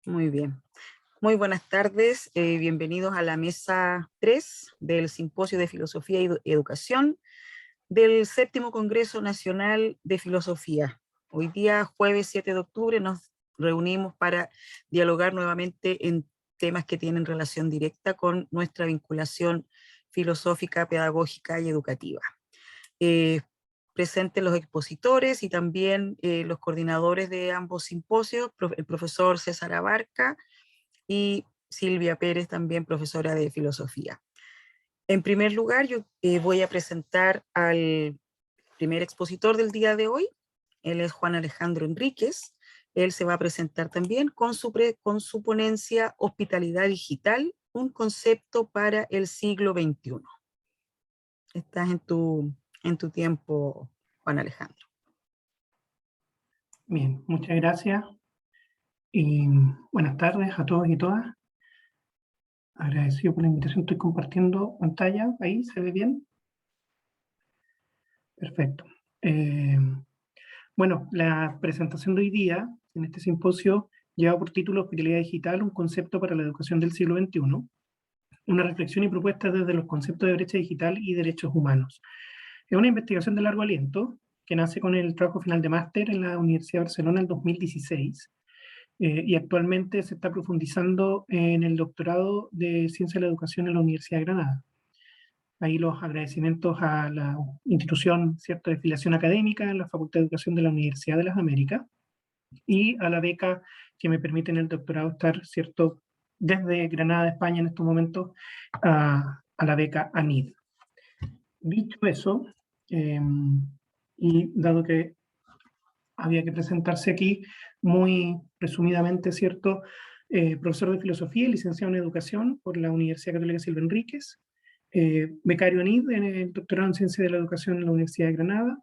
Muy bien. Muy buenas tardes. Bienvenidos a la mesa 3 del Simposio de Filosofía y Educación del Séptimo Congreso Nacional de Filosofía. Hoy día, jueves 7 de octubre, nos reunimos para dialogar nuevamente en temas que tienen relación directa con nuestra vinculación filosófica, pedagógica y educativa. Presentes los expositores y también los coordinadores de ambos simposios, el profesor César Abarca y Silvia Pérez, también profesora de filosofía. En primer lugar, yo voy a presentar al primer expositor del día de hoy. Él es Juan Alejandro Enríquez. Él se va a presentar también con su ponencia Hospitalidad Digital, un concepto para el siglo XXI. Estás en tu tiempo, Juan Alejandro. Bien, muchas gracias y buenas tardes a todos y todas. Agradecido por la invitación. Estoy compartiendo pantalla. ¿Ahí se ve bien? Perfecto. Bueno, la presentación de hoy día en este simposio lleva por título Hospitalidad Digital, un concepto para la educación del siglo XXI, una reflexión y propuesta desde los conceptos de brecha digital y derechos humanos. Es una investigación de largo aliento que nace con el trabajo final de máster en la Universidad de Barcelona en 2016. Y actualmente se está profundizando en el doctorado de Ciencia de la Educación en la Universidad de Granada. Ahí los agradecimientos a la institución, ¿cierto?, de filiación académica en la Facultad de Educación de la Universidad de las Américas y a la beca que me permite en el doctorado estar, ¿cierto?, desde Granada, España en estos momentos, a la beca ANID. Dicho eso, y dado que había que presentarse aquí muy resumidamente, ¿cierto? Profesor de Filosofía y licenciado en Educación por la Universidad Católica Silva Enríquez, becario ANID en el doctorado en Ciencia de la Educación en la Universidad de Granada,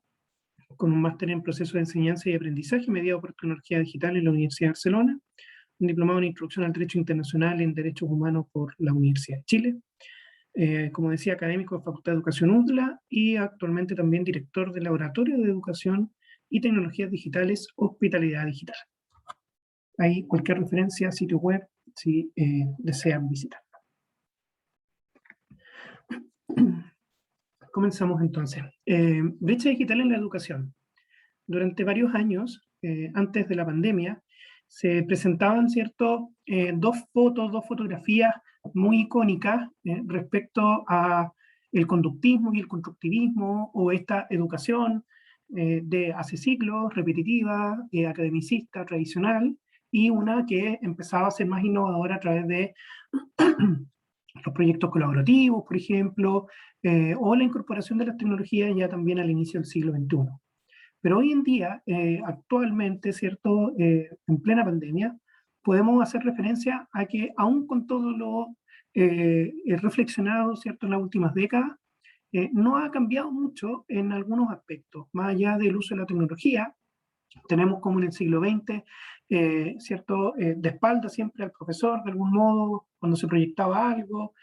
con un máster en Proceso de Enseñanza y Aprendizaje mediado por Tecnología Digital en la Universidad de Barcelona, un diplomado en Introducción al Derecho Internacional en Derechos Humanos por la Universidad de Chile, como decía, académico de Facultad de Educación UDLA y actualmente también director del Laboratorio de Educación y Tecnologías Digitales, Hospitalidad Digital. Ahí cualquier referencia, sitio web, si desean visitar. Comenzamos entonces. Brecha digital en la educación. Durante varios años, antes de la pandemia, se presentaban, ¿cierto?, dos fotografías muy icónicas respecto a el conductismo y el constructivismo, o esta educación de hace siglos, repetitiva, academicista, tradicional, y una que empezaba a ser más innovadora a través de los proyectos colaborativos, por ejemplo, o la incorporación de las tecnologías ya también al inicio del siglo XXI. Pero hoy en día, actualmente, ¿cierto?, en plena pandemia, podemos hacer referencia a que aún con todo lo reflexionado, ¿cierto?, en las últimas décadas, no ha cambiado mucho en algunos aspectos. Más allá del uso de la tecnología, tenemos como en el siglo XX, ¿cierto?, de espalda siempre al profesor, de algún modo, cuando se proyectaba algo,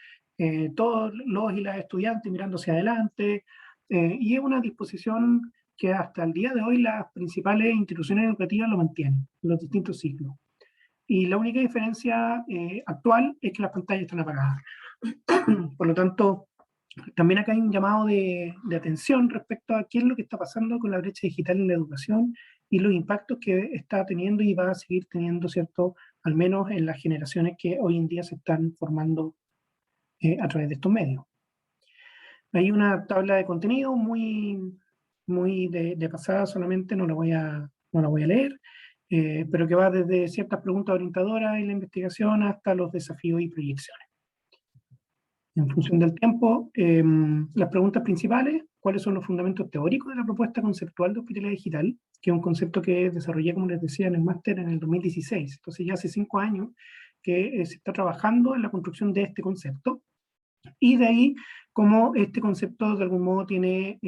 todos los y las estudiantes mirando hacia adelante, y es una disposición que hasta el día de hoy las principales instituciones educativas lo mantienen, en los distintos ciclos. Y la única diferencia actual es que las pantallas están apagadas. Por lo tanto, también acá hay un llamado de atención respecto a qué es lo que está pasando con la brecha digital en la educación y los impactos que está teniendo y va a seguir teniendo, ¿cierto?, al menos en las generaciones que hoy en día se están formando a través de estos medios. Hay una tabla de contenido muy de pasada solamente, no la voy a leer, pero que va desde ciertas preguntas orientadoras en la investigación hasta los desafíos y proyecciones. En función del tiempo, las preguntas principales: ¿cuáles son los fundamentos teóricos de la propuesta conceptual de hospitalidad digital? Que es un concepto que desarrollé, como les decía, en el máster en el 2016. Entonces ya hace 5 años que se está trabajando en la construcción de este concepto. Y de ahí, cómo este concepto de algún modo tiene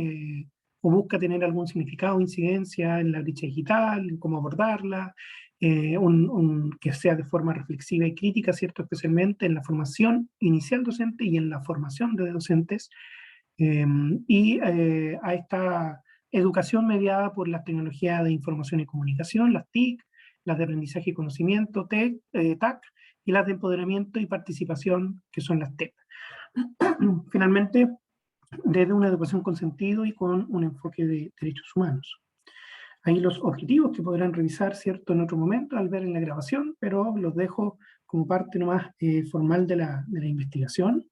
o busca tener algún significado o incidencia en la brecha digital, en cómo abordarla, que sea de forma reflexiva y crítica, ¿cierto?, especialmente en la formación inicial docente y en la formación de docentes, a esta educación mediada por las tecnologías de información y comunicación, las TIC, las de aprendizaje y conocimiento, TAC, y las de empoderamiento y participación, que son las TEP. Finalmente, desde una educación con sentido y con un enfoque de derechos humanos. Ahí los objetivos que podrán revisar, ¿cierto?, en otro momento al ver en la grabación, pero los dejo como parte nomás formal de la investigación.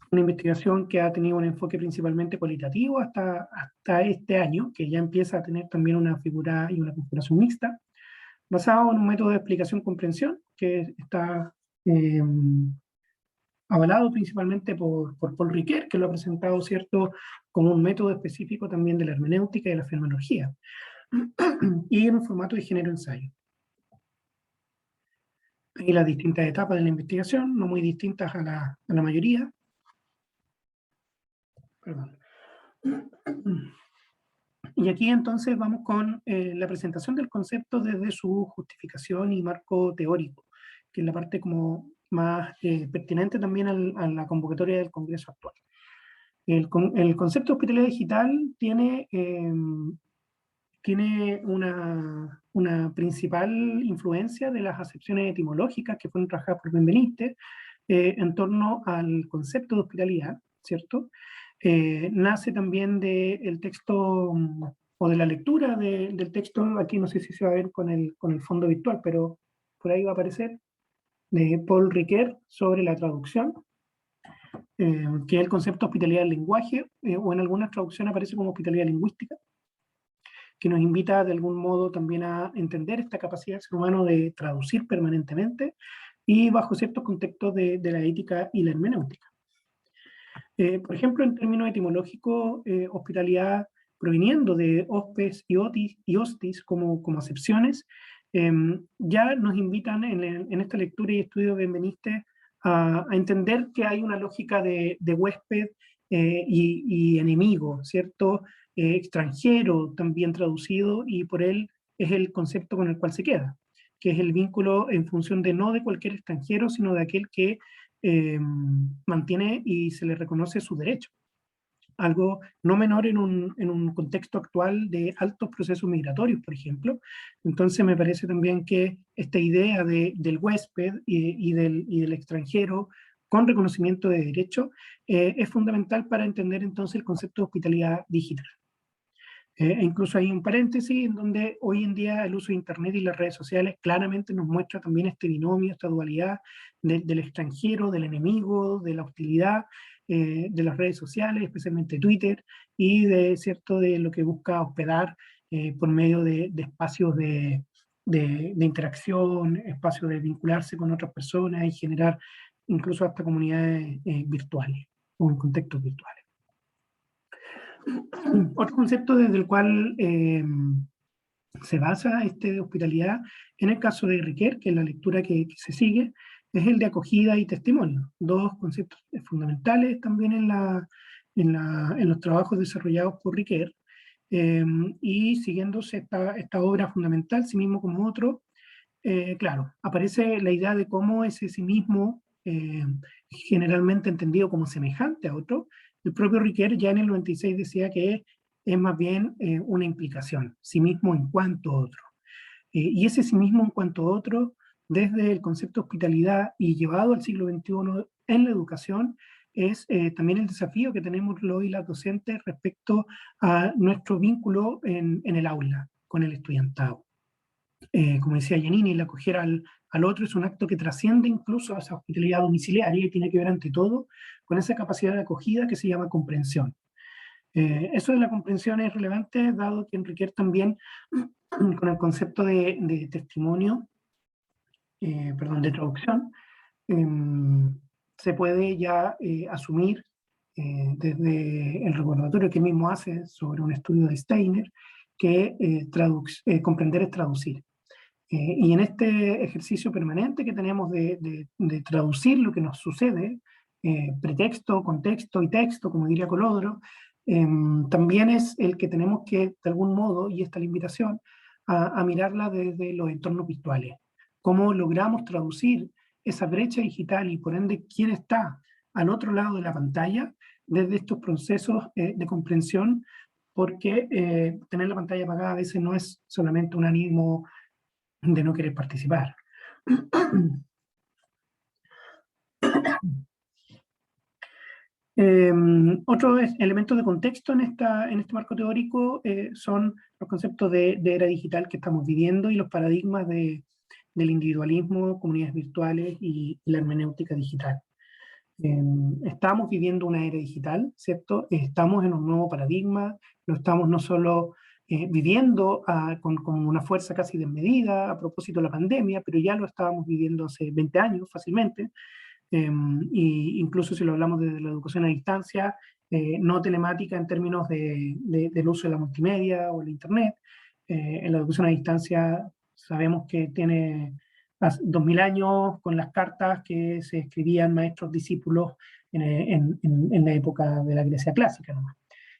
Una investigación que ha tenido un enfoque principalmente cualitativo hasta este año, que ya empieza a tener también una figura y una configuración mixta, basado en un método de explicación-comprensión que está avalado principalmente por Paul Ricoeur, que lo ha presentado, ¿cierto?, como un método específico también de la hermenéutica y de la fenomenología, y en un formato de género-ensayo. Y las distintas etapas de la investigación, no muy distintas a la mayoría. Perdón. Y aquí entonces vamos con la presentación del concepto desde su justificación y marco teórico, que es la parte como más pertinente también a la convocatoria del Congreso actual. El concepto de hospitalidad digital tiene una principal influencia de las acepciones etimológicas que fueron trabajadas por Benveniste en torno al concepto de hospitalidad, ¿cierto? Nace también del texto o de la lectura del texto, aquí no sé si se va a ver con el fondo virtual, pero por ahí va a aparecer, de Paul Ricoeur sobre la traducción, que es el concepto de hospitalidad del lenguaje, o en algunas traducciones aparece como hospitalidad lingüística, que nos invita de algún modo también a entender esta capacidad del ser humano de traducir permanentemente y bajo ciertos contextos de la ética y la hermenéutica. Por ejemplo, en términos etimológicos, hospitalidad proviniendo de hospes y hostis como acepciones, ya nos invitan en esta lectura y estudio de Benveniste a entender que hay una lógica de huésped y enemigo, ¿cierto? Extranjero también traducido, y por él es el concepto con el cual se queda, que es el vínculo en función de no de cualquier extranjero, sino de aquel que mantiene y se le reconoce su derecho. Algo no menor en un contexto actual de altos procesos migratorios, por ejemplo. Entonces me parece también que esta idea del huésped y del extranjero con reconocimiento de derecho es fundamental para entender entonces el concepto de hospitalidad digital. E incluso hay un paréntesis en donde hoy en día el uso de Internet y las redes sociales claramente nos muestra también este binomio, esta dualidad del extranjero, del enemigo, de la hostilidad, de las redes sociales, especialmente Twitter, y de lo que busca hospedar por medio de espacios de interacción, espacios de vincularse con otras personas y generar incluso hasta comunidades virtuales o en contextos virtuales. Otro concepto desde el cual se basa de hospitalidad, en el caso de Ricoeur, que es la lectura que se sigue, es el de acogida y testimonio, dos conceptos fundamentales también en los trabajos desarrollados por Ricoeur, y siguiéndose esta obra fundamental, sí mismo como otro, claro, aparece la idea de cómo ese sí mismo, generalmente entendido como semejante a otro. El propio Ricoeur ya en el 96 decía que es más bien una implicación, sí mismo en cuanto a otro. Y ese sí mismo en cuanto a otro, desde el concepto de hospitalidad y llevado al siglo XXI en la educación, es también el desafío que tenemos los y las docentes respecto a nuestro vínculo en el aula con el estudiantado. Como decía Giannini, el acoger al otro es un acto que trasciende incluso a esa hospitalidad domiciliaria y tiene que ver ante todo con esa capacidad de acogida que se llama comprensión. Eso de la comprensión es relevante, dado que Ricoeur también, con el concepto de testimonio, de traducción, se puede ya asumir desde el recordatorio que él mismo hace sobre un estudio de Steiner, que comprender es traducir. Y en este ejercicio permanente que tenemos de traducir lo que nos sucede, pretexto, contexto y texto, como diría Colodro, también es el que tenemos que, de algún modo, y esta es la invitación, a mirarla desde los entornos virtuales. Cómo logramos traducir esa brecha digital y por ende quién está al otro lado de la pantalla desde estos procesos de comprensión porque tener la pantalla apagada a veces no es solamente un ánimo de no querer participar. Otros elementos de contexto en este marco teórico son los conceptos de era digital que estamos viviendo y los paradigmas del individualismo, comunidades virtuales y la hermenéutica digital. Estamos viviendo una era digital, ¿cierto? Estamos en un nuevo paradigma, lo estamos no solo viviendo con una fuerza casi desmedida a propósito de la pandemia, pero ya lo estábamos viviendo hace 20 años fácilmente. Y incluso si lo hablamos desde la educación a distancia, no telemática en términos del uso de la multimedia o el Internet. En la educación a distancia sabemos que tiene 2000 años con las cartas que se escribían maestros discípulos en la época de la Grecia clásica nomás.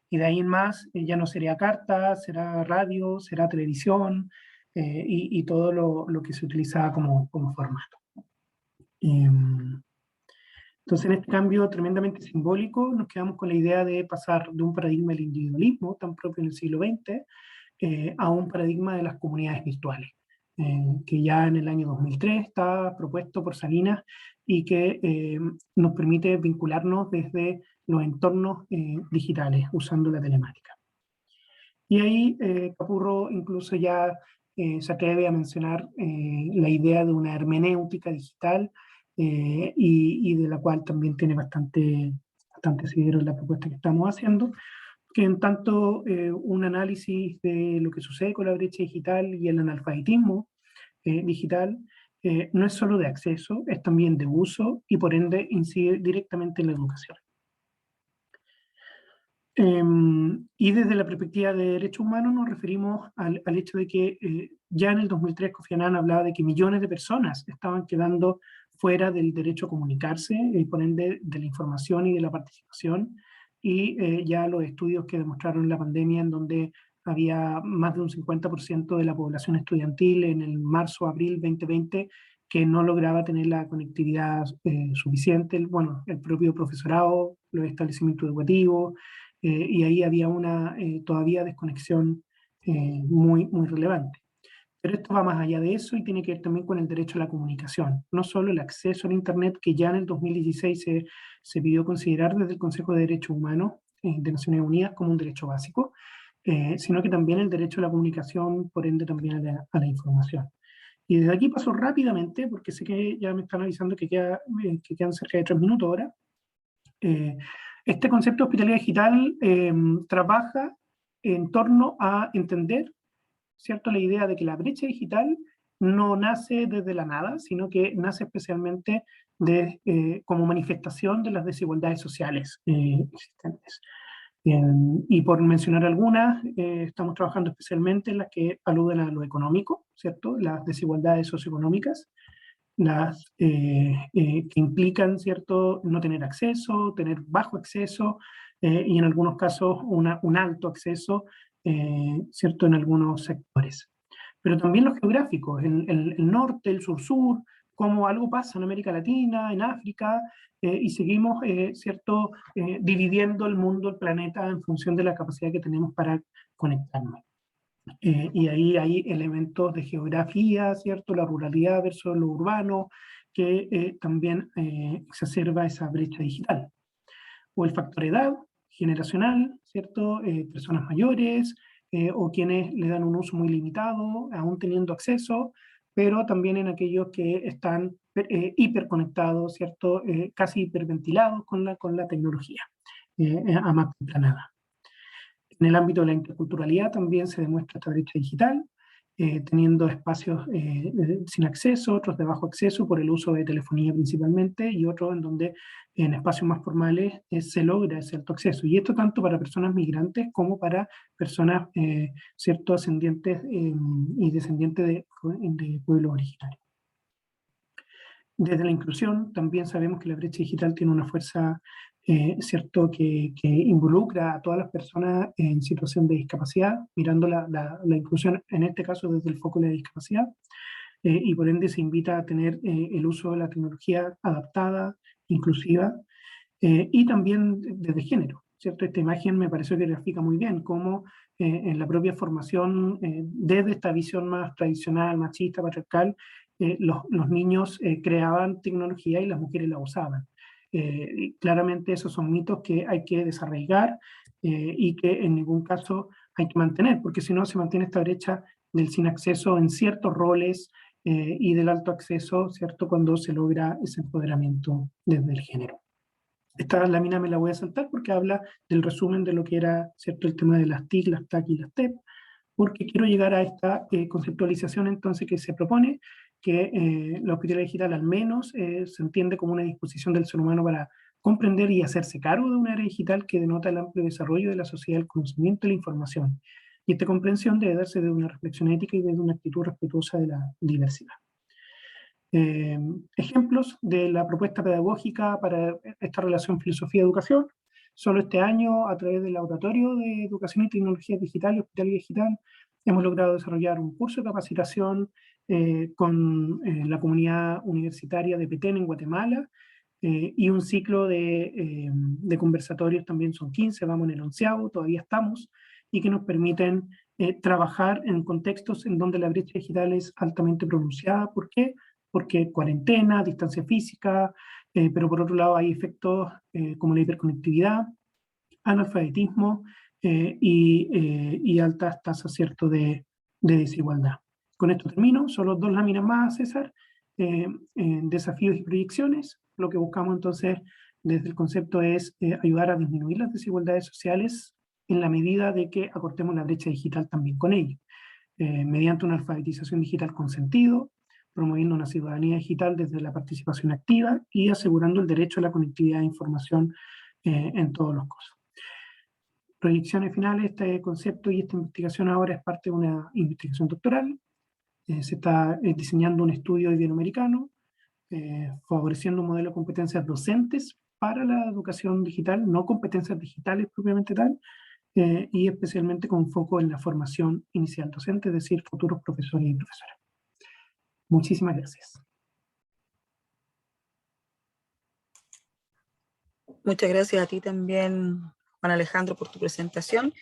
Y de ahí en más ya no sería carta, será radio, será televisión y todo lo que se utilizaba como formato. Entonces, en este cambio tremendamente simbólico, nos quedamos con la idea de pasar de un paradigma del individualismo, tan propio en el siglo XX, a un paradigma de las comunidades virtuales, que ya en el año 2003 está propuesto por Salinas y que nos permite vincularnos desde los entornos digitales, usando la telemática. Y ahí Capurro incluso ya se atreve a mencionar la idea de una hermenéutica digital, y de la cual también tiene bastante asidero en la propuesta que estamos haciendo, que en tanto un análisis de lo que sucede con la brecha digital y el analfabetismo digital no es solo de acceso, es también de uso y por ende incide directamente en la educación. Y desde la perspectiva de derechos humanos nos referimos al hecho de que ya en el 2003 Kofi Annan hablaba de que millones de personas estaban quedando fuera del derecho a comunicarse y por ende de la información y de la participación, y ya los estudios que demostraron la pandemia en donde había más de un 50% de la población estudiantil en el marzo-abril 2020 que no lograba tener la conectividad suficiente, bueno, el propio profesorado, los establecimientos educativos, y ahí había una todavía desconexión muy relevante. Pero esto va más allá de eso y tiene que ver también con el derecho a la comunicación, no solo el acceso al Internet, que ya en el 2016 se pidió considerar desde el Consejo de Derechos Humanos de Naciones Unidas como un derecho básico, sino que también el derecho a la comunicación, por ende también a la información. Y desde aquí paso rápidamente, porque sé que ya me están avisando que quedan cerca de 3 minutos ahora. Este concepto de hospitalidad digital trabaja en torno a entender, ¿cierto?, la idea de que la brecha digital no nace desde la nada, sino que nace especialmente como manifestación de las desigualdades sociales existentes. Y por mencionar algunas, estamos trabajando especialmente en las que aluden a lo económico, ¿cierto?, las desigualdades socioeconómicas, las que implican, ¿cierto?, no tener acceso, tener bajo acceso, y en algunos casos un alto acceso, ¿cierto?, en algunos sectores. Pero también los geográficos, el norte, el sur-sur, como algo pasa en América Latina, en África, y seguimos, ¿cierto?, dividiendo el mundo, el planeta, en función de la capacidad que tenemos para conectarnos. Y ahí hay elementos de geografía, ¿cierto?, la ruralidad versus lo urbano, que también exacerba esa brecha digital. O el factor edad generacional, ¿cierto?, personas mayores, o quienes le dan un uso muy limitado, aún teniendo acceso, pero también en aquellos que están hiperconectados, ¿cierto?, casi hiperventilados con la tecnología, a más temprana edad. En el ámbito de la interculturalidad también se demuestra esta brecha digital, teniendo espacios sin acceso, otros de bajo acceso por el uso de telefonía principalmente, y otros en donde en espacios más formales se logra ese alto acceso. Y esto tanto para personas migrantes como para personas, cierto, ascendientes y descendientes de pueblos originarios. Desde la inclusión también sabemos que la brecha digital tiene una fuerza, cierto, que involucra a todas las personas en situación de discapacidad, mirando la inclusión en este caso desde el foco de la discapacidad, y por ende se invita a tener el uso de la tecnología adaptada, inclusiva, y también desde género. ¿cierto? Esta imagen me pareció que grafica muy bien cómo en la propia formación, desde esta visión más tradicional, machista, patriarcal, los niños creaban tecnología y las mujeres la usaban. Y claramente esos son mitos que hay que desarraigar y que en ningún caso hay que mantener, porque si no se mantiene esta brecha del sin acceso en ciertos roles y del alto acceso, ¿cierto? Cuando se logra ese empoderamiento desde el género. Esta lámina me la voy a saltar porque habla del resumen de lo que era, ¿cierto? El tema de las TIC, las TAC y las TEP, porque quiero llegar a esta conceptualización entonces que se propone, que la hospitalidad digital al menos se entiende como una disposición del ser humano para comprender y hacerse cargo de una área digital que denota el amplio desarrollo de la sociedad del conocimiento y la información. Y esta comprensión debe darse desde una reflexión ética y desde una actitud respetuosa de la diversidad. Ejemplos de la propuesta pedagógica para esta relación filosofía-educación. Solo este año, a través del Laboratorio de Educación y Tecnología Digital y Hospitalidad Digital, hemos logrado desarrollar un curso de capacitación con la comunidad universitaria de Petén en Guatemala y un ciclo de conversatorios, también son 15, vamos en el 11º, todavía estamos, y que nos permiten trabajar en contextos en donde la brecha digital es altamente pronunciada. ¿Por qué? Porque cuarentena, distancia física, pero por otro lado hay efectos como la hiperconectividad, analfabetismo y altas tasas, ¿cierto?, de desigualdad. Con esto termino, solo dos láminas más, César. Desafíos y proyecciones. Lo que buscamos entonces desde el concepto es ayudar a disminuir las desigualdades sociales en la medida de que acortemos la brecha digital también con ello, mediante una alfabetización digital con sentido, promoviendo una ciudadanía digital desde la participación activa y asegurando el derecho a la conectividad de información en todos los casos. Proyecciones finales, este concepto y esta investigación ahora es parte de una investigación doctoral. Se está diseñando un estudio iberoamericano, favoreciendo un modelo de competencias docentes para la educación digital, no competencias digitales propiamente tal, y especialmente con foco en la formación inicial docente, es decir, futuros profesores y profesoras. Muchísimas gracias. Muchas gracias a ti también, Juan Alejandro, por tu presentación.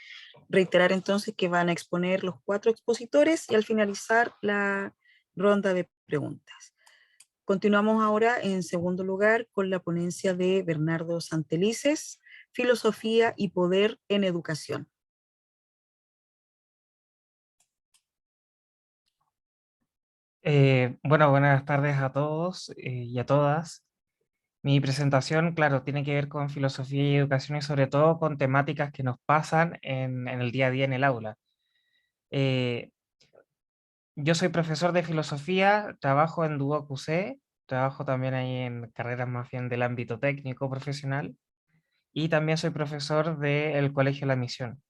Reiterar entonces que van a exponer los 4 expositores y al finalizar la ronda de preguntas. Continuamos ahora en segundo lugar con la ponencia de Bernardo Santelices, Filosofía y Poder en Educación. Bueno, buenas tardes a todos y a todas. Mi presentación, claro, tiene que ver con filosofía y educación y sobre todo con temáticas que nos pasan en el día a día en el aula. Eh, yo soy profesor de filosofía, trabajo en Duoc UC, trabajo también ahí en carreras más bien del ámbito técnico profesional y también soy profesor del Colegio La Misión.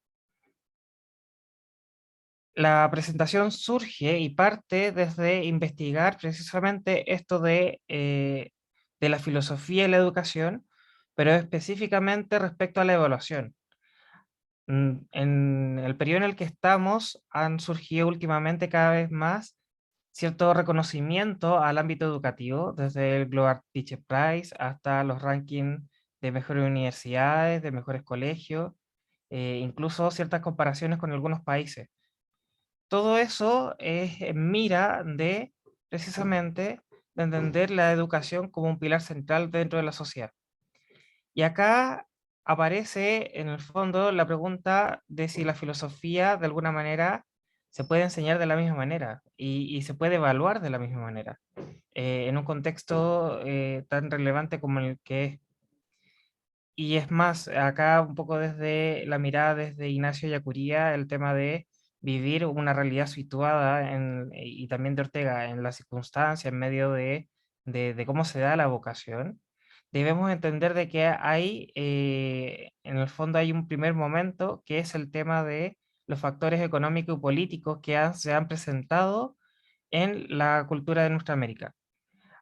La presentación surge y parte desde investigar precisamente esto de la filosofía y la educación, pero específicamente respecto a la evaluación. En el periodo en el que estamos han surgido últimamente cada vez más cierto reconocimiento al ámbito educativo, desde el Global Teacher Prize hasta los rankings de mejores universidades, de mejores colegios, incluso ciertas comparaciones con algunos países. Todo eso es en mira de, precisamente, de entender la educación como un pilar central dentro de la sociedad. Y acá aparece en el fondo la pregunta de si la filosofía de alguna manera se puede enseñar de la misma manera y se puede evaluar de la misma manera, en un contexto tan relevante como el que es. Y es más, acá un poco desde la mirada desde Ignacio Yacuría, el tema de vivir una realidad situada y también de Ortega en la circunstancia, en medio de cómo se da la vocación, debemos entender de que hay, en el fondo hay un primer momento que es el tema de los factores económicos y políticos que se han presentado en la cultura de nuestra América.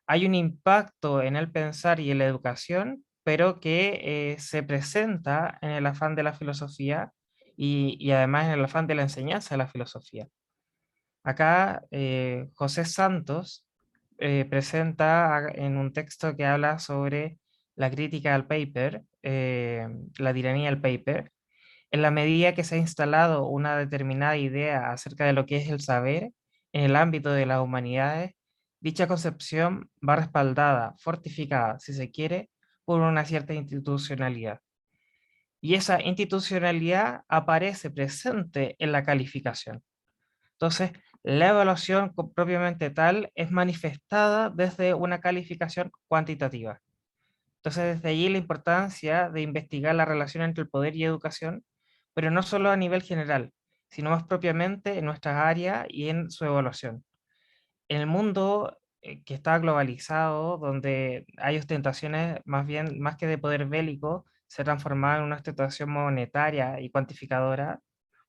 Hay un impacto en el pensar y en la educación, pero que se presenta en el afán de la filosofía y además en el afán de la enseñanza de la filosofía. Acá José Santos presenta en un texto que habla sobre la crítica al paper, la tiranía del paper, en la medida que se ha instalado una determinada idea acerca de lo que es el saber en el ámbito de las humanidades, dicha concepción va respaldada, fortificada, si se quiere, por una cierta institucionalidad. Y esa institucionalidad aparece presente en la calificación. Entonces, la evaluación propiamente tal es manifestada desde una calificación cuantitativa. Entonces, desde allí la importancia de investigar la relación entre el poder y educación, pero no solo a nivel general, sino más propiamente en nuestras áreas y en su evaluación. En el mundo que está globalizado, donde hay ostentaciones más bien, más que de poder bélico, se ha transformado en una ostentación monetaria y cuantificadora.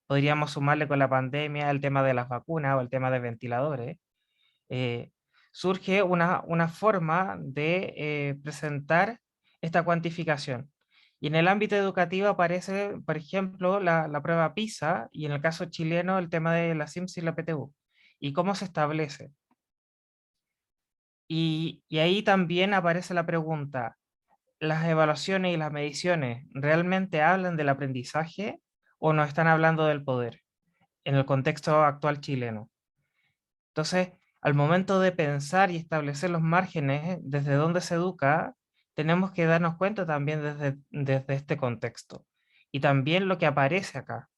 Podríamos sumarle con la pandemia el tema de las vacunas o el tema de ventiladores. eh, Surge una forma de presentar esta cuantificación. Y en el ámbito educativo aparece, por ejemplo, la prueba PISA y en el caso chileno el tema de la SIMS y la PTU. ¿Y cómo se establece? Y ahí también aparece la pregunta, ¿las evaluaciones y las mediciones realmente hablan del aprendizaje o no están hablando del poder en el contexto actual chileno? Entonces, al momento de pensar y establecer los márgenes desde donde se educa, tenemos que darnos cuenta también desde este contexto y también lo que aparece acá.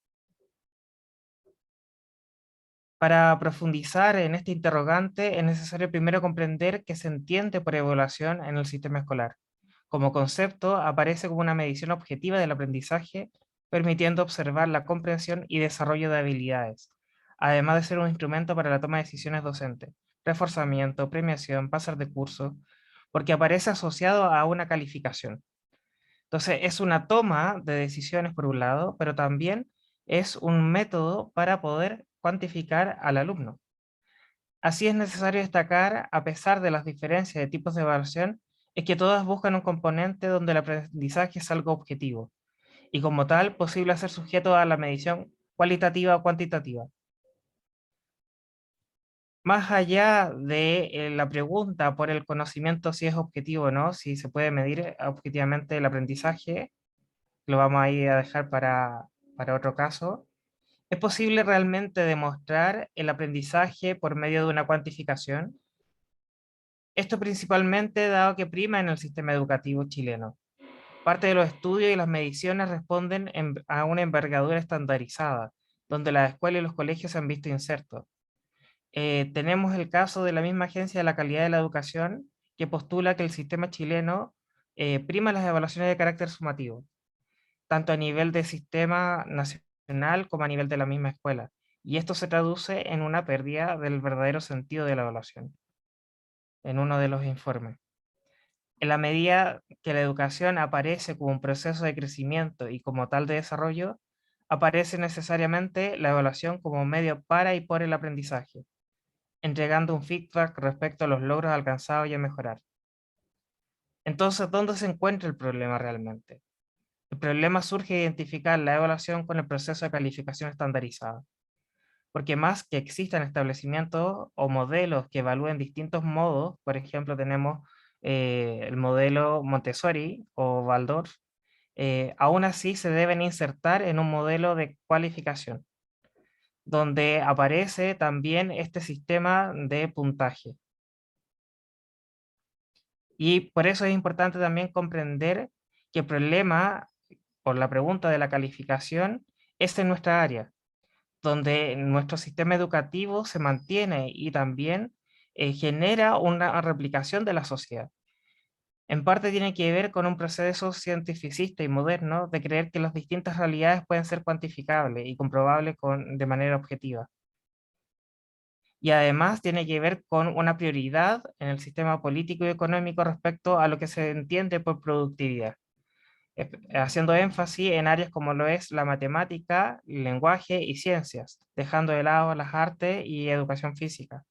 Para profundizar en este interrogante es necesario primero comprender qué se entiende por evaluación en el sistema escolar. Como concepto, aparece como una medición objetiva del aprendizaje, permitiendo observar la comprensión y desarrollo de habilidades, además de ser un instrumento para la toma de decisiones docentes, reforzamiento, premiación, pasar de curso, porque aparece asociado a una calificación. Entonces, es una toma de decisiones por un lado, pero también es un método para poder cuantificar al alumno. Así es necesario destacar, a pesar de las diferencias de tipos de evaluación, es que todas buscan un componente donde el aprendizaje es algo objetivo y como tal posible ser sujeto a la medición cualitativa o cuantitativa. Más allá de la pregunta por el conocimiento si es objetivo o no, si se puede medir objetivamente el aprendizaje, lo vamos a ir a dejar para otro caso. ¿Es posible realmente demostrar el aprendizaje por medio de una cuantificación? Esto principalmente dado que prima en el sistema educativo chileno. Parte de los estudios y las mediciones responden a una envergadura estandarizada, donde las escuelas y los colegios se han visto insertos. Tenemos el caso de la misma Agencia de la Calidad de la Educación, que postula que el sistema chileno prima las evaluaciones de carácter sumativo, tanto a nivel del sistema nacional como a nivel de la misma escuela. Y esto se traduce en una pérdida del verdadero sentido de la evaluación, en uno de los informes. En la medida que la educación aparece como un proceso de crecimiento y como tal de desarrollo, aparece necesariamente la evaluación como medio para y por el aprendizaje, entregando un feedback respecto a los logros alcanzados y a mejorar. Entonces, ¿dónde se encuentra el problema realmente? El problema surge de identificar la evaluación con el proceso de calificación estandarizada, porque más que existan establecimientos o modelos que evalúen distintos modos, por ejemplo, tenemos el modelo Montessori o Waldorf, aún así se deben insertar en un modelo de cualificación, donde aparece también este sistema de puntaje. Y por eso es importante también comprender que el problema, por la pregunta de la calificación, es en nuestra área, donde nuestro sistema educativo se mantiene y también genera una replicación de la sociedad. En parte tiene que ver con un proceso cientificista y moderno de creer que las distintas realidades pueden ser cuantificables y comprobables de manera objetiva. Y además tiene que ver con una prioridad en el sistema político y económico respecto a lo que se entiende por productividad, haciendo énfasis en áreas como lo es la matemática, el lenguaje y ciencias, dejando de lado las artes y educación física.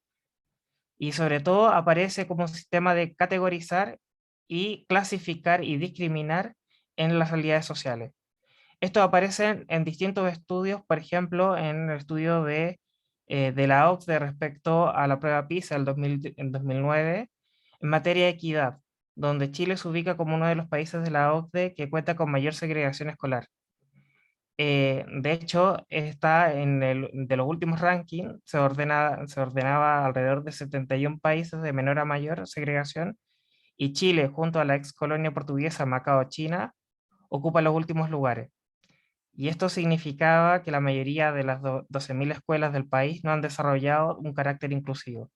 Y sobre todo aparece como un sistema de categorizar y clasificar y discriminar en las realidades sociales. Esto aparece en distintos estudios, por ejemplo, en el estudio de la OCDE respecto a la prueba PISA en 2009, en materia de equidad, donde Chile se ubica como uno de los países de la OCDE que cuenta con mayor segregación escolar. De hecho, está de los últimos rankings, se ordenaba alrededor de 71 países de menor a mayor segregación, y Chile, junto a la ex colonia portuguesa Macao, China, ocupa los últimos lugares. Y esto significaba que la mayoría de las 12.000 escuelas del país no han desarrollado un carácter inclusivo.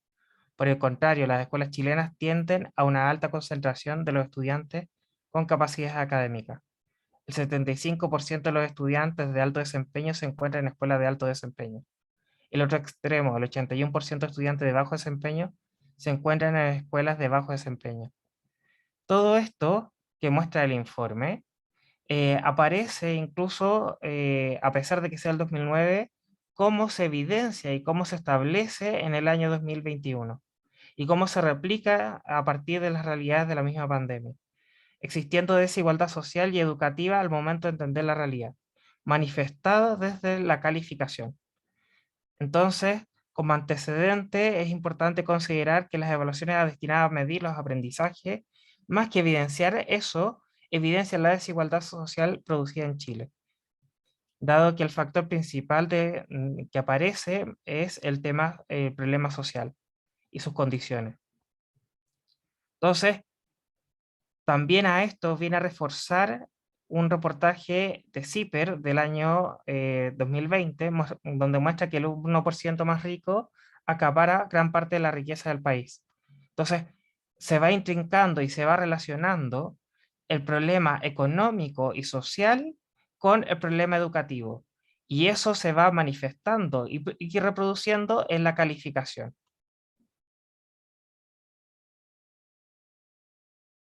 Por el contrario, las escuelas chilenas tienden a una alta concentración de los estudiantes con capacidades académicas. El 75% de los estudiantes de alto desempeño se encuentran en escuelas de alto desempeño. El otro extremo, el 81% de estudiantes de bajo desempeño, se encuentran en escuelas de bajo desempeño. Todo esto que muestra el informe aparece incluso, a pesar de que sea el 2009, cómo se evidencia y cómo se establece en el año 2021 y cómo se replica a partir de las realidades de la misma pandemia, existiendo desigualdad social y educativa al momento de entender la realidad, manifestada desde la calificación. Entonces, como antecedente, es importante considerar que las evaluaciones destinadas a medir los aprendizajes, más que evidenciar eso, evidencian la desigualdad social producida en Chile, dado que el factor principal que aparece es el problema social y sus condiciones. Entonces, también a esto viene a reforzar un reportaje de CIPER del año 2020, donde muestra que el 1% más rico acapara gran parte de la riqueza del país. Entonces, se va intrincando y se va relacionando el problema económico y social con el problema educativo. Y eso se va manifestando y reproduciendo en la calificación.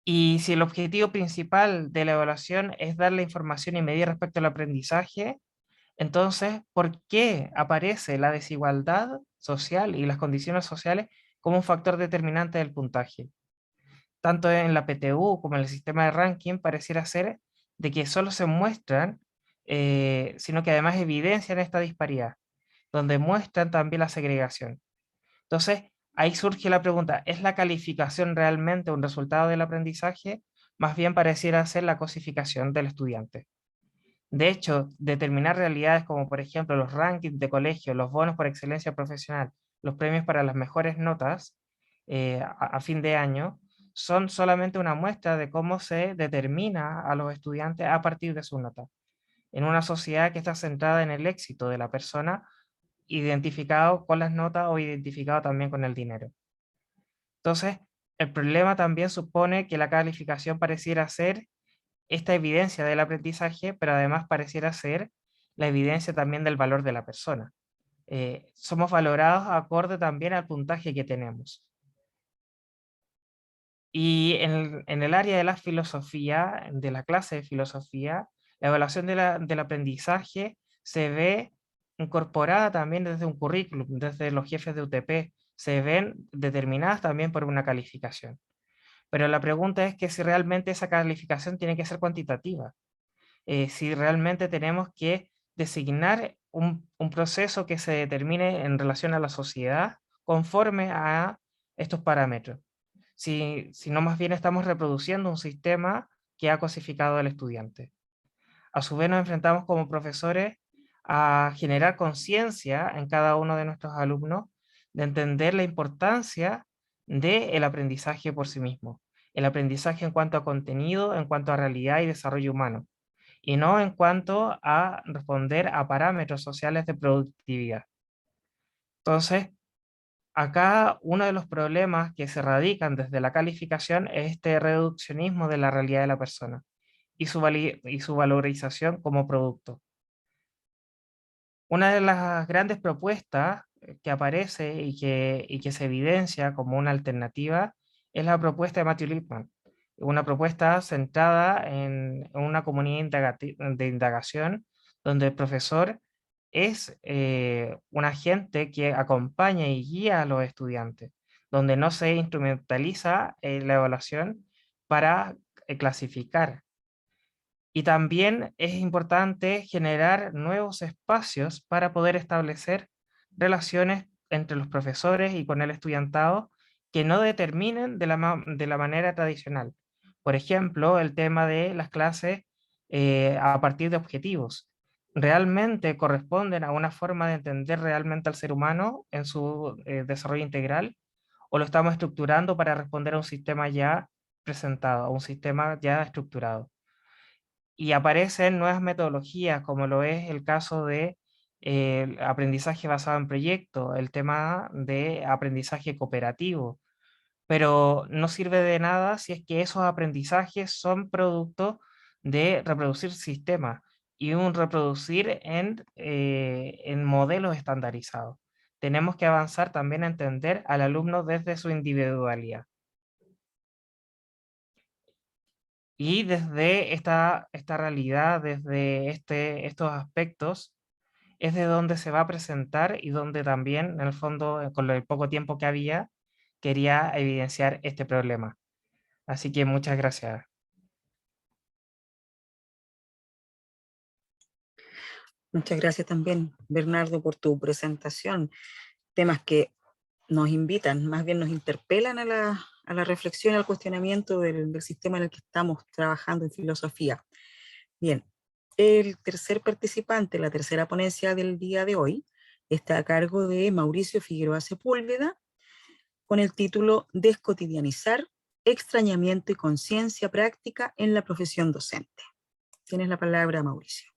Y si el objetivo principal de la evaluación es dar la información y medir respecto al aprendizaje, entonces, ¿por qué aparece la desigualdad social y las condiciones sociales como un factor determinante del puntaje? Tanto en la PTU como en el sistema de ranking pareciera ser de que solo se muestran, sino que además evidencian esta disparidad, donde muestran también la segregación. Entonces, ahí surge la pregunta, ¿es la calificación realmente un resultado del aprendizaje? Más bien pareciera ser la cosificación del estudiante. De hecho, determinar realidades como por ejemplo los rankings de colegio, los bonos por excelencia profesional, los premios para las mejores notas a fin de año, son solamente una muestra de cómo se determina a los estudiantes a partir de su nota. En una sociedad que está centrada en el éxito de la persona, identificado con las notas o identificado también con el dinero. Entonces, el problema también supone que la calificación pareciera ser esta evidencia del aprendizaje, pero además pareciera ser la evidencia también del valor de la persona. Somos valorados acorde también al puntaje que tenemos. Y en el área de la filosofía, de la clase de filosofía, la evaluación del aprendizaje se ve incorporada también desde un currículum, desde los jefes de UTP, se ven determinadas también por una calificación. Pero la pregunta es que si realmente esa calificación tiene que ser cuantitativa, si realmente tenemos que designar un proceso que se determine en relación a la sociedad conforme a estos parámetros. Si no, más bien estamos reproduciendo un sistema que ha cosificado al estudiante. A su vez nos enfrentamos como profesores a generar conciencia en cada uno de nuestros alumnos de entender la importancia del aprendizaje por sí mismo. El aprendizaje en cuanto a contenido, en cuanto a realidad y desarrollo humano, y no en cuanto a responder a parámetros sociales de productividad. Entonces, acá uno de los problemas que se radican desde la calificación es este reduccionismo de la realidad de la persona y su valorización como producto. Una de las grandes propuestas que aparece y que se evidencia como una alternativa es la propuesta de Matthew Lipman, una propuesta centrada en una comunidad de indagación donde el profesor es un agente que acompaña y guía a los estudiantes, donde no se instrumentaliza la evaluación para clasificar. Y también es importante generar nuevos espacios para poder establecer relaciones entre los profesores y con el estudiantado que no determinen de la manera tradicional. Por ejemplo, el tema de las clases a partir de objetivos. ¿Realmente corresponden a una forma de entender realmente al ser humano en su desarrollo integral? ¿O lo estamos estructurando para responder a un sistema ya presentado, a un sistema ya estructurado? Y aparecen nuevas metodologías, como lo es el caso de el aprendizaje basado en proyectos, el tema de aprendizaje cooperativo, pero no sirve de nada si es que esos aprendizajes son producto de reproducir sistemas y un reproducir en modelos estandarizados. Tenemos que avanzar también a entender al alumno desde su individualidad. Y desde esta realidad, desde estos aspectos, es de donde se va a presentar y donde también, en el fondo, con el poco tiempo que había, quería evidenciar este problema. Así que muchas gracias. Muchas gracias también, Bernardo, por tu presentación. Temas que nos invitan, más bien nos interpelan a la reflexión, al cuestionamiento del sistema en el que estamos trabajando en filosofía. Bien, el tercer participante, la tercera ponencia del día de hoy, está a cargo de Mauricio Figueroa Sepúlveda, con el título Descotidianizar, extrañamiento y conciencia práctica en la profesión docente. Tienes la palabra, Mauricio.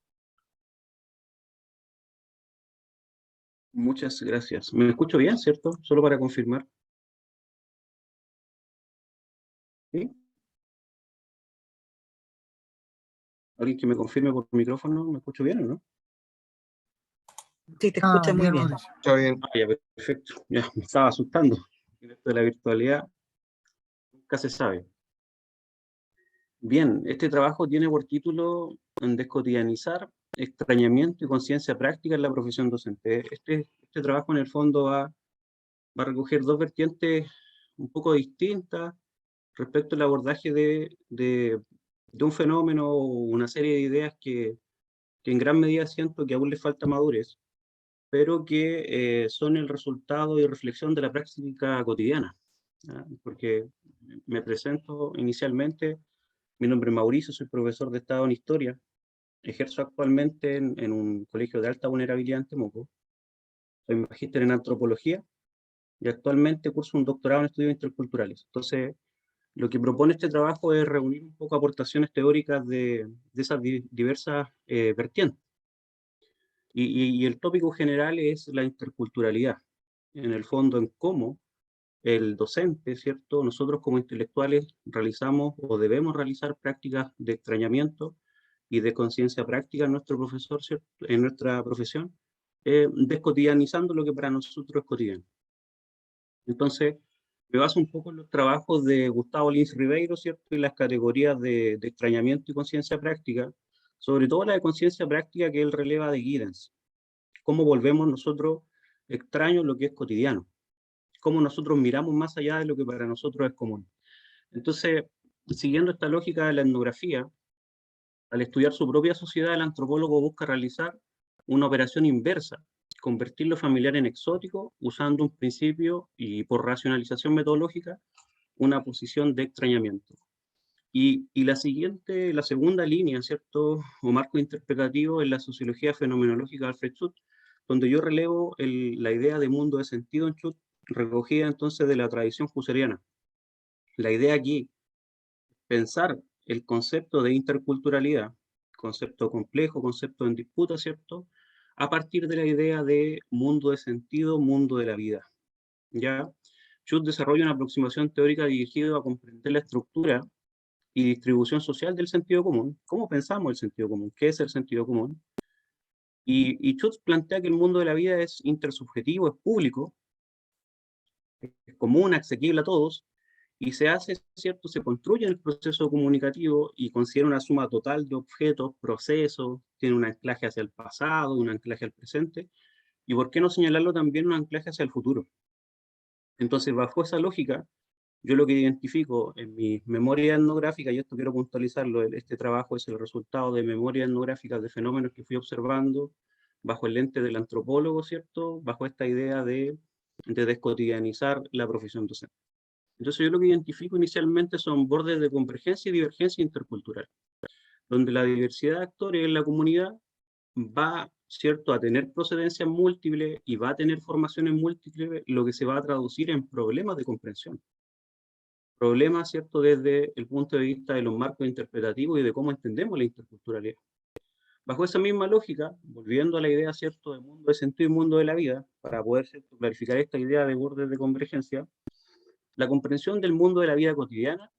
Muchas gracias. ¿Me escucho bien, cierto? Solo para confirmar. ¿Sí? ¿Alguien que me confirme por micrófono? ¿Me escucho bien o no? Sí, te escuchas muy bien. Está bien. Ah, ya, perfecto. Ya, me estaba asustando. En esto de la virtualidad nunca se sabe. Bien, este trabajo tiene por título Descotidianizar, extrañamiento y conciencia práctica en la profesión docente. Este trabajo en el fondo va a recoger dos vertientes un poco distintas respecto al abordaje de un fenómeno o una serie de ideas que en gran medida siento que aún le falta madurez, pero que son el resultado y reflexión de la práctica cotidiana. ¿Ya? Porque me presento inicialmente, mi nombre es Mauricio, soy profesor de Estado en Historia, ejerzo actualmente en un colegio de alta vulnerabilidad en Temuco, soy magíster en Antropología y actualmente curso un doctorado en Estudios Interculturales. Entonces, lo que propone este trabajo es reunir un poco aportaciones teóricas de esas diversas vertientes. Y el tópico general es la interculturalidad, en el fondo en cómo el docente, ¿cierto? Nosotros como intelectuales realizamos o debemos realizar prácticas de extrañamiento y de conciencia práctica en nuestro profesor, ¿cierto? En nuestra profesión, descotidianizando lo que para nosotros es cotidiano. Entonces, me baso un poco en los trabajos de Gustavo Lins Ribeiro, ¿cierto? Y las categorías de extrañamiento y conciencia práctica, sobre todo la de conciencia práctica que él releva de Giddens. Cómo volvemos nosotros extraños lo que es cotidiano, cómo nosotros miramos más allá de lo que para nosotros es común. Entonces, siguiendo esta lógica de la etnografía, al estudiar su propia sociedad, el antropólogo busca realizar una operación inversa, convertir lo familiar en exótico, usando un principio y por racionalización metodológica, una posición de extrañamiento. Y la segunda línea, ¿cierto? O marco interpretativo en la sociología fenomenológica de Alfred Schut, donde yo relevo la idea de mundo de sentido en Schut, recogida entonces de la tradición husserliana. La idea aquí, pensar el concepto de interculturalidad, concepto complejo, concepto en disputa, ¿cierto? A partir de la idea de mundo de sentido, mundo de la vida. ¿Ya? Schut desarrolla una aproximación teórica dirigida a comprender la estructura y distribución social del sentido común. ¿Cómo pensamos el sentido común? ¿Qué es el sentido común? Y Schutz plantea que el mundo de la vida es intersubjetivo, es público, es común, asequible a todos, y se hace, ¿cierto? Se construye el proceso comunicativo y considera una suma total de objetos, procesos, tiene un anclaje hacia el pasado, un anclaje al presente, y por qué no señalarlo también un anclaje hacia el futuro. Entonces, bajo esa lógica, yo lo que identifico en mi memoria etnográfica, y esto quiero puntualizarlo, este trabajo es el resultado de memorias etnográficas de fenómenos que fui observando bajo el lente del antropólogo, ¿cierto? Bajo esta idea de descotidianizar la profesión docente. Entonces yo lo que identifico inicialmente son bordes de convergencia y divergencia intercultural, donde la diversidad de actores en la comunidad va, ¿cierto?, a tener procedencias múltiples y va a tener formaciones múltiples, lo que se va a traducir en problemas de comprensión. Problemas, ¿cierto?, desde el punto de vista de los marcos interpretativos y de cómo entendemos la interculturalidad. Bajo esa misma lógica, volviendo a la idea, ¿cierto?, de mundo de sentido y mundo de la vida, para poder, ¿cierto?, clarificar esta idea de bordes de convergencia, la comprensión del mundo de la vida cotidiana,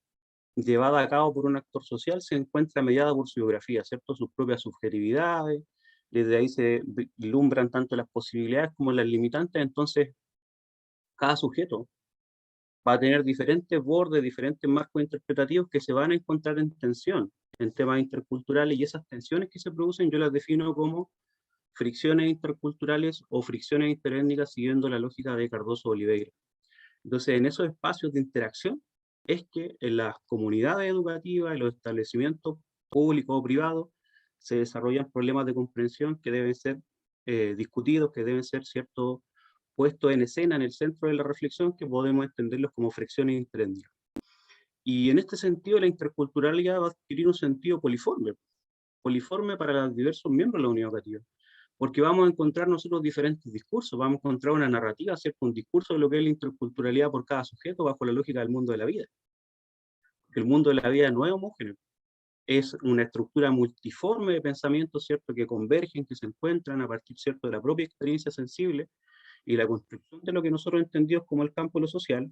llevada a cabo por un actor social, se encuentra mediada por su biografía, ¿cierto?, sus propias subjetividades, desde ahí se vislumbran tanto las posibilidades como las limitantes, entonces cada sujeto va a tener diferentes bordes, diferentes marcos interpretativos que se van a encontrar en tensión en temas interculturales, y esas tensiones que se producen yo las defino como fricciones interculturales o fricciones interétnicas siguiendo la lógica de Cardoso Oliveira. Entonces, en esos espacios de interacción es que en las comunidades educativas, en los establecimientos públicos o privados, se desarrollan problemas de comprensión que deben ser discutidos, que deben ser, ¿cierto?, puestos en escena, en el centro de la reflexión, que podemos entenderlos como fricciones interétnicas. Y en este sentido, la interculturalidad va a adquirir un sentido poliforme para los diversos miembros de la unidad educativa, porque vamos a encontrar nosotros diferentes discursos, vamos a encontrar una narrativa, ¿cierto?, un discurso de lo que es la interculturalidad por cada sujeto bajo la lógica del mundo de la vida. El mundo de la vida no es homogéneo, es una estructura multiforme de pensamientos, ¿cierto?, que convergen, que se encuentran a partir, ¿cierto?, de la propia experiencia sensible y la construcción de lo que nosotros entendimos como el campo de lo social.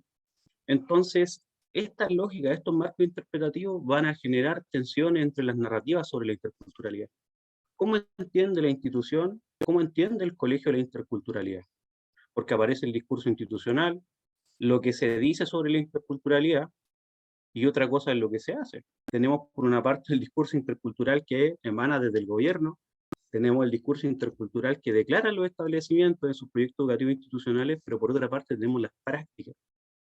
Entonces, estas lógicas, estos marcos interpretativos van a generar tensiones entre las narrativas sobre la interculturalidad. ¿Cómo entiende la institución? ¿Cómo entiende el colegio la interculturalidad? Porque aparece el discurso institucional, lo que se dice sobre la interculturalidad, y otra cosa es lo que se hace. Tenemos por una parte el discurso intercultural que emana desde el gobierno, tenemos el discurso intercultural que declara los establecimientos en sus proyectos educativos institucionales, pero por otra parte tenemos las prácticas,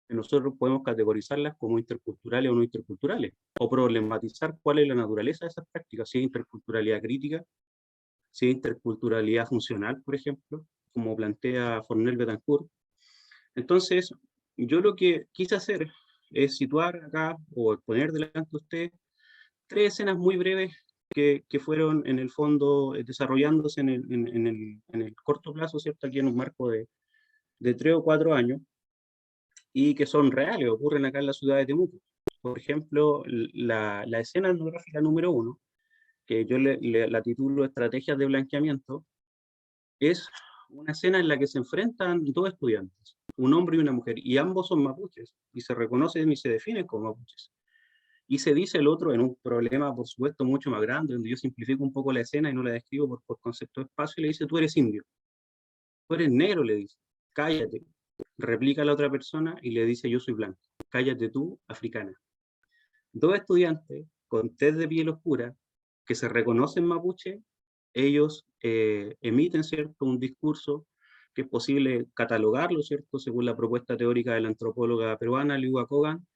que nosotros podemos categorizarlas como interculturales o no interculturales, o problematizar cuál es la naturaleza de esas prácticas, si es interculturalidad crítica, si es interculturalidad funcional, por ejemplo, como plantea Fornel Betancourt. Entonces, yo lo que quise hacer es situar acá, o poner delante de ustedes, tres escenas muy breves que fueron en el fondo desarrollándose en el corto plazo, ¿cierto? Aquí en un marco de 3 o 4 años, y que son reales, ocurren acá en la ciudad de Temuco. Por ejemplo, la escena etnográfica número 1, que yo la titulo Estrategias de Blanqueamiento, es una escena en la que se enfrentan dos estudiantes, un hombre y una mujer, y ambos son mapuches, y se reconocen y se definen como mapuches. Y se dice el otro en un problema, por supuesto, mucho más grande, donde yo simplifico un poco la escena y no la describo por concepto de espacio, y le dice, tú eres indio, tú eres negro, le dice, cállate. Replica a la otra persona y le dice, yo soy blanco, cállate tú, africana. Dos estudiantes con tez de piel oscura que se reconocen mapuche, ellos emiten, ¿cierto?, un discurso que es posible catalogarlo, ¿cierto?, según la propuesta teórica de la antropóloga peruana Liu Kogan,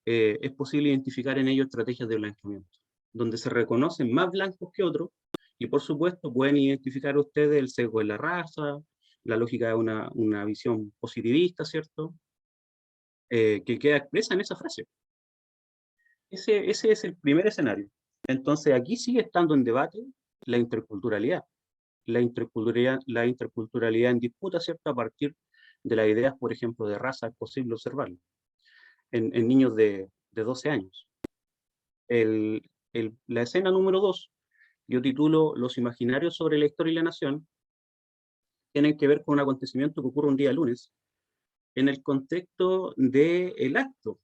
es posible identificar en ellos estrategias de blanqueamiento, donde se reconocen más blancos que otros, y por supuesto pueden identificar ustedes el sesgo de la raza, la lógica de una visión positivista, ¿cierto?, que queda expresa en esa frase. Ese es el primer escenario. Entonces aquí sigue estando en debate la interculturalidad. La interculturalidad en disputa, ¿cierto?, a partir de las ideas, por ejemplo, de raza, es posible observarlo en niños de 12 años. La escena número 2, yo titulo Los imaginarios sobre la historia y la nación, tienen que ver con un acontecimiento que ocurre un día lunes, en el contexto del acto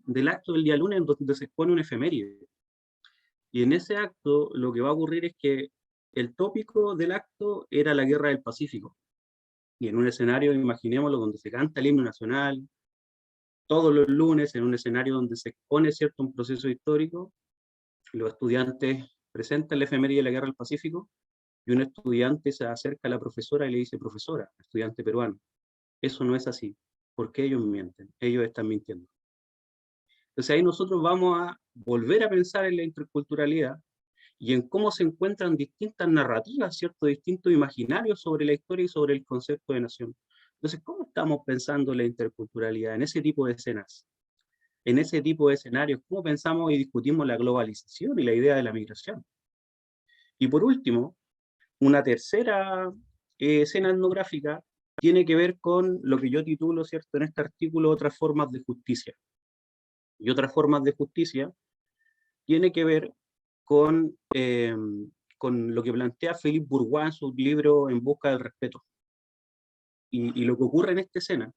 del día lunes, en donde se expone una efeméride. Y en ese acto lo que va a ocurrir es que el tópico del acto era la Guerra del Pacífico. Y en un escenario, imaginémoslo, donde se canta el himno nacional, todos los lunes, en un escenario donde se expone, ¿cierto?, un proceso histórico, los estudiantes presentan la efeméride de la Guerra del Pacífico, y un estudiante se acerca a la profesora y le dice, profesora, estudiante peruano, eso no es así, porque ellos mienten, ellos están mintiendo. Entonces ahí nosotros vamos a volver a pensar en la interculturalidad y en cómo se encuentran distintas narrativas, ¿cierto?, distintos imaginarios sobre la historia y sobre el concepto de nación. Entonces, ¿cómo estamos pensando la interculturalidad en ese tipo de escenas? en ese tipo de escenarios, cómo pensamos y discutimos la globalización y la idea de la migración. Y por último, una tercera escena etnográfica tiene que ver con lo que yo titulo, ¿cierto?, en este artículo, otras formas de justicia. Y otras formas de justicia tiene que ver con lo que plantea Philippe Bourgois en su libro En busca del respeto. Y lo que ocurre en esta escena,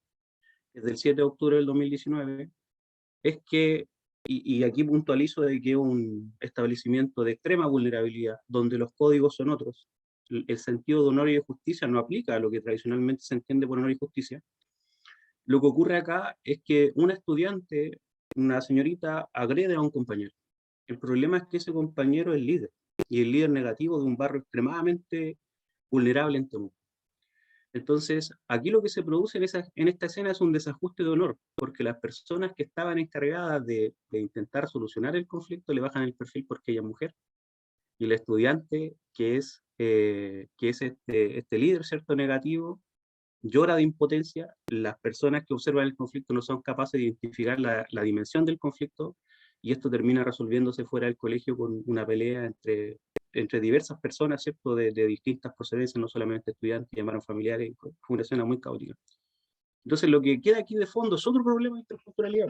desde el 7 de octubre del 2019, es que, y aquí puntualizo de que es un establecimiento de extrema vulnerabilidad, donde los códigos son otros, el sentido de honor y de justicia no aplica a lo que tradicionalmente se entiende por honor y justicia. Lo que ocurre acá es que una estudiante, una señorita, agrede a un compañero. El problema es que ese compañero es líder, y el líder negativo de un barrio extremadamente vulnerable en Temuco. Entonces, aquí lo que se produce en esta escena es un desajuste de honor, porque las personas que estaban encargadas de intentar solucionar el conflicto le bajan el perfil porque ella es mujer, y el estudiante, que es este líder, ¿cierto?, negativo, llora de impotencia. Las personas que observan el conflicto no son capaces de identificar la dimensión del conflicto, y esto termina resolviéndose fuera del colegio con una pelea entre diversas personas, ¿cierto?, de distintas procedencias, no solamente estudiantes, llamaron familiares. Fue una escena muy caótica. Entonces, lo que queda aquí de fondo es otro problema de interculturalidad.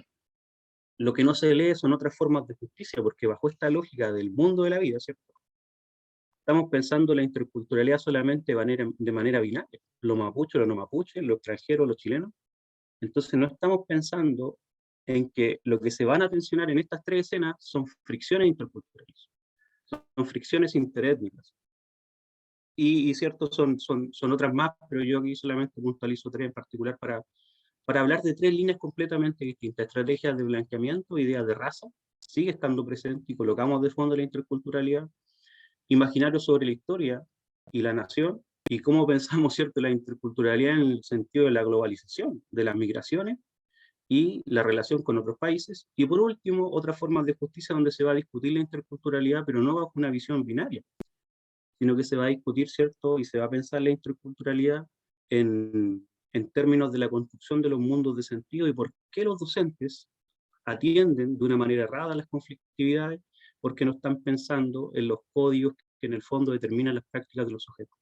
Lo que no se lee son otras formas de justicia, porque bajo esta lógica del mundo de la vida, ¿cierto?, estamos pensando la interculturalidad solamente de manera binaria, lo mapuche, lo no mapuche, lo extranjero, los chilenos. Entonces no estamos pensando en que lo que se van a tensionar en estas tres escenas son fricciones interculturales, son fricciones interétnicas. Y cierto, son otras más, pero yo aquí solamente puntualizo tres en particular para hablar de tres líneas completamente distintas. Estrategias de blanqueamiento, ideas de raza, sigue estando presente y colocamos de fondo la interculturalidad. Imaginario sobre la historia y la nación, y cómo pensamos, ¿cierto?, la interculturalidad en el sentido de la globalización, de las migraciones y la relación con otros países. Y por último, otras formas de justicia donde se va a discutir la interculturalidad, pero no bajo una visión binaria, sino que se va a discutir, ¿cierto?, y se va a pensar la interculturalidad en términos de la construcción de los mundos de sentido y por qué los docentes atienden de una manera errada las conflictividades, porque no están pensando en los códigos que en el fondo determinan las prácticas de los sujetos.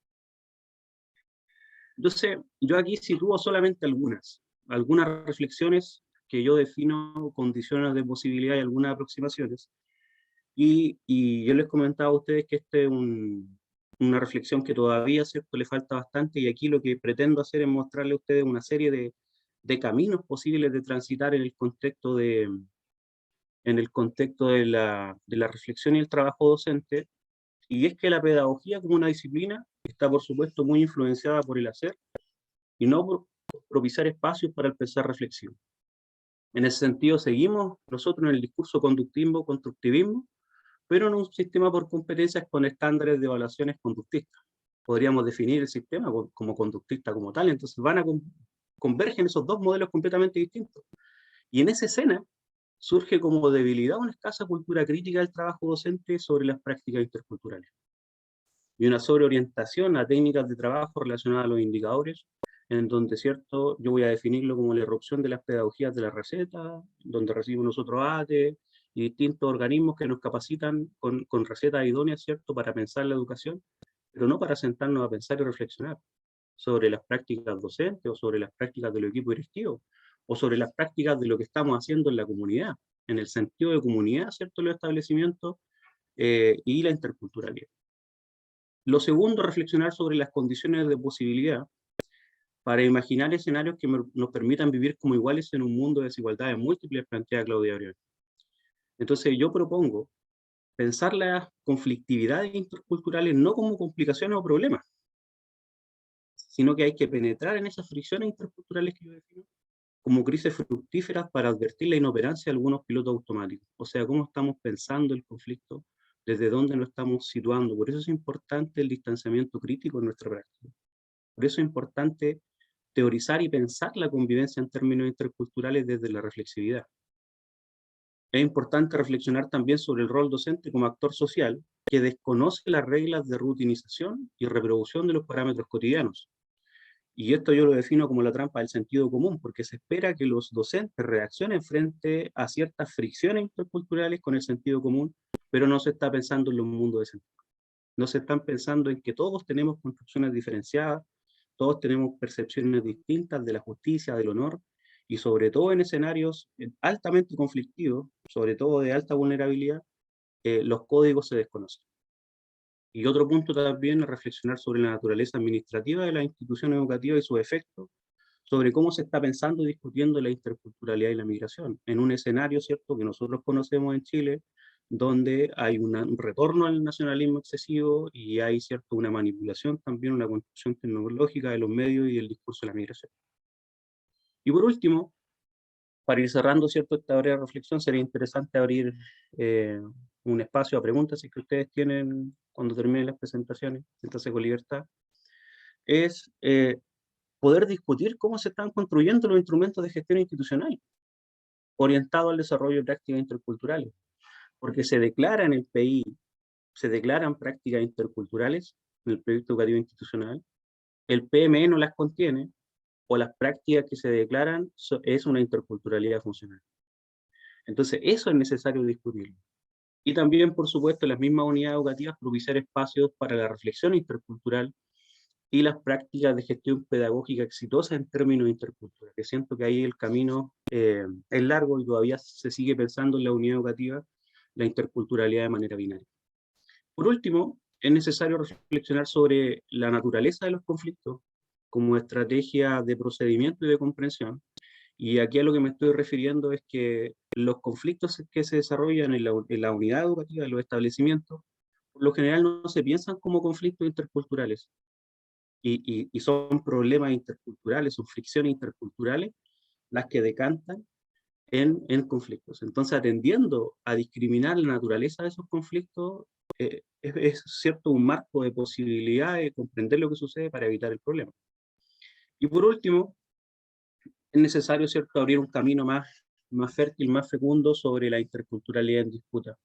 Entonces, yo aquí sitúo solamente algunas reflexiones que yo defino condiciones de posibilidad y algunas aproximaciones. Y yo les comentaba a ustedes que esta es una reflexión que todavía, ¿cierto?, le falta bastante, y aquí lo que pretendo hacer es mostrarle a ustedes una serie de caminos posibles de transitar en el contexto de la reflexión y el trabajo docente. Y es que la pedagogía como una disciplina está, por supuesto, muy influenciada por el hacer y no por propiciar espacios para el pensar reflexivo. En ese sentido, seguimos nosotros en el discurso constructivismo, pero en un sistema por competencias con estándares de evaluaciones conductistas. Podríamos definir el sistema como conductista como tal, entonces convergen esos dos modelos completamente distintos. Y en esa escena surge como debilidad una escasa cultura crítica del trabajo docente sobre las prácticas interculturales, y una sobreorientación a técnicas de trabajo relacionadas a los indicadores, en donde, ¿cierto?, yo voy a definirlo como la irrupción de las pedagogías de la receta, donde recibimos nosotros ATE y distintos organismos que nos capacitan con recetas idóneas, ¿cierto?, para pensar la educación, pero no para sentarnos a pensar y reflexionar sobre las prácticas docentes, o sobre las prácticas del equipo directivo, o sobre las prácticas de lo que estamos haciendo en la comunidad, en el sentido de comunidad, ¿cierto?, los establecimientos y la interculturalidad. Lo segundo, reflexionar sobre las condiciones de posibilidad para imaginar escenarios que nos permitan vivir como iguales en un mundo de desigualdades múltiples, plantea Claudia Briones. Entonces yo propongo pensar las conflictividades interculturales no como complicaciones o problemas, sino que hay que penetrar en esas fricciones interculturales que yo defino como crisis fructíferas para advertir la inoperancia de algunos pilotos automáticos. O sea, cómo estamos pensando el conflicto, desde dónde lo estamos situando. Por eso es importante el distanciamiento crítico en nuestra práctica. Por eso es importante teorizar y pensar la convivencia en términos interculturales desde la reflexividad. Es importante reflexionar también sobre el rol docente como actor social que desconoce las reglas de rutinización y reproducción de los parámetros cotidianos. Y esto yo lo defino como la trampa del sentido común, porque se espera que los docentes reaccionen frente a ciertas fricciones interculturales con el sentido común, pero no se está pensando en los mundos de sentido. No se están pensando en que todos tenemos construcciones diferenciadas, todos tenemos percepciones distintas de la justicia, del honor, y sobre todo en escenarios altamente conflictivos, sobre todo de alta vulnerabilidad, los códigos se desconocen. Y otro punto también es reflexionar sobre la naturaleza administrativa de la institución educativa y sus efectos, sobre cómo se está pensando y discutiendo la interculturalidad y la migración, en un escenario, ¿cierto?, que nosotros conocemos en Chile, donde hay un retorno al nacionalismo excesivo y hay, ¿cierto?, una manipulación también, una construcción tecnológica de los medios y del discurso de la migración. Y por último, para ir cerrando, ¿cierto?, esta breve reflexión, sería interesante abrir un espacio a preguntas, si es que ustedes tienen cuando terminen las presentaciones, siéntanse con libertad, es poder discutir cómo se están construyendo los instrumentos de gestión institucional orientados al desarrollo de prácticas interculturales, porque se declara en el PI, se declaran prácticas interculturales en el proyecto educativo institucional, el PME no las contiene, o las prácticas que se declaran es una interculturalidad funcional. Entonces, eso es necesario discutirlo. Y también, por supuesto, en las mismas unidades educativas propiciar espacios para la reflexión intercultural y las prácticas de gestión pedagógica exitosa en términos interculturales. Que siento que ahí el camino es largo y todavía se sigue pensando en la unidad educativa la interculturalidad de manera binaria. Por último, es necesario reflexionar sobre la naturaleza de los conflictos como estrategia de procedimiento y de comprensión. Y aquí a lo que me estoy refiriendo es que los conflictos que se desarrollan en la unidad educativa, en los establecimientos, por lo general no se piensan como conflictos interculturales, y son problemas interculturales, son fricciones interculturales las que decantan en conflictos. Entonces, atendiendo a discriminar la naturaleza de esos conflictos, es cierto un marco de posibilidad de comprender lo que sucede para evitar el problema. Y por último, es necesario, ¿cierto?, abrir un camino más fértil, más fecundo sobre la interculturalidad en disputa.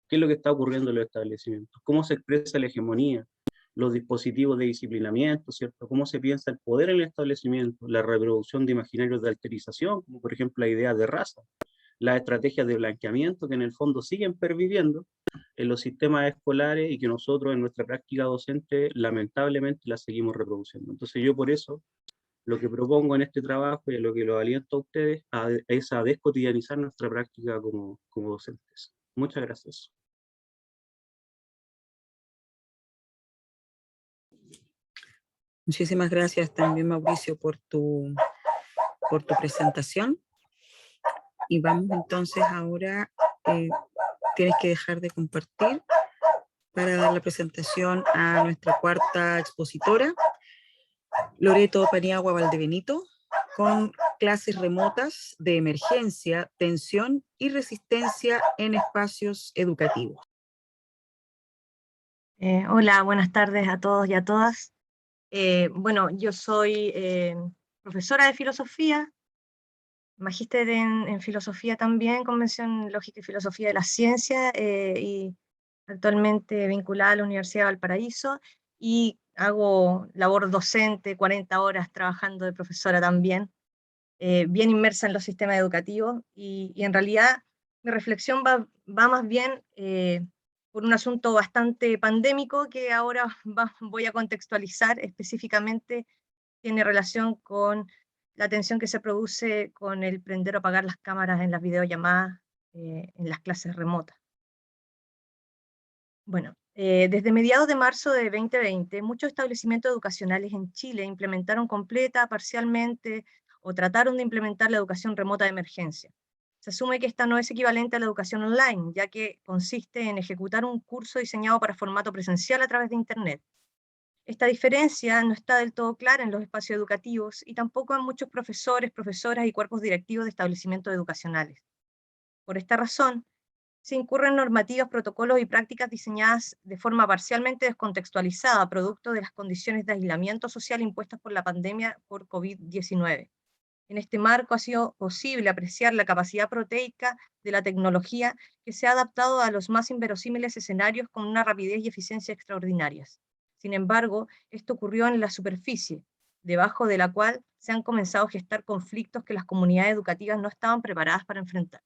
¿Qué es lo que está ocurriendo en los establecimientos? ¿Cómo se expresa la hegemonía? Los dispositivos de disciplinamiento, ¿cierto? ¿Cómo se piensa el poder en el establecimiento? La reproducción de imaginarios de alterización, como por ejemplo la idea de raza. Las estrategias de blanqueamiento que en el fondo siguen perviviendo en los sistemas escolares y que nosotros en nuestra práctica docente lamentablemente las seguimos reproduciendo. Entonces yo por eso lo que propongo en este trabajo y a lo que lo aliento a ustedes es a descotidianizar nuestra práctica como docentes. Muchas gracias. Muchísimas gracias también, Mauricio, por tu presentación. Y vamos entonces ahora, tienes que dejar de compartir para dar la presentación a nuestra cuarta expositora, Loreto Paniagua Valdebenito, con clases remotas de emergencia, tensión y resistencia en espacios educativos. Hola, buenas tardes a todos y a todas. Bueno, yo soy profesora de filosofía, magíster en filosofía también, convención lógica y filosofía de la ciencia, y actualmente vinculada a la Universidad de Valparaíso, y hago labor docente, 40 horas trabajando de profesora también, bien inmersa en los sistemas educativos, y en realidad mi reflexión va más bien por un asunto bastante pandémico que ahora voy a contextualizar específicamente. Tiene relación con la tensión que se produce con el prender o apagar las cámaras en las videollamadas en las clases remotas. Bueno, desde mediados de marzo de 2020, muchos establecimientos educacionales en Chile implementaron completa, parcialmente, o trataron de implementar la educación remota de emergencia. Se asume que esta no es equivalente a la educación online, ya que consiste en ejecutar un curso diseñado para formato presencial a través de Internet. Esta diferencia no está del todo clara en los espacios educativos y tampoco en muchos profesores, profesoras y cuerpos directivos de establecimientos educacionales. Por esta razón, se incurren normativas, protocolos y prácticas diseñadas de forma parcialmente descontextualizada, producto de las condiciones de aislamiento social impuestas por la pandemia por COVID-19. En este marco ha sido posible apreciar la capacidad proteica de la tecnología que se ha adaptado a los más inverosímiles escenarios con una rapidez y eficiencia extraordinarias. Sin embargo, esto ocurrió en la superficie, debajo de la cual se han comenzado a gestar conflictos que las comunidades educativas no estaban preparadas para enfrentar.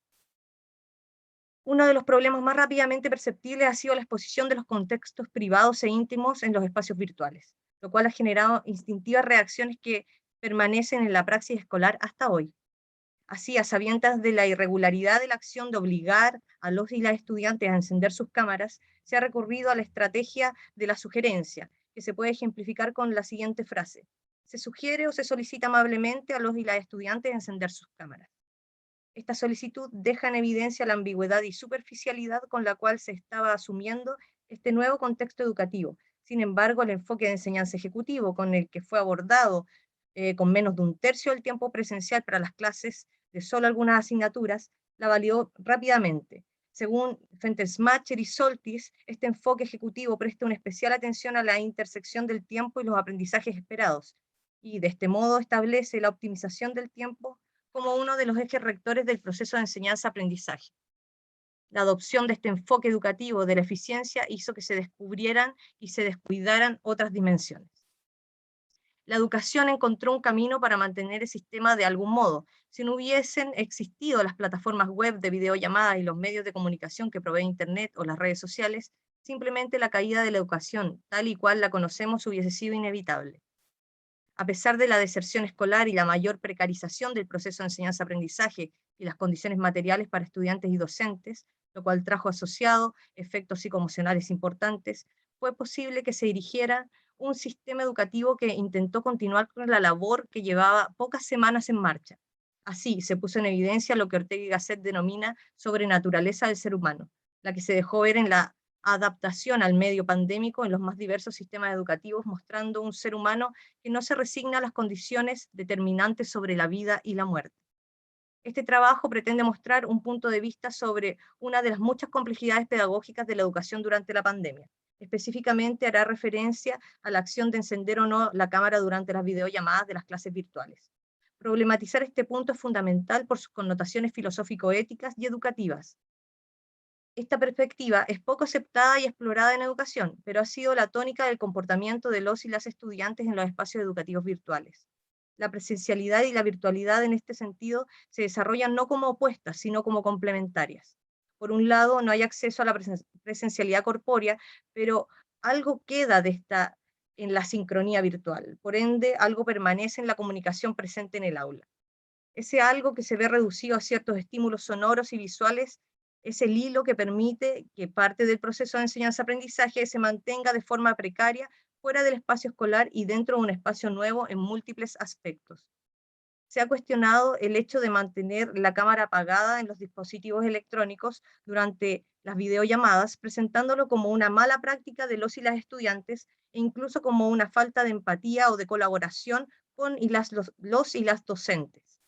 Uno de los problemas más rápidamente perceptibles ha sido la exposición de los contextos privados e íntimos en los espacios virtuales, lo cual ha generado instintivas reacciones que permanecen en la praxis escolar hasta hoy. Así, a sabiendas de la irregularidad de la acción de obligar a los y las estudiantes a encender sus cámaras, se ha recurrido a la estrategia de la sugerencia, que se puede ejemplificar con la siguiente frase: se sugiere o se solicita amablemente a los y las estudiantes encender sus cámaras. Esta solicitud deja en evidencia la ambigüedad y superficialidad con la cual se estaba asumiendo este nuevo contexto educativo. Sin embargo, el enfoque de enseñanza ejecutivo con el que fue abordado con menos de un tercio del tiempo presencial para las clases de solo algunas asignaturas, la validó rápidamente. Según Fentelsmacher y Soltis, este enfoque ejecutivo presta una especial atención a la intersección del tiempo y los aprendizajes esperados, y de este modo establece la optimización del tiempo como uno de los ejes rectores del proceso de enseñanza-aprendizaje. La adopción de este enfoque educativo de la eficiencia hizo que se descubrieran y se descuidaran otras dimensiones. La educación encontró un camino para mantener el sistema de algún modo. Si no hubiesen existido las plataformas web de videollamadas y los medios de comunicación que provee Internet o las redes sociales, simplemente la caída de la educación, tal y cual la conocemos, hubiese sido inevitable. A pesar de la deserción escolar y la mayor precarización del proceso de enseñanza-aprendizaje y las condiciones materiales para estudiantes y docentes, lo cual trajo asociado efectos psicoemocionales importantes, fue posible que se dirigiera un sistema educativo que intentó continuar con la labor que llevaba pocas semanas en marcha. Así se puso en evidencia lo que Ortega y Gasset denomina sobrenaturaleza del ser humano, la que se dejó ver en la adaptación al medio pandémico en los más diversos sistemas educativos, mostrando un ser humano que no se resigna a las condiciones determinantes sobre la vida y la muerte. Este trabajo pretende mostrar un punto de vista sobre una de las muchas complejidades pedagógicas de la educación durante la pandemia. Específicamente hará referencia a la acción de encender o no la cámara durante las videollamadas de las clases virtuales. Problematizar este punto es fundamental por sus connotaciones filosófico-éticas y educativas. Esta perspectiva es poco aceptada y explorada en educación, pero ha sido la tónica del comportamiento de los y las estudiantes en los espacios educativos virtuales. La presencialidad y la virtualidad en este sentido se desarrollan no como opuestas, sino como complementarias. Por un lado, no hay acceso a la presencialidad corpórea, pero algo queda de esta en la sincronía virtual. Por ende, algo permanece en la comunicación presente en el aula. Ese algo que se ve reducido a ciertos estímulos sonoros y visuales es el hilo que permite que parte del proceso de enseñanza-aprendizaje se mantenga de forma precaria fuera del espacio escolar y dentro de un espacio nuevo en múltiples aspectos. Se ha cuestionado el hecho de mantener la cámara apagada en los dispositivos electrónicos durante las videollamadas, presentándolo como una mala práctica de los y las estudiantes e incluso como una falta de empatía o de colaboración con los y las docentes.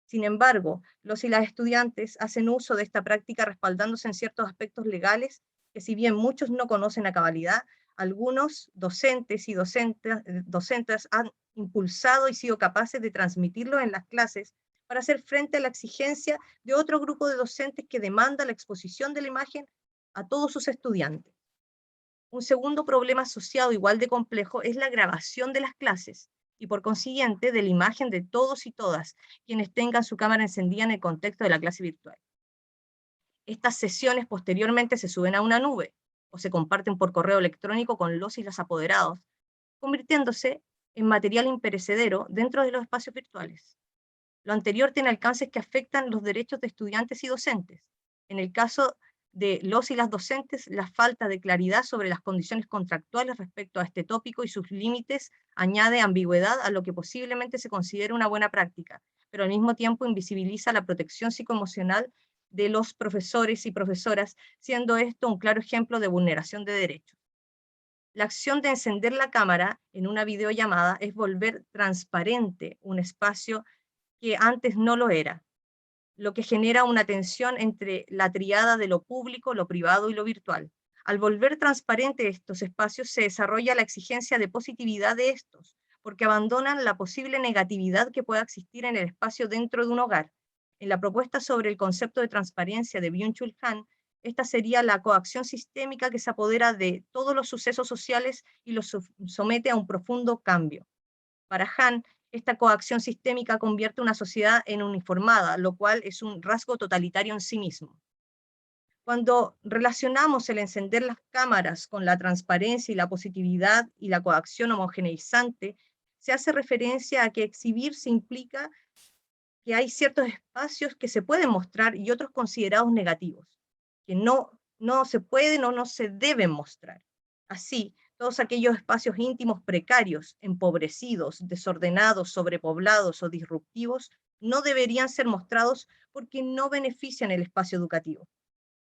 Sin embargo, los y las estudiantes hacen uso de esta práctica respaldándose en ciertos aspectos legales que, si bien muchos no conocen a cabalidad, algunos docentes y docentes han impulsado y sido capaces de transmitirlo en las clases para hacer frente a la exigencia de otro grupo de docentes que demanda la exposición de la imagen a todos sus estudiantes. Un segundo problema asociado igual de complejo es la grabación de las clases, y por consiguiente de la imagen de todos y todas quienes tengan su cámara encendida en el contexto de la clase virtual. Estas sesiones posteriormente se suben a una nube o se comparten por correo electrónico con los y las apoderados, convirtiéndose en material imperecedero dentro de los espacios virtuales. Lo anterior tiene alcances que afectan los derechos de estudiantes y docentes. En el caso de los y las docentes, la falta de claridad sobre las condiciones contractuales respecto a este tópico y sus límites añade ambigüedad a lo que posiblemente se considera una buena práctica, pero al mismo tiempo invisibiliza la protección psicoemocional de los profesores y profesoras, siendo esto un claro ejemplo de vulneración de derechos. La acción de encender la cámara en una videollamada es volver transparente un espacio que antes no lo era, lo que genera una tensión entre la tríada de lo público, lo privado y lo virtual. Al volver transparente estos espacios, se desarrolla la exigencia de positividad de estos, porque abandonan la posible negatividad que pueda existir en el espacio dentro de un hogar. En la propuesta sobre el concepto de transparencia de Byung-Chul Han, esta sería la coacción sistémica que se apodera de todos los sucesos sociales y los somete a un profundo cambio. Para Hahn, esta coacción sistémica convierte una sociedad en uniformada, lo cual es un rasgo totalitario en sí mismo. Cuando relacionamos el encender las cámaras con la transparencia y la positividad y la coacción homogeneizante, se hace referencia a que exhibirse implica que hay ciertos espacios que se pueden mostrar y otros considerados negativos, que no se pueden o no se deben mostrar. Así, todos aquellos espacios íntimos precarios, empobrecidos, desordenados, sobrepoblados o disruptivos no deberían ser mostrados porque no benefician el espacio educativo.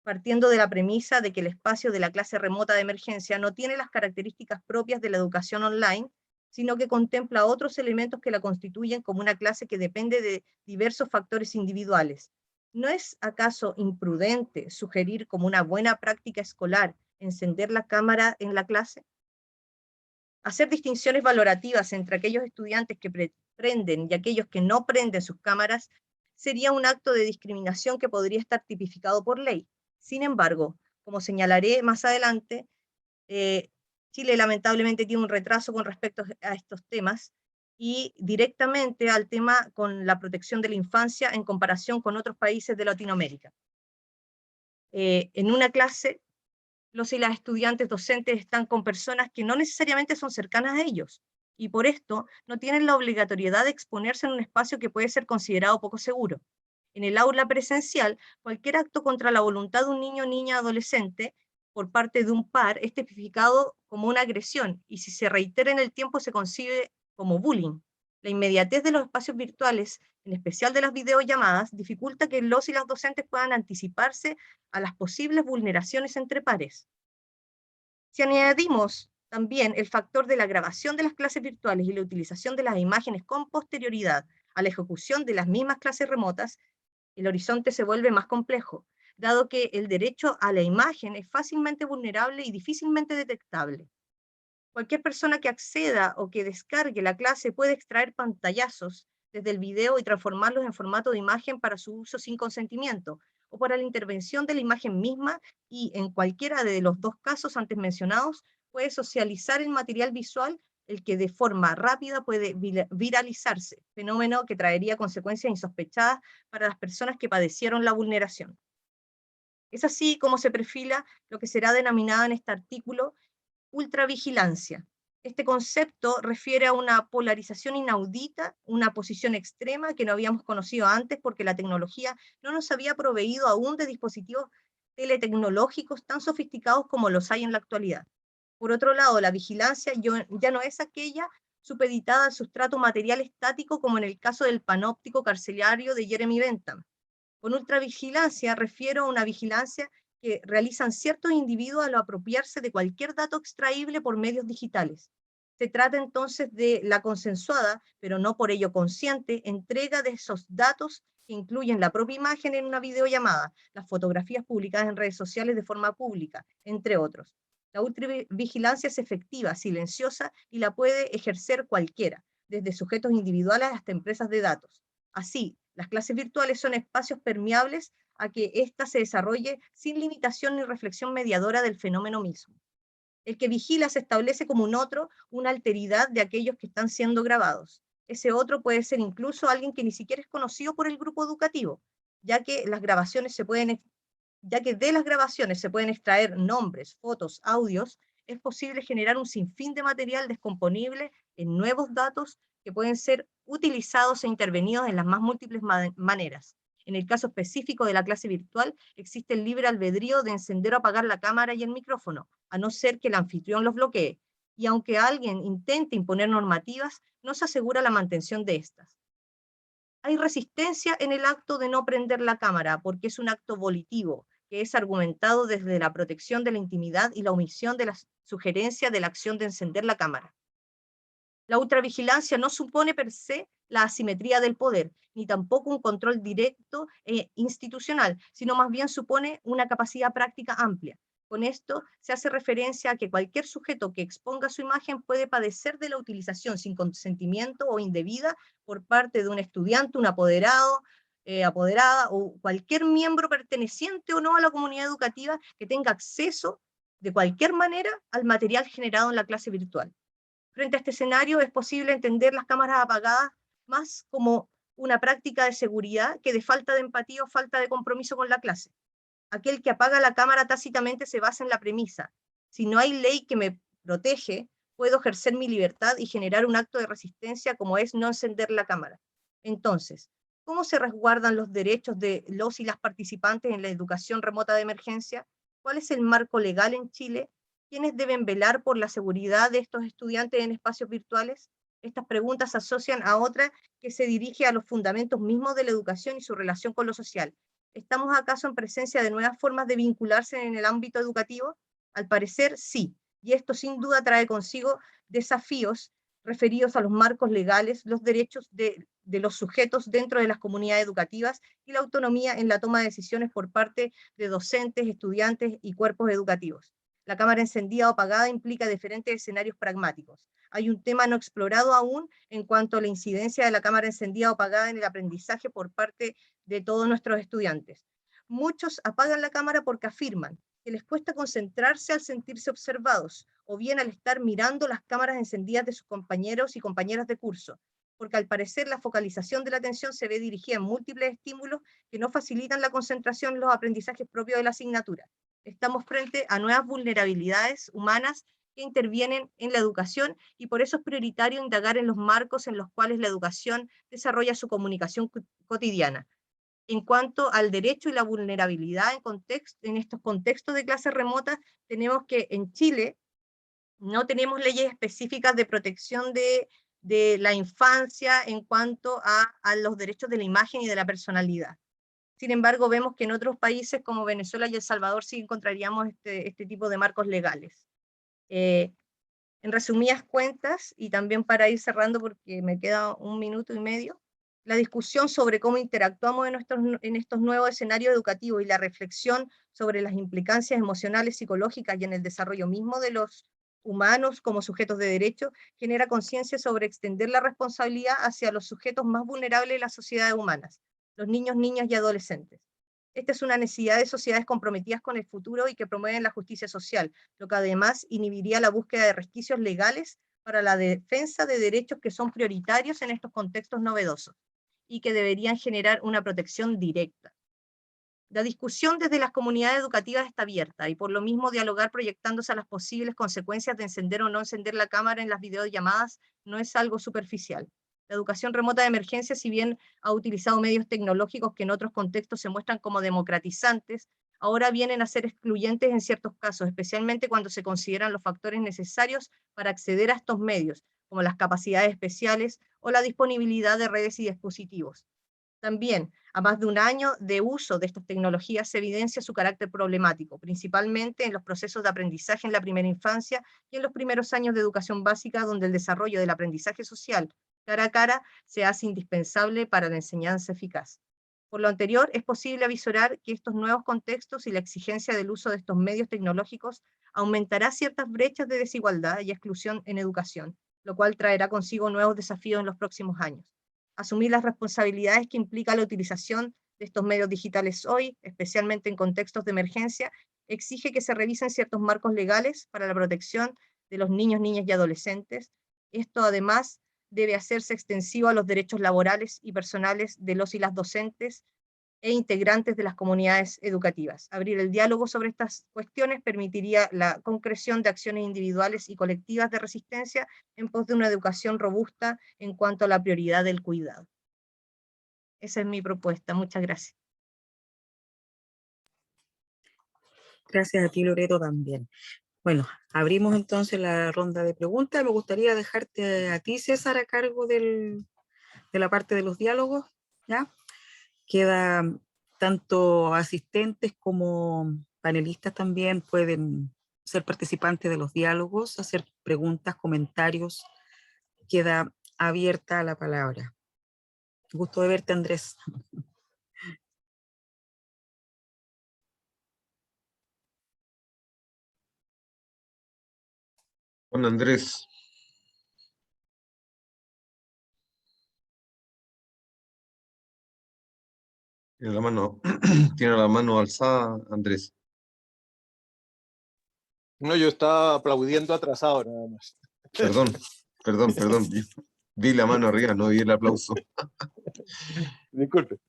Partiendo de la premisa de que el espacio de la clase remota de emergencia no tiene las características propias de la educación online, sino que contempla otros elementos que la constituyen como una clase que depende de diversos factores individuales. ¿No es acaso imprudente sugerir como una buena práctica escolar encender la cámara en la clase? Hacer distinciones valorativas entre aquellos estudiantes que prenden y aquellos que no prenden sus cámaras sería un acto de discriminación que podría estar tipificado por ley. Sin embargo, como señalaré más adelante, Chile lamentablemente tiene un retraso con respecto a estos temas y directamente al tema con la protección de la infancia en comparación con otros países de Latinoamérica. En una clase, los y las estudiantes docentes están con personas que no necesariamente son cercanas a ellos, y por esto no tienen la obligatoriedad de exponerse en un espacio que puede ser considerado poco seguro. En el aula presencial, cualquier acto contra la voluntad de un niño, niña, adolescente, por parte de un par, es tipificado como una agresión, y si se reitera en el tiempo se concibe como bullying. La inmediatez de los espacios virtuales, en especial de las videollamadas, dificulta que los y las docentes puedan anticiparse a las posibles vulneraciones entre pares. Si añadimos también el factor de la grabación de las clases virtuales y la utilización de las imágenes con posterioridad a la ejecución de las mismas clases remotas, el horizonte se vuelve más complejo, dado que el derecho a la imagen es fácilmente vulnerable y difícilmente detectable. Cualquier persona que acceda o que descargue la clase puede extraer pantallazos desde el video y transformarlos en formato de imagen para su uso sin consentimiento, o para la intervención de la imagen misma, y en cualquiera de los dos casos antes mencionados, puede socializar el material visual, el que de forma rápida puede viralizarse, fenómeno que traería consecuencias insospechadas para las personas que padecieron la vulneración. Es así como se perfila lo que será denominada en este artículo ultravigilancia. Este concepto refiere a una polarización inaudita, una posición extrema que no habíamos conocido antes porque la tecnología no nos había proveído aún de dispositivos teletecnológicos tan sofisticados como los hay en la actualidad. Por otro lado, la vigilancia ya no es aquella supeditada al sustrato material estático como en el caso del panóptico carcelario de Jeremy Bentham. Con ultravigilancia refiero a una vigilancia que realizan ciertos individuos al apropiarse de cualquier dato extraíble por medios digitales. Se trata entonces de la consensuada, pero no por ello consciente, entrega de esos datos que incluyen la propia imagen en una videollamada, las fotografías publicadas en redes sociales de forma pública, entre otros. La ultravigilancia es efectiva, silenciosa, y la puede ejercer cualquiera, desde sujetos individuales hasta empresas de datos. Así, las clases virtuales son espacios permeables a que ésta se desarrolle sin limitación ni reflexión mediadora del fenómeno mismo. El que vigila se establece como un otro, una alteridad de aquellos que están siendo grabados. Ese otro puede ser incluso alguien que ni siquiera es conocido por el grupo educativo, ya que de las grabaciones se pueden extraer nombres, fotos, audios. Es posible generar un sinfín de material descomponible en nuevos datos que pueden ser utilizados e intervenidos en las más múltiples maneras. En el caso específico de la clase virtual, existe el libre albedrío de encender o apagar la cámara y el micrófono, a no ser que el anfitrión los bloquee. Y aunque alguien intente imponer normativas, no se asegura la mantención de estas. Hay resistencia en el acto de no prender la cámara, porque es un acto volitivo, que es argumentado desde la protección de la intimidad y la omisión de la sugerencia de la acción de encender la cámara. La ultravigilancia no supone per se la asimetría del poder, ni tampoco un control directo e institucional, sino más bien supone una capacidad práctica amplia. Con esto se hace referencia a que cualquier sujeto que exponga su imagen puede padecer de la utilización sin consentimiento o indebida por parte de un estudiante, un apoderado, apoderada o cualquier miembro perteneciente o no a la comunidad educativa que tenga acceso de cualquier manera al material generado en la clase virtual. Frente a este escenario es posible entender las cámaras apagadas más como una práctica de seguridad que de falta de empatía o falta de compromiso con la clase. Aquel que apaga la cámara tácitamente se basa en la premisa: si no hay ley que me protege, puedo ejercer mi libertad y generar un acto de resistencia como es no encender la cámara. Entonces, ¿cómo se resguardan los derechos de los y las participantes en la educación remota de emergencia? ¿Cuál es el marco legal en Chile? ¿Quiénes deben velar por la seguridad de estos estudiantes en espacios virtuales? Estas preguntas se asocian a otra que se dirige a los fundamentos mismos de la educación y su relación con lo social. ¿Estamos acaso en presencia de nuevas formas de vincularse en el ámbito educativo? Al parecer, sí, y esto sin duda trae consigo desafíos referidos a los marcos legales, los derechos de los sujetos dentro de las comunidades educativas y la autonomía en la toma de decisiones por parte de docentes, estudiantes y cuerpos educativos. La cámara encendida o apagada implica diferentes escenarios pragmáticos. Hay un tema no explorado aún en cuanto a la incidencia de la cámara encendida o apagada en el aprendizaje por parte de todos nuestros estudiantes. Muchos apagan la cámara porque afirman que les cuesta concentrarse al sentirse observados, o bien al estar mirando las cámaras encendidas de sus compañeros y compañeras de curso, porque al parecer la focalización de la atención se ve dirigida en múltiples estímulos que no facilitan la concentración en los aprendizajes propios de la asignatura. Estamos frente a nuevas vulnerabilidades humanas que intervienen en la educación y por eso es prioritario indagar en los marcos en los cuales la educación desarrolla su comunicación cotidiana. En cuanto al derecho y la vulnerabilidad en estos contextos de clases remotas, tenemos que en Chile no tenemos leyes específicas de protección de la infancia en cuanto a los derechos de la imagen y de la personalidad. Sin embargo, vemos que en otros países como Venezuela y El Salvador sí encontraríamos este tipo de marcos legales. En resumidas cuentas, y también para ir cerrando porque me queda 1 minuto y medio, la discusión sobre cómo interactuamos en estos nuevos escenarios educativos y la reflexión sobre las implicancias emocionales, psicológicas y en el desarrollo mismo de los humanos como sujetos de derecho, genera conciencia sobre extender la responsabilidad hacia los sujetos más vulnerables de las sociedades humanas, los niños, niñas y adolescentes. Esta es una necesidad de sociedades comprometidas con el futuro y que promueven la justicia social, lo que además inhibiría la búsqueda de resquicios legales para la defensa de derechos que son prioritarios en estos contextos novedosos y que deberían generar una protección directa. La discusión desde las comunidades educativas está abierta y por lo mismo dialogar proyectándose a las posibles consecuencias de encender o no encender la cámara en las videollamadas no es algo superficial. La educación remota de emergencia, si bien ha utilizado medios tecnológicos que en otros contextos se muestran como democratizantes, ahora vienen a ser excluyentes en ciertos casos, especialmente cuando se consideran los factores necesarios para acceder a estos medios, como las capacidades especiales o la disponibilidad de redes y dispositivos. También, a más de 1 año de uso de estas tecnologías, se evidencia su carácter problemático, principalmente en los procesos de aprendizaje en la primera infancia y en los primeros años de educación básica, donde el desarrollo del aprendizaje social cara a cara se hace indispensable para la enseñanza eficaz. Por lo anterior, es posible avisorar que estos nuevos contextos y la exigencia del uso de estos medios tecnológicos aumentará ciertas brechas de desigualdad y exclusión en educación, lo cual traerá consigo nuevos desafíos en los próximos años. Asumir las responsabilidades que implica la utilización de estos medios digitales hoy, especialmente en contextos de emergencia, exige que se revisen ciertos marcos legales para la protección de los niños, niñas y adolescentes. Esto además debe hacerse extensivo a los derechos laborales y personales de los y las docentes e integrantes de las comunidades educativas. Abrir el diálogo sobre estas cuestiones permitiría la concreción de acciones individuales y colectivas de resistencia en pos de una educación robusta en cuanto a la prioridad del cuidado. Esa es mi propuesta. Muchas gracias. Gracias a ti, Loreto, también. Bueno, abrimos entonces la ronda de preguntas. Me gustaría dejarte a ti, César, a cargo de la parte de los diálogos, ¿ya? Queda tanto asistentes como panelistas también pueden ser participantes de los diálogos, hacer preguntas, comentarios. Queda abierta la palabra. Gusto de verte, Andrés. Juan Andrés. Tiene la mano alzada, Andrés. No, yo estaba aplaudiendo atrasado nada más. Perdón. Perdón, vi la mano arriba, no vi el aplauso. Disculpe.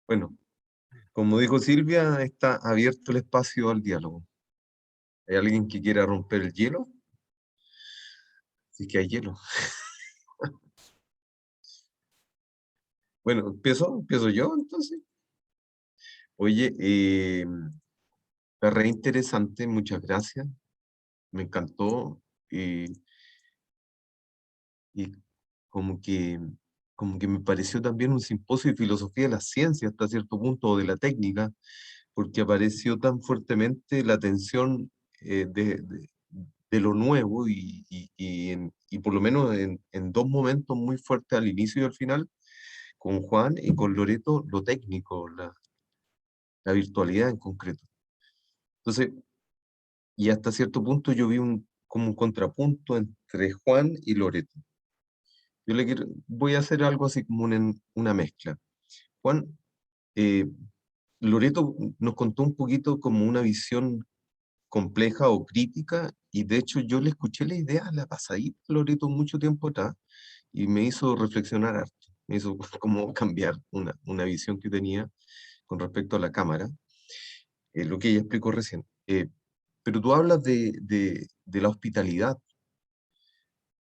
Bueno, como dijo Silvia, está abierto el espacio al diálogo. ¿Hay alguien que quiera romper el hielo? Sí que hay hielo. Bueno, empiezo yo entonces. Oye, fue re interesante, muchas gracias. Me encantó. Y como que me pareció también un simposio de filosofía de la ciencia hasta cierto punto, o de la técnica, porque apareció tan fuertemente la tensión de lo nuevo y por lo menos en dos momentos muy fuertes al inicio y al final, con Juan y con Loreto, lo técnico, la virtualidad en concreto. Entonces, y hasta cierto punto yo vi como un contrapunto entre Juan y Loreto. Voy a hacer algo así como una mezcla. Juan, eh, Loreto nos contó un poquito como una visión compleja o crítica, y de hecho yo le escuché la idea, la pasadita a Loreto mucho tiempo atrás, y me hizo reflexionar harto, me hizo como cambiar una visión que tenía con respecto a la cámara, lo que ella explicó recién. Pero tú hablas de la hospitalidad.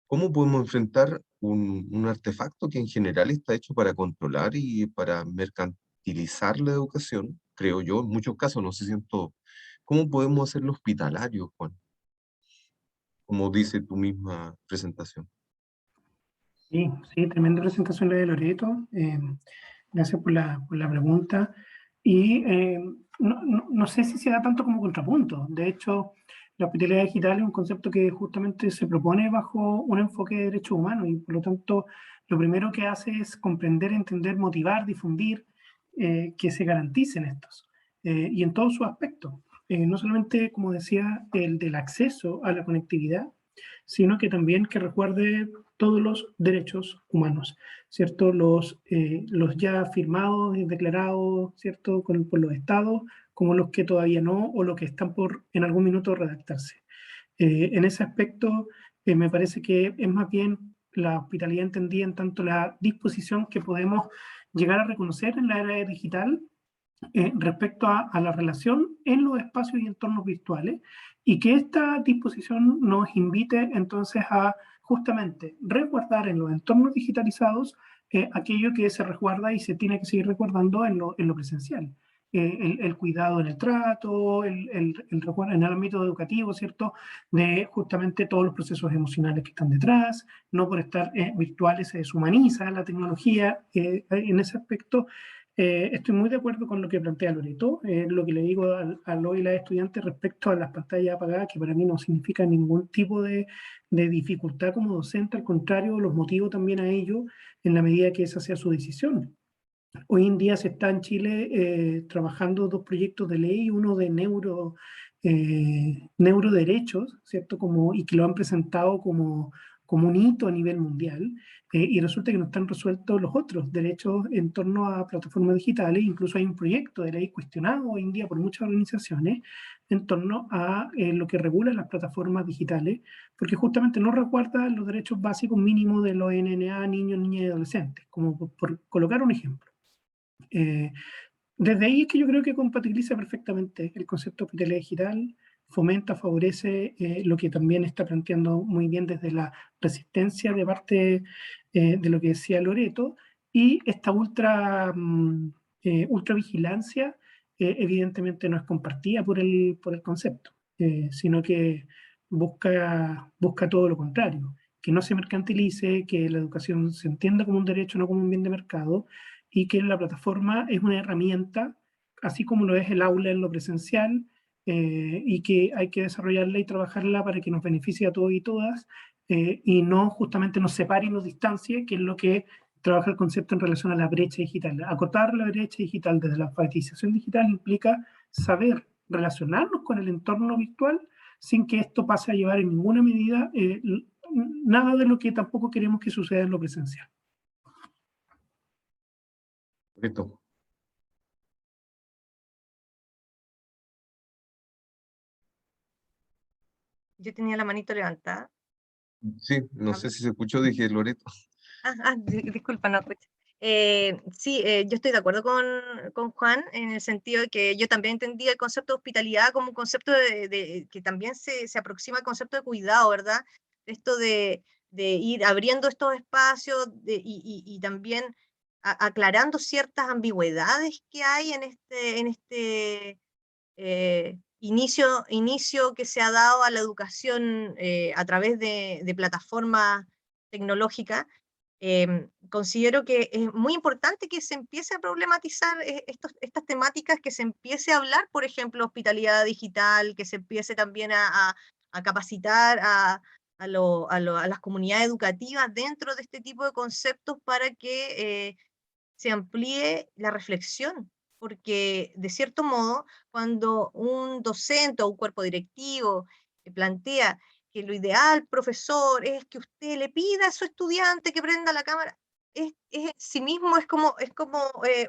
¿Cómo podemos enfrentar un artefacto que en general está hecho para controlar y para mercantilizar la educación? Creo yo, en muchos casos, no sé si en todos. ¿Cómo podemos hacerlo hospitalario, Juan? Como dice tu misma presentación. Sí, sí, tremenda presentación la de Loreto. Gracias por la pregunta. Y no sé si se da tanto como contrapunto. De hecho, la hospitalidad digital es un concepto que justamente se propone bajo un enfoque de derechos humanos y por lo tanto lo primero que hace es comprender, entender, motivar, difundir que se garanticen estos y en todos sus aspectos. No solamente, como decía, el del acceso a la conectividad, sino que también que recuerde todos los derechos humanos, ¿cierto? Los ya firmados y declarados, ¿cierto? Por los estados, como los que todavía no, o los que están por en algún minuto redactarse. En ese aspecto, me parece que es más bien la hospitalidad entendida en tanto la disposición que podemos llegar a reconocer en la era digital respecto a la relación en los espacios y entornos virtuales y que esta disposición nos invite entonces a justamente resguardar en los entornos digitalizados aquello que se resguarda y se tiene que seguir resguardando en lo presencial. El cuidado en el trato, en el ámbito educativo, ¿cierto? De justamente todos los procesos emocionales que están detrás, no por estar virtuales se deshumaniza la tecnología en ese aspecto. Estoy muy de acuerdo con lo que plantea Loreto, lo que le digo a los y las estudiantes respecto a las pantallas apagadas, que para mí no significa ningún tipo de dificultad como docente, al contrario, los motivo también a ello en la medida que esa sea su decisión. Hoy en día se está en Chile trabajando dos proyectos de ley, uno de neuroderechos, ¿cierto? Y que lo han presentado como un hito a nivel mundial, y resulta que no están resueltos los otros derechos en torno a plataformas digitales. Incluso hay un proyecto de ley cuestionado hoy en día por muchas organizaciones en torno a lo que regula las plataformas digitales, porque justamente no resguarda los derechos básicos mínimos de los NNA, niños, niñas y adolescentes, como por colocar un ejemplo. Eh, Desde ahí es que yo creo que compatibiliza perfectamente el concepto de hospitalidad digital, fomenta, favorece lo que también está planteando muy bien desde la resistencia de parte de lo que decía Loreto, y esta ultra vigilancia evidentemente no es compartida por el concepto, sino que busca todo lo contrario, que no se mercantilice, que la educación se entienda como un derecho, no como un bien de mercado, y que la plataforma es una herramienta, así como lo es el aula en lo presencial, y que hay que desarrollarla y trabajarla para que nos beneficie a todos y todas, y no justamente nos separe y nos distancie, que es lo que trabaja el concepto en relación a la brecha digital. Acortar la brecha digital desde la alfabetización digital implica saber relacionarnos con el entorno virtual sin que esto pase a llevar en ninguna medida nada de lo que tampoco queremos que suceda en lo presencial. Loreto. Yo tenía la manito levantada. Sí, no sé si se escuchó, dije Loreto. Disculpa, no escuché. Sí, yo estoy de acuerdo con Juan en el sentido de que yo también entendí el concepto de hospitalidad como un concepto que también se aproxima al concepto de cuidado, ¿verdad? Esto de ir abriendo estos espacios y también aclarando ciertas ambigüedades que hay en este inicio que se ha dado a la educación a través de plataformas tecnológicas. Considero que es muy importante que se empiece a problematizar estas temáticas, que se empiece a hablar, por ejemplo, hospitalidad digital, que se empiece también a capacitar a las comunidades educativas dentro de este tipo de conceptos para que se amplíe la reflexión, porque de cierto modo, cuando un docente o un cuerpo directivo plantea que lo ideal, profesor, es que usted le pida a su estudiante que prenda la cámara, en sí mismo es como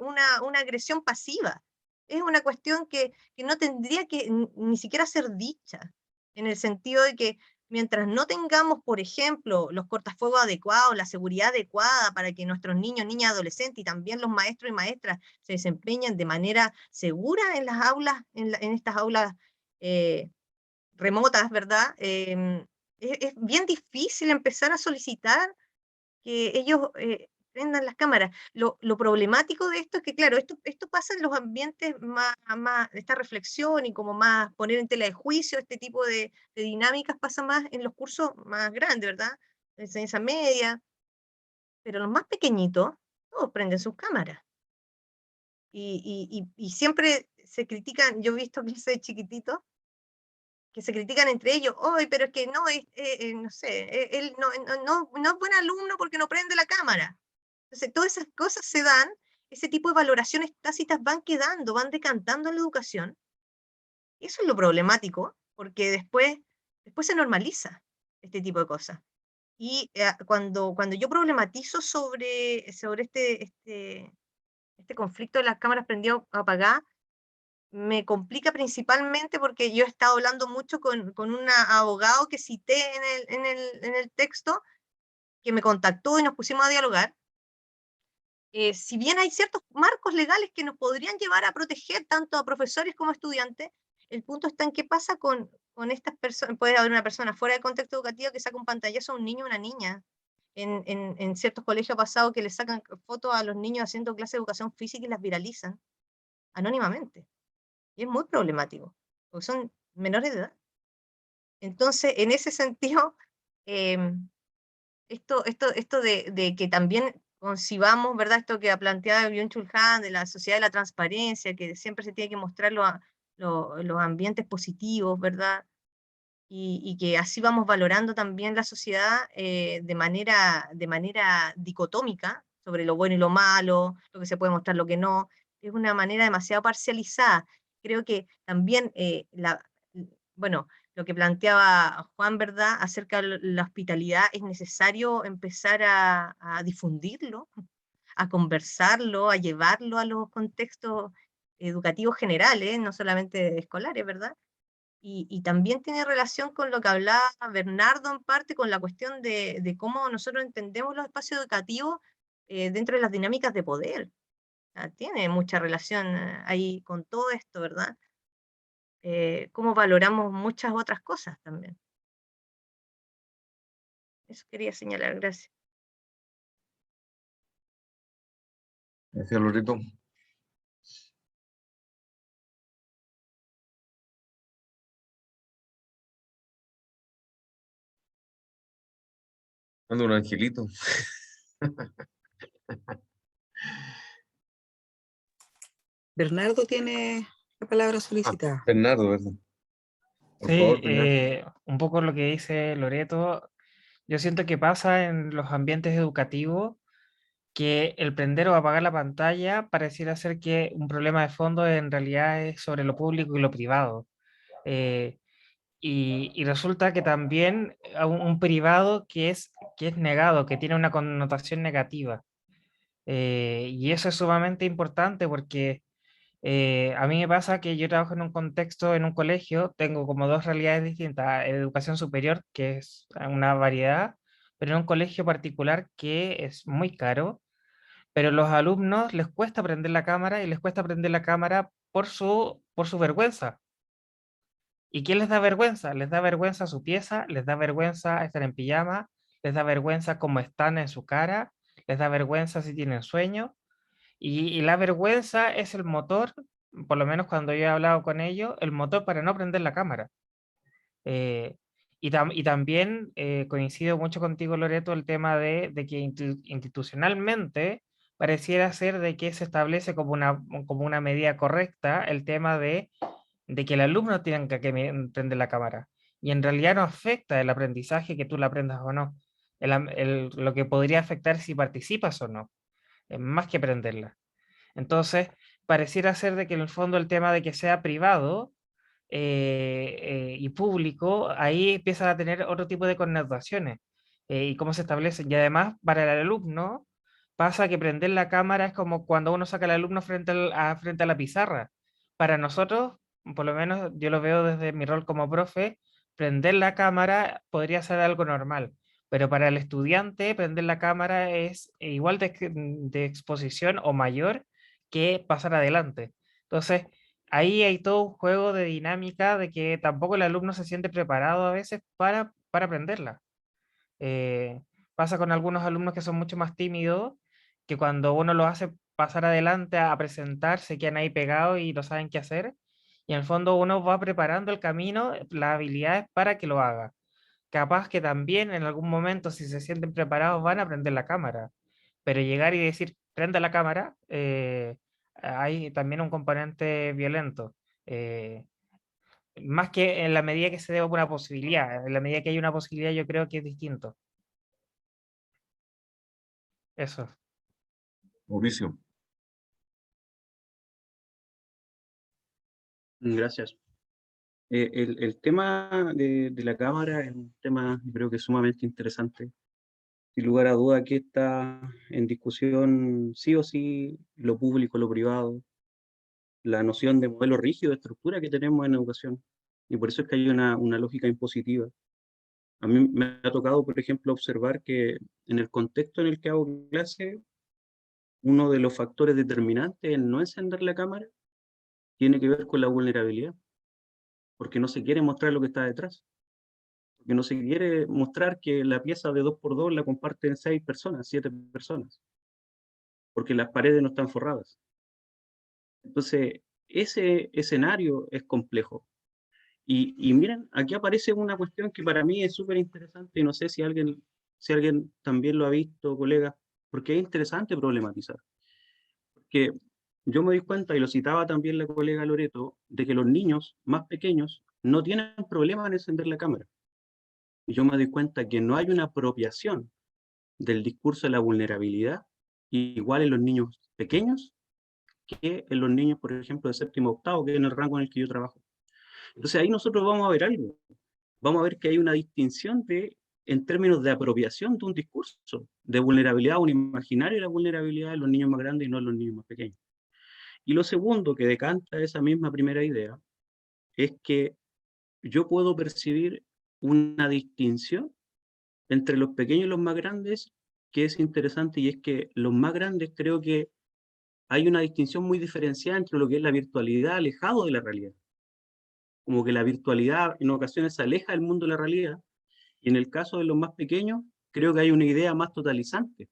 una agresión pasiva. Es una cuestión que no tendría que ni siquiera ser dicha, en el sentido de que mientras no tengamos, por ejemplo, los cortafuegos adecuados, la seguridad adecuada para que nuestros niños, niñas, adolescentes y también los maestros y maestras se desempeñen de manera segura en las aulas, en estas aulas eh, remotas, ¿verdad? Es bien difícil empezar a solicitar que ellos prendan las cámaras. Lo problemático de esto es que, claro, esto pasa en los ambientes más, esta reflexión y como más poner en tela de juicio este tipo de dinámicas pasa más en los cursos más grandes, ¿verdad? De enseñanza media, pero los más pequeñitos, todos prenden sus cámaras. Y siempre se critican, yo he visto clases de chiquititos que se critican entre ellos, hoy pero es que no, no sé, él no es buen alumno porque no prende la cámara. Entonces, todas esas cosas se dan, ese tipo de valoraciones tácitas van quedando, van decantando en la educación. Y eso es lo problemático, porque después se normaliza este tipo de cosas. Y cuando yo problematizo sobre este conflicto de las cámaras prendidas o apagadas, me complica principalmente porque yo he estado hablando mucho con un abogado que cité en el texto, que me contactó y nos pusimos a dialogar. Si bien hay ciertos marcos legales que nos podrían llevar a proteger tanto a profesores como a estudiantes, el punto está en qué pasa con estas personas. Puede haber una persona fuera del contexto educativo que saca un pantallazo a un niño o una niña. En ciertos colegios ha pasado que le sacan fotos a los niños haciendo clases de educación física y las viralizan anónimamente. Y es muy problemático, porque son menores de edad. Entonces, en ese sentido, esto de que también concibamos, ¿verdad? Esto que ha planteado Byung-Chul Han, de la sociedad de la transparencia, que siempre se tiene que mostrar los ambientes positivos, ¿verdad? Y que así vamos valorando también la sociedad de manera dicotómica, sobre lo bueno y lo malo, lo que se puede mostrar, lo que no, es una manera demasiado parcializada. Creo que también, bueno, lo que planteaba Juan, ¿verdad?, acerca de la hospitalidad, es necesario empezar a difundirlo, a conversarlo, a llevarlo a los contextos educativos generales, no solamente escolares, ¿verdad? Y también tiene relación con lo que hablaba Bernardo en parte, con la cuestión de cómo nosotros entendemos los espacios educativos dentro de las dinámicas de poder. Tiene mucha relación ahí con todo esto, ¿verdad? Cómo valoramos muchas otras cosas también. Eso quería señalar, gracias. Gracias, Loreto. Ando un angelito. Bernardo tiene la palabra solicitada. Bernardo, ¿verdad? Por Sí, favor, Bernardo. un poco lo que dice Loreto, yo siento que pasa en los ambientes educativos que el prender o apagar la pantalla pareciera ser que un problema de fondo en realidad es sobre lo público y lo privado. Eh, y resulta que también a un privado que es negado, que tiene una connotación negativa. Y eso es sumamente importante porque A mí me pasa que yo trabajo en un contexto, en un colegio, tengo como dos realidades distintas, educación superior, que es una variedad, pero en un colegio particular que es muy caro, pero los alumnos les cuesta aprender la cámara y les cuesta aprender la cámara por su vergüenza. ¿Y qué les da vergüenza? Les da vergüenza su pieza, les da vergüenza estar en pijama, les da vergüenza cómo están en su cara, les da vergüenza si tienen sueño. Y la vergüenza es el motor, por lo menos cuando yo he hablado con ellos, el motor para no prender la cámara. Eh, y también coincido mucho contigo, Loreto, el tema de que institucionalmente pareciera ser de que se establece como una medida correcta el tema de que el alumno tenga que prender la cámara. Y en realidad no afecta el aprendizaje que tú la aprendas o no. Lo que podría afectar si participas o no, más que prenderla. Entonces, pareciera ser de que en el fondo el tema de que sea privado y público, ahí empiezan a tener otro tipo de connotaciones y cómo se establecen. Y además, para el alumno, pasa que prender la cámara es como cuando uno saca al alumno frente a la pizarra. Para nosotros, por lo menos yo lo veo desde mi rol como profe, prender la cámara podría ser algo normal. Pero para el estudiante, prender la cámara es igual de exposición o mayor que pasar adelante. Entonces, ahí hay todo un juego de dinámica de que tampoco el alumno se siente preparado a veces para aprenderla. Eh, Pasa con algunos alumnos que son mucho más tímidos, que cuando uno los hace pasar adelante a presentar, se quedan ahí pegados y no saben qué hacer. Y en el fondo uno va preparando el camino, las habilidades para que lo haga. Capaz que también en algún momento, si se sienten preparados, van a aprender la cámara. Pero llegar y decir, prenda la cámara, hay también un componente violento. Eh, Más que en la medida que se dé una posibilidad. En la medida que hay una posibilidad, yo creo que es distinto. Eso. Mauricio. Gracias. El tema de la cámara es un tema, yo creo que sumamente interesante. Sin lugar a duda que está en discusión sí o sí lo público, lo privado, la noción de modelo rígido de estructura que tenemos en educación. Y por eso es que hay una lógica impositiva. A mí me ha tocado, por ejemplo, observar que en el contexto en el que hago clase, uno de los factores determinantes en no encender la cámara tiene que ver con la vulnerabilidad, porque no se quiere mostrar lo que está detrás, porque no se quiere mostrar que la pieza de 2x2 la comparten 6 personas, 7 personas, porque las paredes no están forradas. Entonces, ese escenario es complejo. Y miren, aquí aparece una cuestión que para mí es súper interesante y no sé si alguien también lo ha visto, colega, porque es interesante problematizar. Que yo me doy cuenta, y lo citaba también la colega Loreto, de que los niños más pequeños no tienen problema en encender la cámara. Y yo me doy cuenta que no hay una apropiación del discurso de la vulnerabilidad igual en los niños pequeños que en los niños, por ejemplo, de séptimo octavo, que es en el rango en el que yo trabajo. Entonces ahí nosotros vamos a ver algo. Vamos a ver que hay una distinción en términos de apropiación de un discurso, de vulnerabilidad, un imaginario de la vulnerabilidad de los niños más grandes y no de los niños más pequeños. Y lo segundo que decanta esa misma primera idea es que yo puedo percibir una distinción entre los pequeños y los más grandes que es interesante, y es que los más grandes creo que hay una distinción muy diferenciada entre lo que es la virtualidad alejado de la realidad. Como que la virtualidad en ocasiones se aleja del mundo de la realidad, y en el caso de los más pequeños creo que hay una idea más totalizante.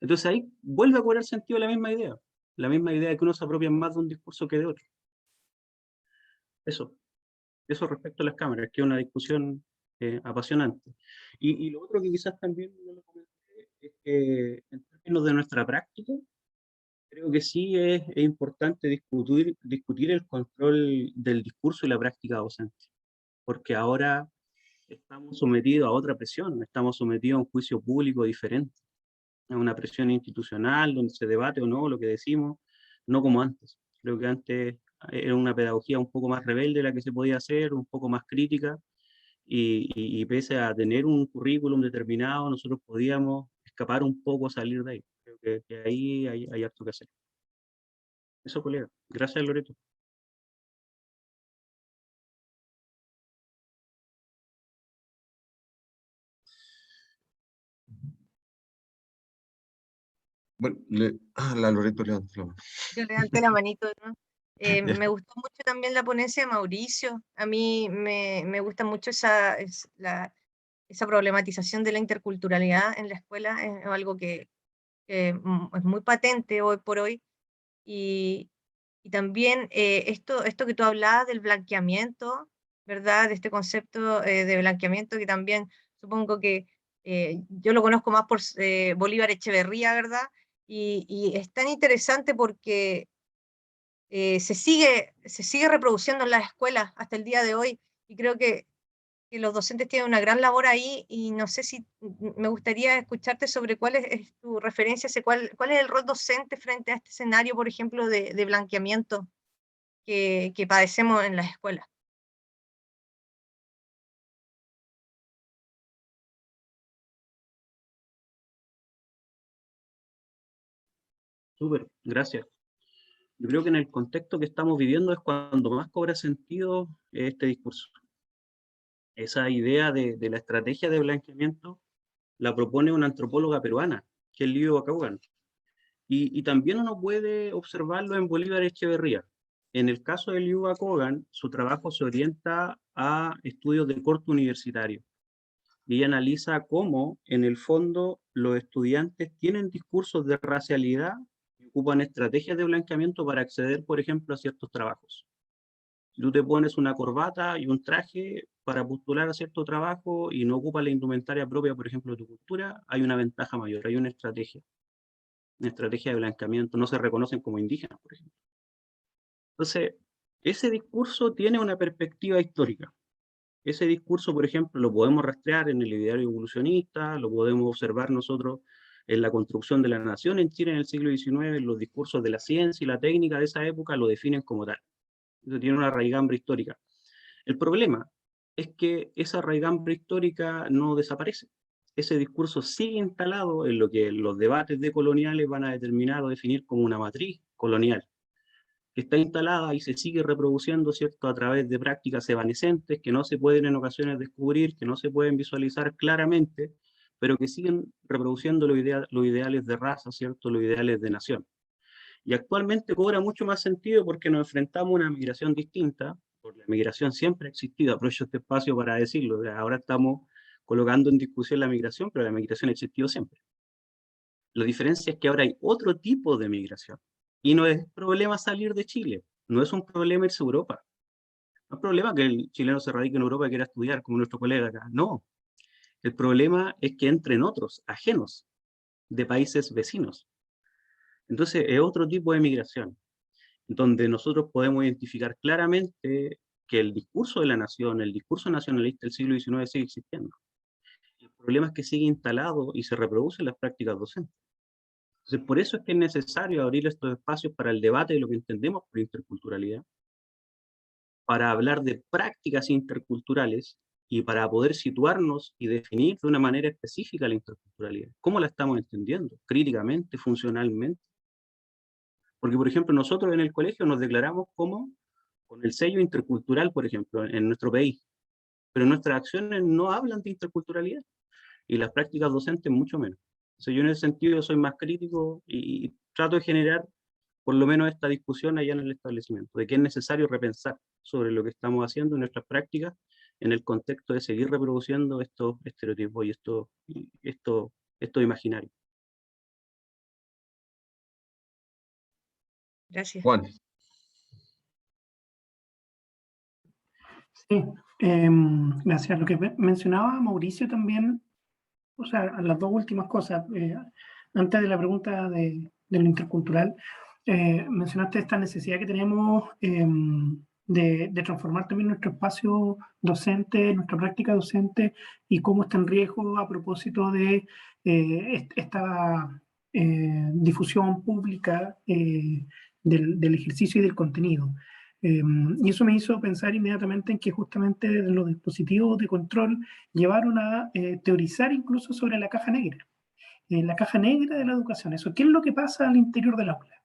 Entonces ahí vuelve a cobrar sentido la misma idea de que uno se apropia más de un discurso que de otro. Eso respecto a las cámaras, que es una discusión apasionante. Y lo otro que quizás también no lo comenté es que en términos de nuestra práctica, creo que sí es importante discutir el control del discurso y la práctica docente, porque ahora estamos sometidos a otra presión, estamos sometidos a un juicio público diferente, a una presión institucional donde se debate o no lo que decimos, no como antes. Creo que antes era una pedagogía un poco más rebelde la que se podía hacer, un poco más crítica, y pese a tener un currículum determinado, nosotros podíamos escapar un poco, salir de ahí. Creo que ahí hay harto que hacer. Eso, colega. Gracias, Loreto. Bueno, la Loreto levantó la mano. Yo levanté la manito, ¿no? Ya. Me gustó mucho también la ponencia de Mauricio. A mí me gusta mucho esa problematización de la interculturalidad en la escuela. Es algo que es muy patente hoy por hoy. Y también esto que tú hablabas del blanqueamiento, ¿verdad? De este concepto de blanqueamiento que también supongo que yo lo conozco más por Bolívar Echeverría, ¿verdad? Y es tan interesante porque se sigue reproduciendo en las escuelas hasta el día de hoy y creo que los docentes tienen una gran labor ahí y no sé si me gustaría escucharte sobre cuál es tu referencia, cuál es el rol docente frente a este escenario, por ejemplo, de blanqueamiento que padecemos en las escuelas. Súper, gracias. Yo creo que en el contexto que estamos viviendo es cuando más cobra sentido este discurso. Esa idea de la estrategia de blanqueamiento la propone una antropóloga peruana, que es Lidio Bacaugan. Y también uno puede observarlo en Bolívar Echeverría. En el caso de Liu Bacaugan, su trabajo se orienta a estudios de corte universitario. Y ella analiza cómo, en el fondo, los estudiantes tienen discursos de racialidad y ocupan estrategias de blanqueamiento para acceder, por ejemplo, a ciertos trabajos. Si tú te pones una corbata y un traje para postular a cierto trabajo y no ocupas la indumentaria propia, por ejemplo, de tu cultura, hay una ventaja mayor, hay una estrategia de blanqueamiento, no se reconocen como indígenas, por ejemplo. Entonces, ese discurso tiene una perspectiva histórica. Ese discurso, por ejemplo, lo podemos rastrear en el ideario evolucionista, lo podemos observar nosotros en la construcción de la nación en Chile en el siglo XIX, los discursos de la ciencia y la técnica de esa época lo definen como tal. Eso tiene una raigambre histórica. El problema es que esa raigambre histórica no desaparece. Ese discurso sigue instalado en lo que los debates decoloniales van a determinar o definir como una matriz colonial, que está instalada y se sigue reproduciendo, ¿cierto?, a través de prácticas evanescentes que no se pueden en ocasiones descubrir, que no se pueden visualizar claramente, pero que siguen reproduciendo los ideales de raza, ¿cierto?, los ideales de nación. Y actualmente cobra mucho más sentido porque nos enfrentamos a una migración distinta, porque la migración siempre ha existido, aprovecho este espacio para decirlo, ahora estamos colocando en discusión la migración, pero la migración ha existido siempre. La diferencia es que ahora hay otro tipo de migración, y no es problema salir de Chile, no es un problema irse a Europa, no es problema que el chileno se radique en Europa y quiera estudiar, como nuestro colega acá, no. El problema es que entren otros, ajenos, de países vecinos. Entonces es otro tipo de migración, donde nosotros podemos identificar claramente que el discurso de la nación, el discurso nacionalista del siglo XIX sigue existiendo. El problema es que sigue instalado y se reproduce en las prácticas docentes. Entonces, por eso es que es necesario abrir estos espacios para el debate de lo que entendemos por interculturalidad, para hablar de prácticas interculturales y para poder situarnos y definir de una manera específica la interculturalidad. ¿Cómo la estamos entendiendo? Críticamente, funcionalmente. Porque, por ejemplo, nosotros en el colegio nos declaramos como con el sello intercultural, por ejemplo, en nuestro país, pero nuestras acciones no hablan de interculturalidad y las prácticas docentes mucho menos. Entonces yo en ese sentido soy más crítico y trato de generar por lo menos esta discusión allá en el establecimiento, de que es necesario repensar sobre lo que estamos haciendo en nuestras prácticas en el contexto de seguir reproduciendo estos estereotipos y estos imaginarios. Gracias. Juan, Sí, gracias. Lo que mencionaba Mauricio también, o sea, las dos últimas cosas, antes de la pregunta de lo intercultural, mencionaste esta necesidad que tenemos de transformar también nuestro espacio docente, nuestra práctica docente y cómo está en riesgo a propósito de esta difusión pública del ejercicio y del contenido. Y eso me hizo pensar inmediatamente en que justamente los dispositivos de control llevaron a teorizar incluso sobre la caja negra de la educación. Eso, ¿qué es lo que pasa al interior del aula?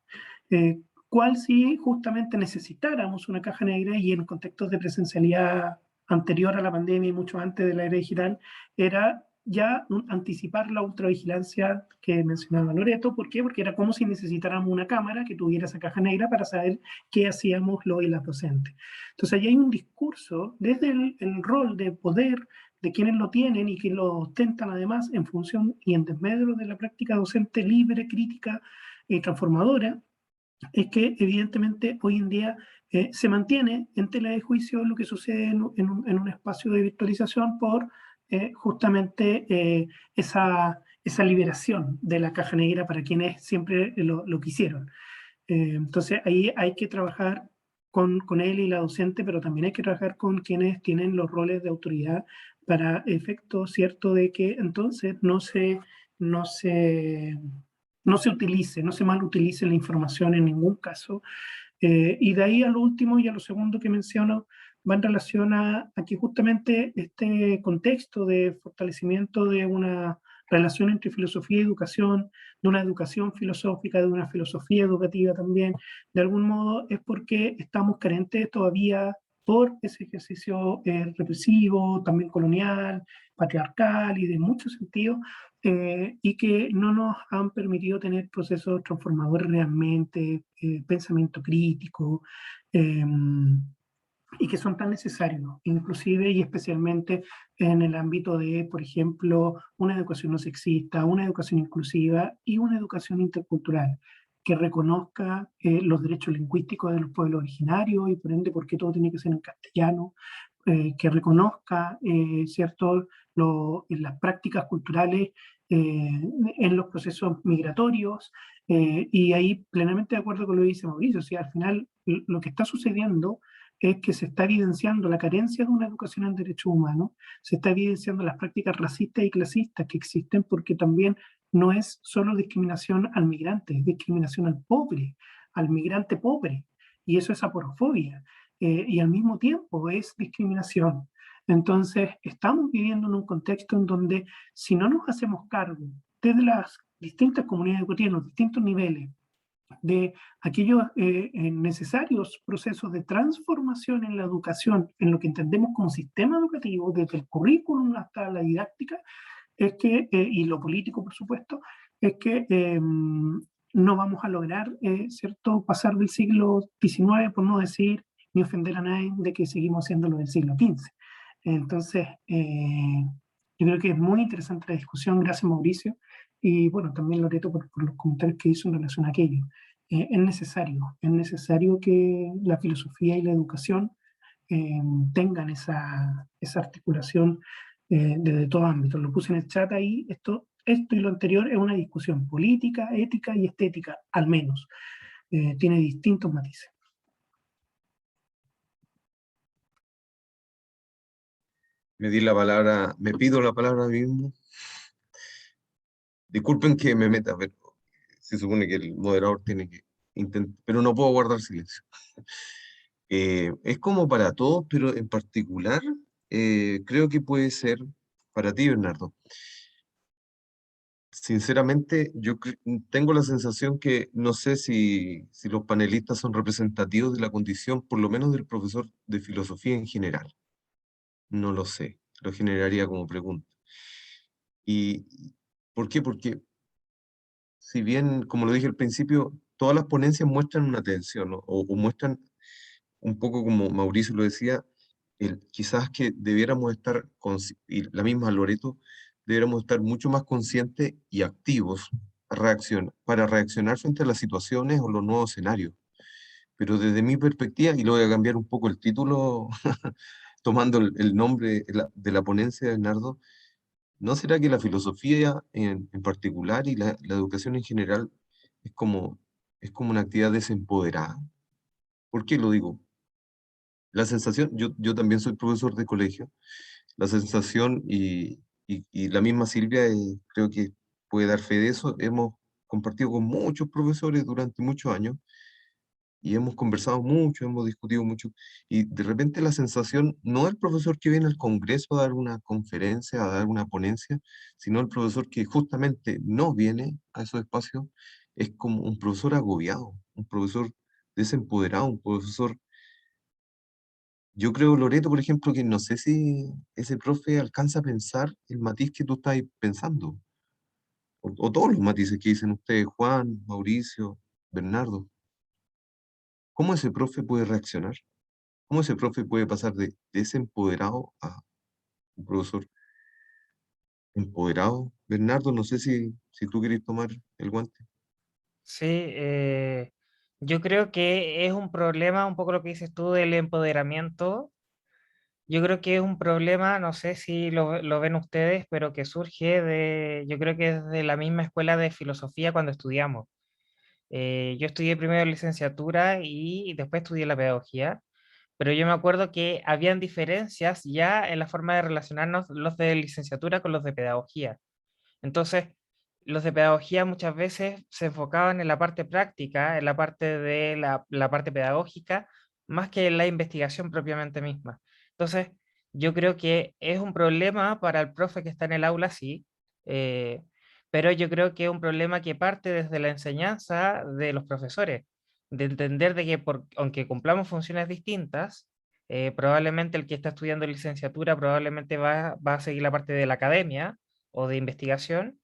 cual si justamente necesitáramos una caja negra y en contextos de presencialidad anterior a la pandemia y mucho antes de la era digital, era ya anticipar la ultravigilancia que mencionaba Loreto. ¿Por qué? Porque era como si necesitáramos una cámara que tuviera esa caja negra para saber qué hacíamos los y las docentes. Entonces, ahí hay un discurso desde el rol de poder de quienes lo tienen y que lo ostentan además en función y en desmedro de la práctica docente libre, crítica y transformadora, es que evidentemente hoy en día se mantiene en tela de juicio lo que sucede en un espacio de virtualización por justamente esa liberación de la caja negra para quienes siempre lo quisieron. Entonces ahí hay que trabajar con él y la docente, pero también hay que trabajar con quienes tienen los roles de autoridad para efecto cierto de que entonces no se, no se utilice, no se malutilice la información en ningún caso. Y de ahí a lo último y a lo segundo que menciono va en relación a que justamente este contexto de fortalecimiento de una relación entre filosofía y educación, de una educación filosófica, de una filosofía educativa también, de algún modo es porque estamos carentes todavía por ese ejercicio represivo, también colonial, patriarcal y de muchos sentidos, y que no nos han permitido tener procesos transformadores realmente, pensamiento crítico, y que son tan necesarios, inclusive y especialmente en el ámbito de, por ejemplo, una educación no sexista, una educación inclusiva y una educación intercultural que reconozca los derechos lingüísticos de los pueblos originarios y por ende por qué todo tiene que ser en castellano, que reconozca, ¿cierto?, las prácticas culturales en los procesos migratorios, y ahí plenamente de acuerdo con lo que dice Mauricio, o sea, al final lo que está sucediendo es que se está evidenciando la carencia de una educación en derechos humanos, se está evidenciando las prácticas racistas y clasistas que existen porque también no es solo discriminación al migrante, es discriminación al pobre, al migrante pobre, y eso es aporofobia, y al mismo tiempo es discriminación. Entonces, estamos viviendo en un contexto en donde si no nos hacemos cargo desde las distintas comunidades educativas, los distintos niveles, de aquellos necesarios procesos de transformación en la educación, en lo que entendemos como sistema educativo, desde el currículum hasta la didáctica, es que, y lo político por supuesto, es que no vamos a lograr, ¿cierto?, pasar del siglo XIX, por no decir ni ofender a nadie, de que seguimos siendo lo del siglo XV. Entonces, yo creo que es muy interesante la discusión, gracias Mauricio, y bueno, también Loreto por los comentarios que hizo en relación a aquello. Es necesario que la filosofía y la educación tengan esa articulación desde todo ámbito. Lo puse en el chat ahí, esto y lo anterior es una discusión política, ética y estética, al menos. Tiene distintos matices. Me pido la palabra mismo. Disculpen que me meta, pero se supone que el moderador tiene que intentar, pero no puedo guardar silencio. Es como para todos, pero en particular creo que puede ser para ti, Bernardo. Sinceramente, tengo la sensación que no sé si los panelistas son representativos de la condición, por lo menos del profesor de filosofía en general. No lo sé, lo generaría como pregunta. ¿Y por qué? Porque si bien, como lo dije al principio, todas las ponencias muestran una tensión, ¿no? O muestran un poco como Mauricio lo decía, quizás que debiéramos estar, y la misma Loreto, debiéramos estar mucho más conscientes y activos para reaccionar frente a las situaciones o los nuevos escenarios. Pero desde mi perspectiva, y lo voy a cambiar un poco el título, tomando el nombre de la ponencia de Bernardo, ¿no será que la filosofía en particular y la educación en general es como, es como una actividad desempoderada? ¿Por qué lo digo? La sensación, yo también soy profesor de colegio, la sensación y la misma Silvia creo que puede dar fe de eso, hemos compartido con muchos profesores durante muchos años y hemos conversado mucho, hemos discutido mucho, y de repente la sensación no es el profesor que viene al Congreso a dar una conferencia, a dar una ponencia, sino el profesor que justamente no viene a esos espacios, es como un profesor agobiado, un profesor desempoderado, un profesor. Yo creo, Loreto, por ejemplo, que no sé si ese profe alcanza a pensar el matiz que tú estás pensando, o todos los matices que dicen ustedes, Juan, Mauricio, Bernardo. ¿Cómo ese profe puede reaccionar? ¿Cómo ese profe puede pasar de desempoderado a un profesor empoderado? Bernardo, no sé si tú quieres tomar el guante. Sí, yo creo que es un problema, un poco lo que dices tú del empoderamiento. Yo creo que es un problema, no sé si lo ven ustedes, pero que surge yo creo que desde la misma escuela de filosofía cuando estudiamos. Yo estudié primero licenciatura y después estudié la pedagogía, pero yo me acuerdo que habían diferencias ya en la forma de relacionarnos los de licenciatura con los de pedagogía. Entonces, los de pedagogía muchas veces se enfocaban en la parte práctica, en la parte de la parte pedagógica, más que en la investigación propiamente misma. Entonces, yo creo que es un problema para el profe que está en el aula, sí, eh, pero yo creo que es un problema que parte desde la enseñanza de los profesores, de entender de que aunque cumplamos funciones distintas, probablemente el que está estudiando licenciatura probablemente va a seguir la parte de la academia o de investigación,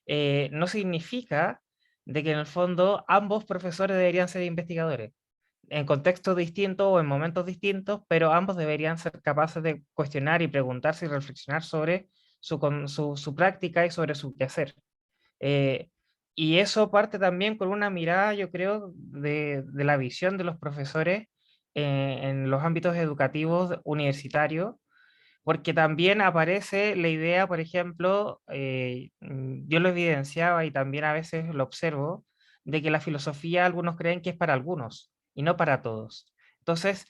no significa de que en el fondo ambos profesores deberían ser investigadores, en contextos distintos o en momentos distintos, pero ambos deberían ser capaces de cuestionar y preguntarse y reflexionar sobre su práctica y sobre su quehacer. Eh, y eso parte también con una mirada, yo creo, de la visión de los profesores en los ámbitos educativos universitarios, porque también aparece la idea, por ejemplo, yo lo evidenciaba y también a veces lo observo, de que la filosofía algunos creen que es para algunos y no para todos. Entonces,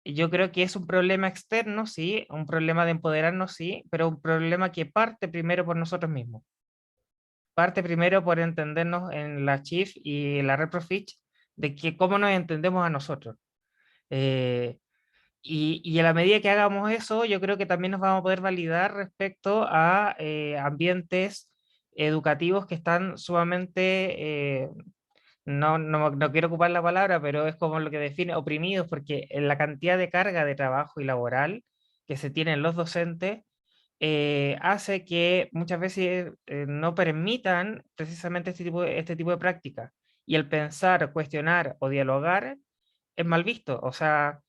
yo creo que es un problema externo, sí, un problema de empoderarnos, sí, pero un problema que parte primero por nosotros mismos. Parte primero por entendernos en la Chief y la Reprofitch, de que cómo nos entendemos a nosotros. Eh, y a la medida que hagamos eso, yo creo que también nos vamos a poder validar respecto a ambientes educativos que están sumamente, no quiero ocupar la palabra, pero es como lo que define oprimidos, porque en la cantidad de carga de trabajo y laboral que se tienen los docentes hace que muchas veces no permitan precisamente este tipo de prácticas. Y el pensar, cuestionar o dialogar es mal visto. O sea,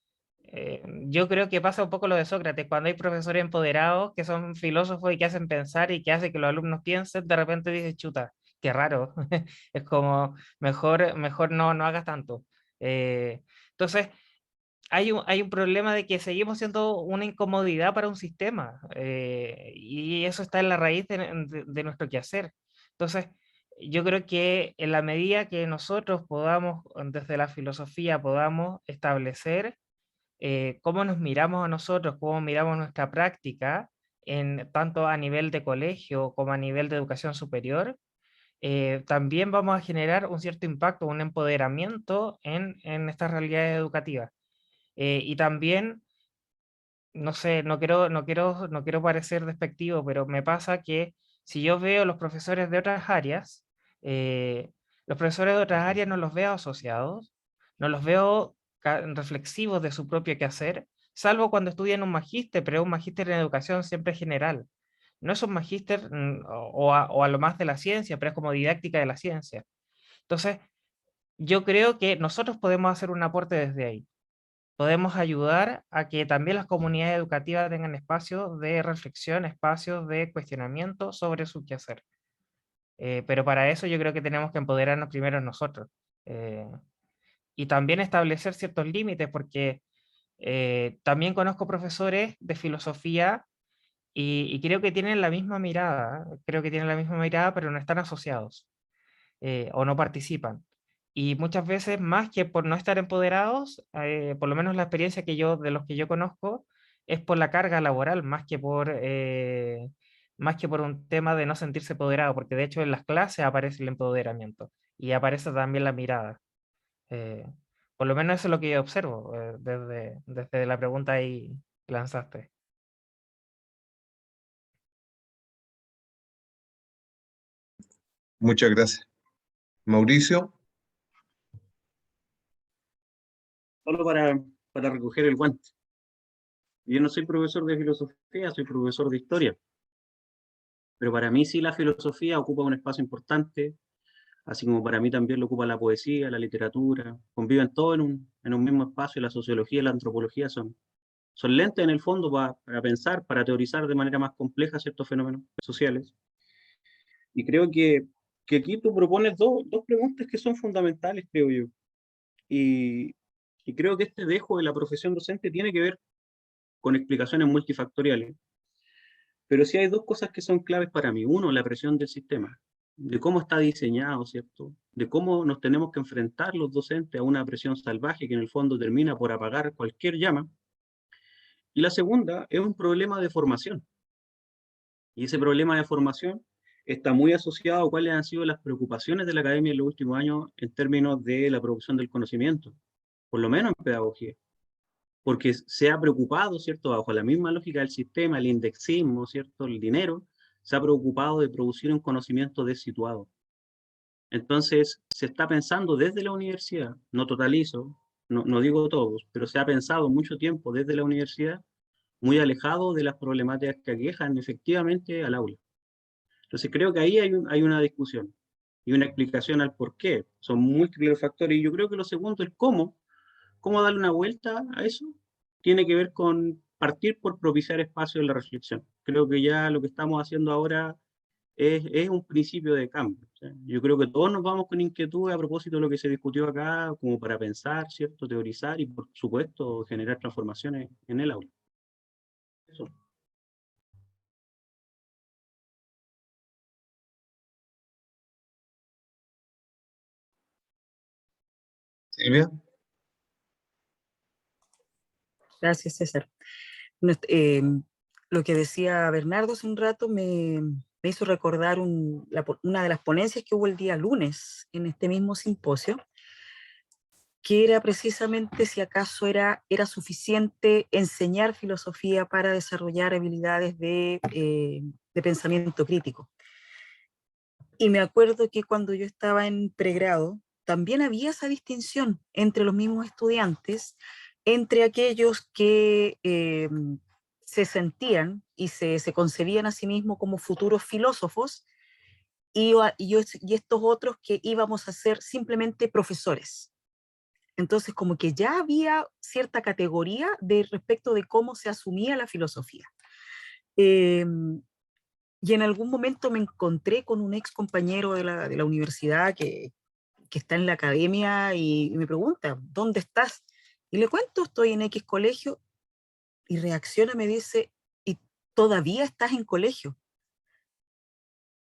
yo creo que pasa un poco lo de Sócrates, cuando hay profesores empoderados que son filósofos y que hacen pensar y que hacen que los alumnos piensen, de repente dices, chuta, qué raro. Es como, mejor no hagas tanto. Entonces, hay un problema de que seguimos siendo una incomodidad para un sistema, y eso está en la raíz de nuestro quehacer. Entonces, yo creo que en la medida que nosotros podamos, desde la filosofía, podamos establecer cómo nos miramos a nosotros, cómo miramos nuestra práctica, tanto a nivel de colegio como a nivel de educación superior, también vamos a generar un cierto impacto, un empoderamiento en estas realidades educativas. Y también, no sé, no quiero parecer despectivo, pero me pasa que si yo veo los profesores de otras áreas, eh, los profesores de otras áreas no los veo asociados, no los veo reflexivos de su propio quehacer, salvo cuando estudian un magíster, pero un magíster en educación siempre general. No es un magíster o a lo más de la ciencia, pero es como didáctica de la ciencia. Entonces, yo creo que nosotros podemos hacer un aporte desde ahí, podemos ayudar a que también las comunidades educativas tengan espacios de reflexión, espacios de cuestionamiento sobre su quehacer. Pero para eso yo creo que tenemos que empoderarnos primero nosotros. Eh, y también establecer ciertos límites, porque también conozco profesores de filosofía y creo que tienen la misma mirada, creo que tienen la misma mirada, pero no están asociados o no participan. Y muchas veces, más que por no estar empoderados, por lo menos la experiencia de los que yo conozco, es por la carga laboral, más que por un tema de no sentirse empoderado, porque de hecho en las clases aparece el empoderamiento y aparece también la mirada. Eh, por lo menos eso es lo que yo observo desde la pregunta ahí que lanzaste. Muchas gracias. Mauricio. solo para recoger el guante. Yo no soy profesor de filosofía, soy profesor de historia, pero para mí sí la filosofía ocupa un espacio importante, así como para mí también lo ocupa la poesía, la literatura, conviven todos en un mismo espacio, la sociología y la antropología son lentes en el fondo para pensar, para teorizar de manera más compleja ciertos fenómenos sociales. Y creo que aquí tú propones dos preguntas que son fundamentales, creo yo. Y, y creo que este dejo de la profesión docente tiene que ver con explicaciones multifactoriales. Pero sí hay dos cosas que son claves para mí. Uno, la presión del sistema, de cómo está diseñado, ¿cierto? De cómo nos tenemos que enfrentar los docentes a una presión salvaje que en el fondo termina por apagar cualquier llama. Y la segunda es un problema de formación. Y ese problema de formación está muy asociado a cuáles han sido las preocupaciones de la academia en los últimos años en términos de la producción del conocimiento, por lo menos en pedagogía. Porque se ha preocupado, ¿cierto? Bajo la misma lógica del sistema, el indexismo, ¿cierto? El dinero, se ha preocupado de producir un conocimiento desituado. Entonces, se está pensando desde la universidad, no totalizo, no digo todos, pero se ha pensado mucho tiempo desde la universidad, muy alejado de las problemáticas que aquejan efectivamente al aula. Entonces, creo que ahí hay una discusión y una explicación al por qué. Son múltiples los factores y yo creo que lo segundo, el cómo darle una vuelta a eso, tiene que ver con partir por propiciar espacio en la reflexión. Creo que ya lo que estamos haciendo ahora es un principio de cambio. O sea, yo creo que todos nos vamos con inquietud a propósito de lo que se discutió acá, como para pensar, ¿cierto? Teorizar y, por supuesto, generar transformaciones en el aula. Eso. Silvia. Gracias, César. Lo que decía Bernardo hace un rato me hizo recordar una de las ponencias que hubo el día lunes en este mismo simposio, que era precisamente si acaso era suficiente enseñar filosofía para desarrollar habilidades de pensamiento crítico. Y me acuerdo que cuando yo estaba en pregrado, también había esa distinción entre los mismos estudiantes, entre aquellos que se sentían y se concebían a sí mismos como futuros filósofos y estos otros que íbamos a ser simplemente profesores. Entonces, como que ya había cierta categoría respecto de cómo se asumía la filosofía. Eh, y en algún momento me encontré con un ex compañero de la universidad que está en la academia y me pregunta, ¿dónde estás? Y le cuento, estoy en X colegio, y reacciona, me dice, ¿y todavía estás en colegio?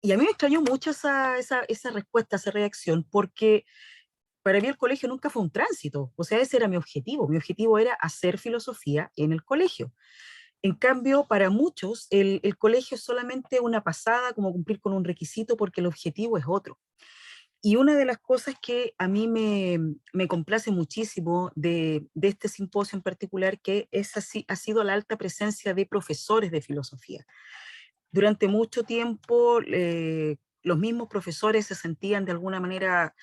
Y a mí me extrañó mucho esa respuesta, esa reacción, porque para mí el colegio nunca fue un tránsito, o sea, ese era mi objetivo era hacer filosofía en el colegio. En cambio, para muchos, el colegio es solamente una pasada, como cumplir con un requisito, porque el objetivo es otro. Y una de las cosas que a mí me complace muchísimo de este simposio en particular, que ha sido la alta presencia de profesores de filosofía. Durante mucho tiempo, los mismos profesores se sentían de alguna manera,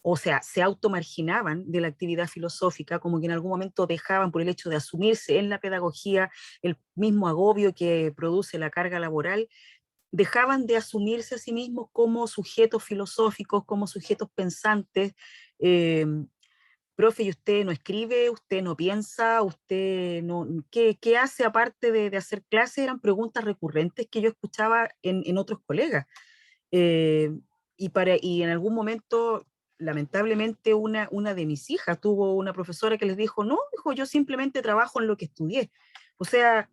o sea, se automarginaban de la actividad filosófica, como que en algún momento dejaban por el hecho de asumirse en la pedagogía el mismo agobio que produce la carga laboral, dejaban de asumirse a sí mismos como sujetos filosóficos, como sujetos pensantes. eh, Profe, ¿y usted no escribe? ¿Usted no piensa? ¿Usted no, qué hace aparte de hacer clases? Eran preguntas recurrentes que yo escuchaba en otros colegas. Eh, y en algún momento, lamentablemente, una de mis hijas tuvo una profesora que les dijo, no, dijo, yo simplemente trabajo en lo que estudié. O sea,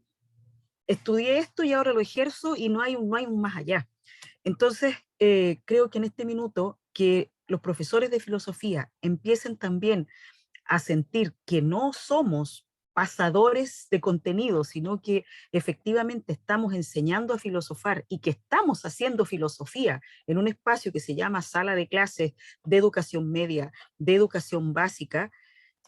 estudié esto y ahora lo ejerzo y no hay un más allá. Entonces, creo que en este minuto que los profesores de filosofía empiecen también a sentir que no somos pasadores de contenido, sino que efectivamente estamos enseñando a filosofar y que estamos haciendo filosofía en un espacio que se llama sala de clases de educación media, de educación básica,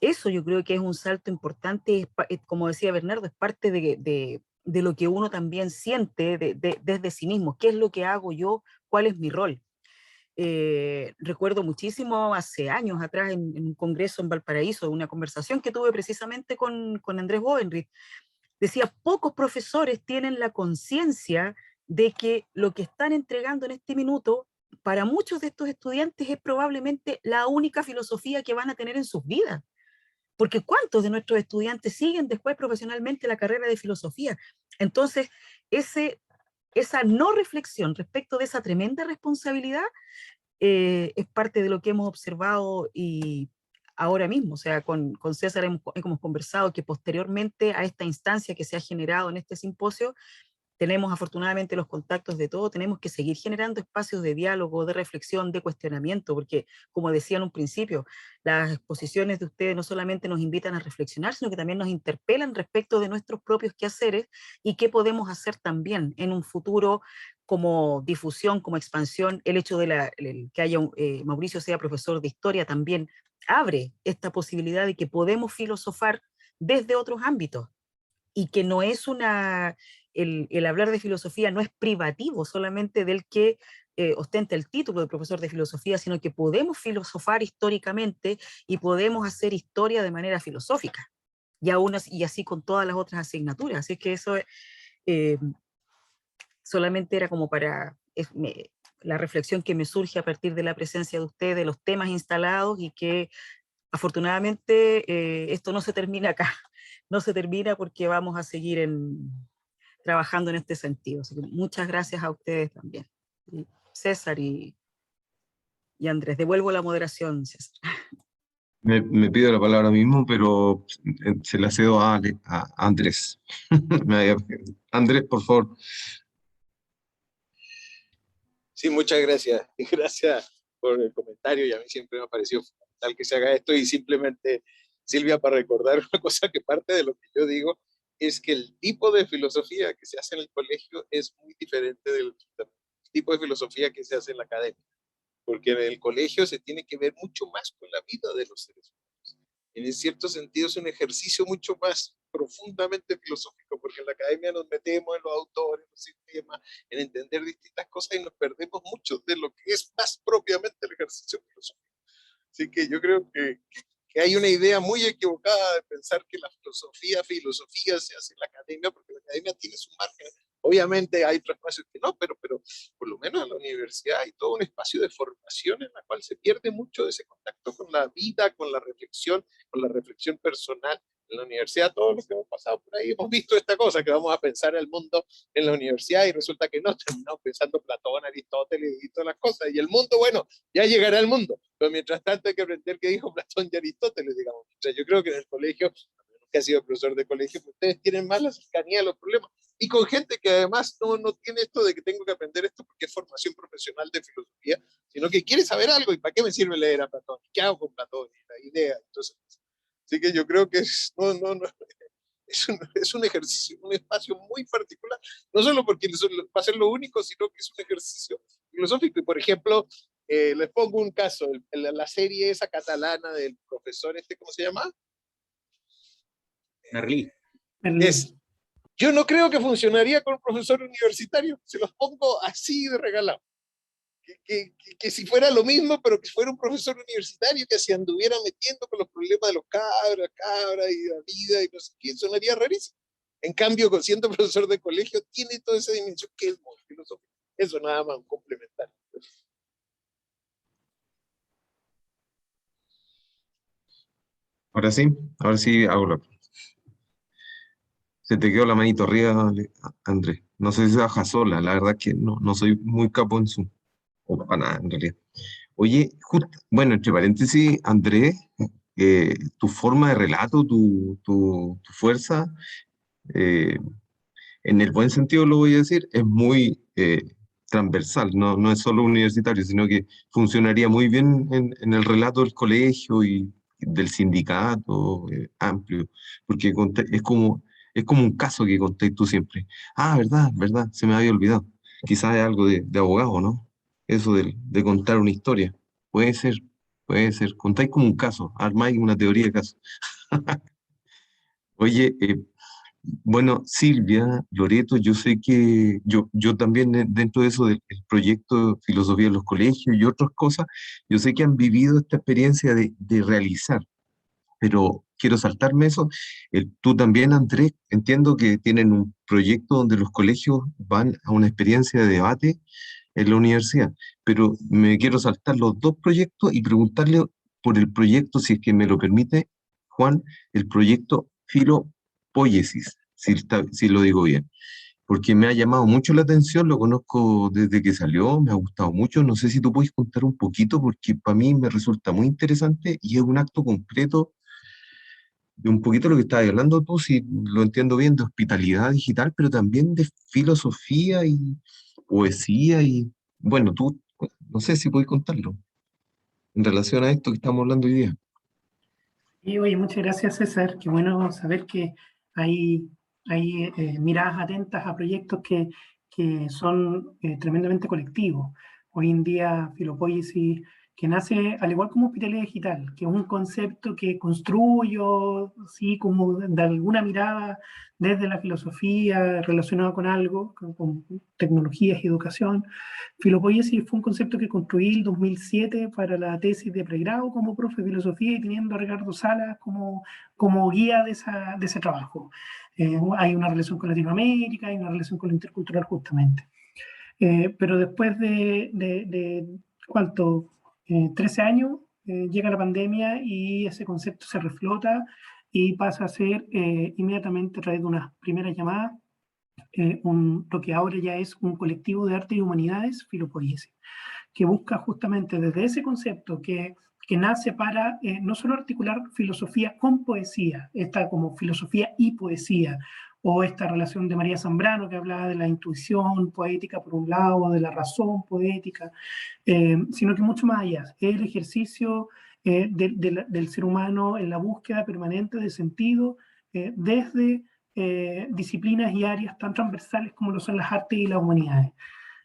eso yo creo que es un salto importante, como decía Bernardo, es parte de lo que uno también siente desde sí mismo, qué es lo que hago yo, cuál es mi rol. Recuerdo muchísimo hace años atrás en un congreso en Valparaíso, una conversación que tuve precisamente con Andrés Bovenrit. Decía, pocos profesores tienen la conciencia de que lo que están entregando en este minuto para muchos de estos estudiantes es probablemente la única filosofía que van a tener en sus vidas. Porque ¿cuántos de nuestros estudiantes siguen después profesionalmente la carrera de filosofía? Entonces, esa no reflexión respecto de esa tremenda responsabilidad es parte de lo que hemos observado y ahora mismo, o sea, con César hemos conversado que posteriormente a esta instancia que se ha generado en este simposio, tenemos afortunadamente los contactos de todo, tenemos que seguir generando espacios de diálogo, de reflexión, de cuestionamiento, porque como decía en un principio, las exposiciones de ustedes no solamente nos invitan a reflexionar, sino que también nos interpelan respecto de nuestros propios quehaceres y qué podemos hacer también en un futuro como difusión, como expansión. El hecho de que haya Mauricio sea profesor de historia también abre esta posibilidad de que podemos filosofar desde otros ámbitos y que no es el hablar de filosofía no es privativo solamente del que ostenta el título de profesor de filosofía, sino que podemos filosofar históricamente y podemos hacer historia de manera filosófica, y así con todas las otras asignaturas. Así que eso eh, solamente era como para la reflexión que me surge a partir de la presencia de ustedes, de los temas instalados, y que afortunadamente esto no se termina acá, no se termina porque vamos a seguir trabajando en este sentido. Así que muchas gracias a ustedes también. Y César y Andrés, devuelvo la moderación, César. Me pido la palabra mismo, pero se la cedo a Andrés. Andrés, por favor. Sí, muchas gracias. Gracias por el comentario, y a mí siempre me ha parecido fundamental que se haga esto. Y simplemente, Silvia, para recordar una cosa, que parte de lo que yo digo es que el tipo de filosofía que se hace en el colegio es muy diferente del tipo de filosofía que se hace en la academia, porque en el colegio se tiene que ver mucho más con la vida de los seres humanos. En cierto sentido es un ejercicio mucho más profundamente filosófico, porque en la academia nos metemos en los autores, en los sistemas, en entender distintas cosas, y nos perdemos mucho de lo que es más propiamente el ejercicio filosófico. Así que yo creo que hay una idea muy equivocada de pensar que la filosofía se hace en la academia, porque la academia tiene su margen. Obviamente hay otros espacios que no, pero por lo menos en la universidad hay todo un espacio de formación en la cual se pierde mucho de ese contacto con la vida, con la reflexión personal. En la universidad, todos los que hemos pasado por ahí hemos visto esta cosa, que vamos a pensar el mundo en la universidad, y resulta que no, terminamos pensando Platón, Aristóteles y todas las cosas, y el mundo, bueno, ya llegará el mundo, pero mientras tanto hay que aprender qué dijo Platón y Aristóteles, digamos. O sea, yo creo que en el colegio, que ha sido profesor de colegio, pues ustedes tienen más la cercanía de los problemas, y con gente que además no tiene esto de que tengo que aprender esto porque es formación profesional de filosofía, sino que quiere saber algo. ¿Y para qué me sirve leer a Platón? ¿Qué hago con Platón? Y la idea. Entonces, así que yo creo que es un ejercicio, un espacio muy particular, no solo porque va a ser lo único, sino que es un ejercicio filosófico. Y por ejemplo, les pongo un caso, la serie esa catalana del profesor ¿cómo se llama? Merlí. Yo no creo que funcionaría con un profesor universitario, se los pongo así de regalado. Que si fuera lo mismo, pero que fuera un profesor universitario que se anduviera metiendo con los problemas de los cabras y la vida y no sé qué, sonaría rarísimo. En cambio, siendo profesor de colegio, tiene toda esa dimensión que es muy filosófica. Eso nada más, un complementario. Ahora sí hago la. Se te quedó la manito arriba, Andrés. No sé si se baja sola, la verdad que no soy muy capo en Zoom. O para nada, en realidad. Oye, bueno, entre paréntesis, Andrés, tu forma de relato, tu fuerza, eh, en el buen sentido lo voy a decir, es muy transversal, no es solo universitario, sino que funcionaría muy bien en el relato del colegio y del sindicato amplio, porque es como un caso que contáis tú siempre. Ah, verdad, se me había olvidado. Quizás es algo de abogado, ¿no? Eso de contar una historia. Puede ser, puede ser. Contáis como un caso, armáis una teoría de caso. Oye, Bueno, Silvia, Loreto, yo sé que yo también dentro de eso del proyecto Filosofía de los Colegios y otras cosas, yo sé que han vivido esta experiencia de realizar, pero quiero saltarme eso. Tú también, Andrés, entiendo que tienen un proyecto donde los colegios van a una experiencia de debate en la universidad, pero me quiero saltar los dos proyectos y preguntarle por el proyecto, si es que me lo permite, Juan, el proyecto Filopoiesis, si lo digo bien, porque me ha llamado mucho la atención, lo conozco desde que salió, me ha gustado mucho, no sé si tú puedes contar un poquito, porque para mí me resulta muy interesante y es un acto completo de un poquito lo que estabas hablando tú, si lo entiendo bien, de hospitalidad digital, pero también de filosofía y poesía y, bueno, tú, no sé si puedes contarlo en relación a esto que estamos hablando hoy día. Y oye, muchas gracias, César. Qué bueno saber que hay miradas atentas a proyectos que son tremendamente colectivos. Hoy en día, Filopoiesis, que nace al igual como Hospitalidad Digital, que es un concepto que construyo, sí, como de alguna mirada desde la filosofía relacionada con algo, con tecnologías y educación. Filopoiesis fue un concepto que construí en 2007 para la tesis de pregrado como profe de filosofía y teniendo a Ricardo Salas como guía de ese trabajo. Hay una relación con Latinoamérica, hay una relación con lo intercultural justamente. Pero después de ¿cuánto? 13 años, llega la pandemia y ese concepto se reflota y pasa a ser inmediatamente a través de unas primeras llamadas lo que ahora ya es un colectivo de arte y humanidades, Filopoiesis, que busca justamente desde ese concepto que nace para no solo articular filosofía con poesía, esta como filosofía y poesía, o esta relación de María Zambrano que hablaba de la intuición poética por un lado, de la razón poética, sino que mucho más allá, es el ejercicio del ser humano en la búsqueda permanente de sentido desde disciplinas y áreas tan transversales como lo son las artes y las humanidades.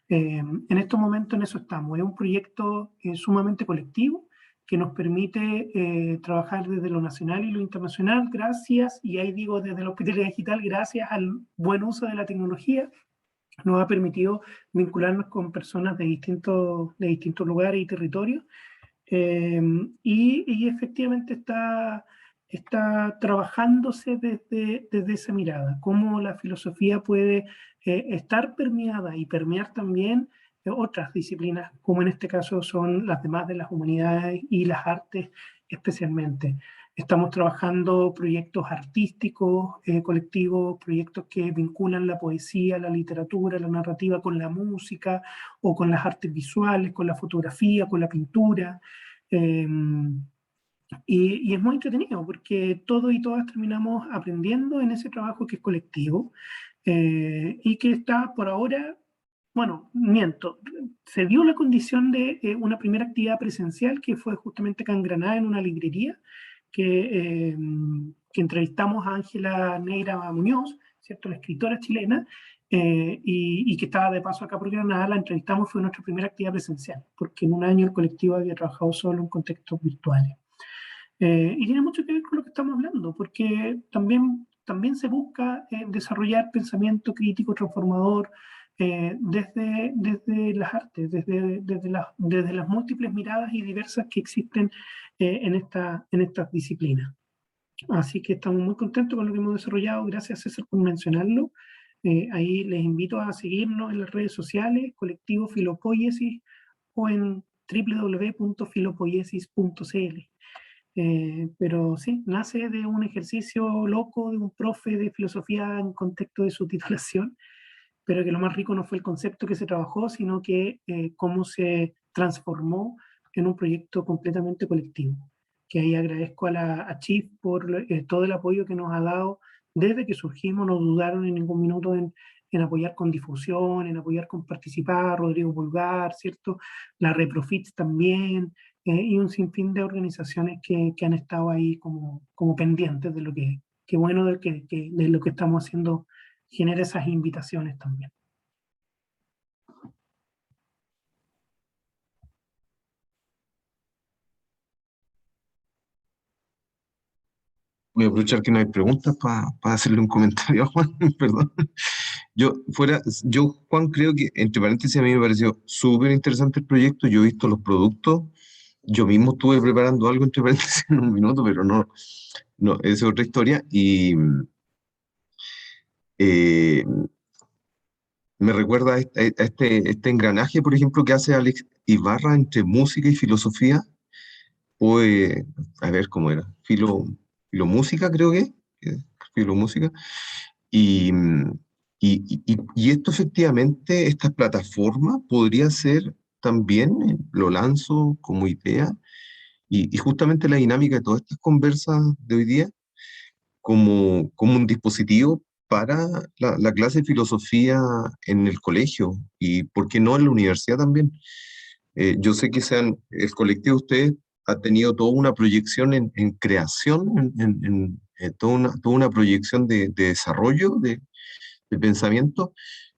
En estos momentos en eso estamos. Es un proyecto sumamente colectivo que nos permite trabajar desde lo nacional y lo internacional, gracias, y ahí digo desde la hospitalidad digital, gracias al buen uso de la tecnología, nos ha permitido vincularnos con personas de distintos lugares y territorios y efectivamente está trabajándose desde esa mirada, cómo la filosofía puede estar permeada y permear también otras disciplinas, como en este caso son las demás de las humanidades y las artes especialmente. Estamos trabajando proyectos artísticos, colectivos, proyectos que vinculan la poesía, la literatura, la narrativa con la música o con las artes visuales, con la fotografía, con la pintura. Eh, y es muy entretenido porque todos y todas terminamos aprendiendo en ese trabajo que es colectivo y que está por ahora, bueno, miento, se dio la condición de una primera actividad presencial que fue justamente acá en Granada en una librería que entrevistamos a Ángela Neira Muñoz, ¿cierto? La escritora chilena, y que estaba de paso acá por Granada, la entrevistamos, fue nuestra primera actividad presencial, porque en un año el colectivo había trabajado solo en contextos virtuales. Y tiene mucho que ver con lo que estamos hablando, porque también se busca desarrollar pensamiento crítico transformador desde las artes, desde las múltiples miradas y diversas que existen en estas disciplinas. Así que estamos muy contentos con lo que hemos desarrollado. Gracias, César, por mencionarlo. Ahí les invito a seguirnos en las redes sociales, Colectivo Filopoiesis o en www.filopoiesis.cl. Pero sí, nace de un ejercicio loco de un profe de filosofía en contexto de su titulación, pero que lo más rico no fue el concepto que se trabajó, sino que cómo se transformó en un proyecto completamente colectivo. Que ahí agradezco a Chief por todo el apoyo que nos ha dado desde que surgimos, no dudaron en ningún minuto en apoyar con difusión, en apoyar con participar, Rodrigo Pulgar, ¿cierto? La Reprofits también, y un sinfín de organizaciones que han estado ahí como pendientes de lo que bueno de lo que estamos haciendo genera esas invitaciones también. Voy a aprovechar que no hay preguntas para hacerle un comentario a Juan, perdón. Yo, Juan, creo que, entre paréntesis, a mí me pareció súper interesante el proyecto. Yo he visto los productos. Yo mismo estuve preparando algo, entre paréntesis, en un minuto, pero no, esa es otra historia. Y eh, me recuerda este engranaje, por ejemplo, que hace Alex Ibarra entre música y filosofía. O, a ver cómo era, filomúsica creo que es, filomúsica. Y, y esto efectivamente, esta plataforma podría ser también, lo lanzo como idea, y justamente la dinámica de todas estas conversas de hoy día, como un dispositivo para la clase de filosofía en el colegio, y por qué no en la universidad también. Yo sé que el colectivo de ustedes ha tenido toda una proyección en creación, toda una proyección de desarrollo, de pensamiento,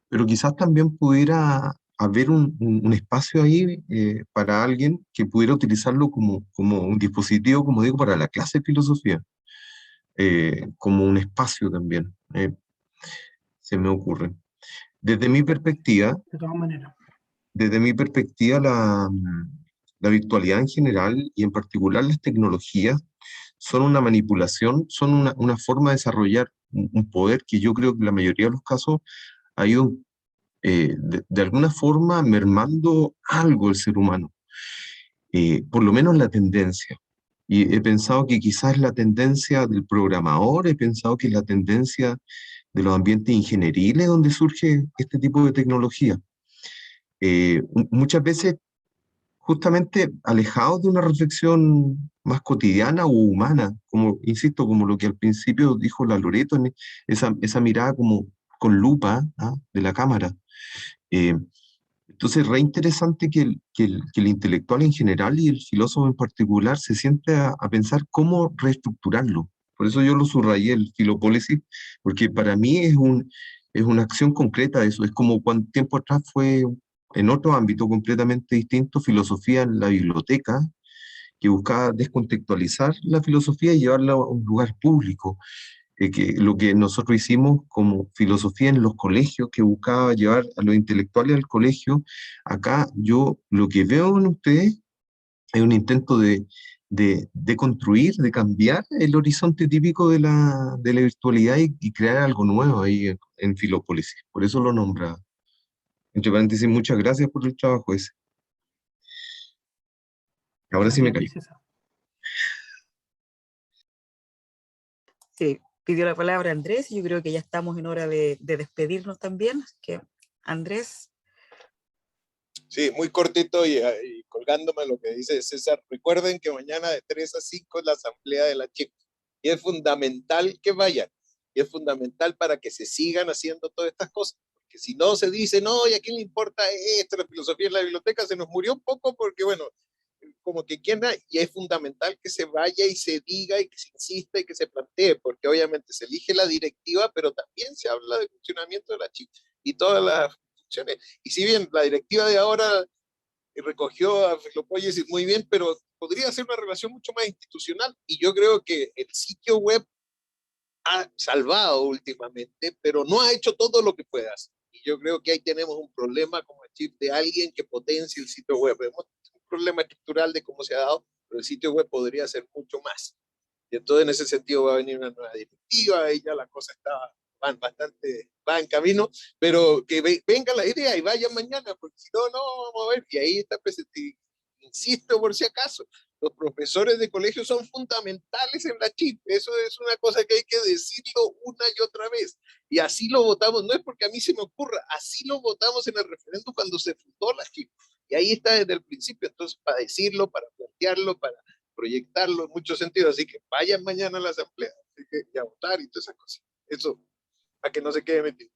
pero quizás también pudiera haber un espacio ahí para alguien que pudiera utilizarlo como un dispositivo, como digo, para la clase de filosofía, como un espacio también, se me ocurre. Desde mi perspectiva, De todas maneras. la virtualidad en general y en particular las tecnologías son una manipulación, son una forma de desarrollar un poder que yo creo que en la mayoría de los casos ha ido de alguna forma mermando algo el ser humano, por lo menos la tendencia. Y he pensado que quizás la tendencia del programador, he pensado que es la tendencia de los ambientes ingenieriles donde surge este tipo de tecnología. Muchas veces justamente alejados de una reflexión más cotidiana o humana, como, insisto, como lo que al principio dijo la Loreto, esa mirada como con lupa, ¿ah?, de la cámara. Eh, entonces, re interesante que el intelectual en general y el filósofo en particular se siente a pensar cómo reestructurarlo. Por eso yo lo subrayé, el filopólisis, porque para mí es una acción concreta de eso. Es como cuando tiempo atrás fue, en otro ámbito completamente distinto, filosofía en la biblioteca, que buscaba descontextualizar la filosofía y llevarla a un lugar público, que lo que nosotros hicimos como filosofía en los colegios, que buscaba llevar a los intelectuales al colegio. Acá yo lo que veo en ustedes es un intento de construir, de cambiar el horizonte típico de la virtualidad y crear algo nuevo ahí en Filopólisis. Por eso lo nombra. Entre paréntesis, muchas gracias por el trabajo ese. Ahora sí me Gracias, callo. César. Sí, pidió la palabra Andrés y yo creo que ya estamos en hora de despedirnos también. Así que, Andrés. Sí, muy cortito y colgándome lo que dice César. Recuerden que mañana de 3 a 5 es la asamblea de la CHIC y es fundamental que vayan. Y es fundamental para que se sigan haciendo todas estas cosas. Porque si no se dice, no, ¿y a quién le importa esto? La filosofía en la biblioteca se nos murió un poco porque, bueno, como que quiera, y es fundamental que se vaya y se diga y que se insista y que se plantee, porque obviamente se elige la directiva, pero también se habla del funcionamiento de la CHIC y todas las funciones. Y si bien la directiva de ahora recogió a Filopólisis muy bien, pero podría ser una relación mucho más institucional, y yo creo que el sitio web ha salvado últimamente, pero no ha hecho todo lo que puede hacer. Y yo creo que ahí tenemos un problema como el chip de alguien que potencie el sitio web. Vemos un problema estructural de cómo se ha dado, pero el sitio web podría ser mucho más. Y entonces en ese sentido va a venir una nueva directiva, ahí ya la cosa va en camino, pero que venga la idea y vaya mañana, porque si no, no vamos a ver. Y ahí está presente, insisto por si acaso, los profesores de colegio son fundamentales en la CHIP. Eso es una cosa que hay que decirlo una y otra vez. Y así lo votamos, no es porque a mí se me ocurra, así lo votamos en el referéndum cuando se fundó la CHIP. Y ahí está desde el principio. Entonces, para decirlo, para plantearlo, para proyectarlo en muchos sentidos. Así que vayan mañana a la asamblea y a votar y todas esas cosas. Eso, para que no se quede metido.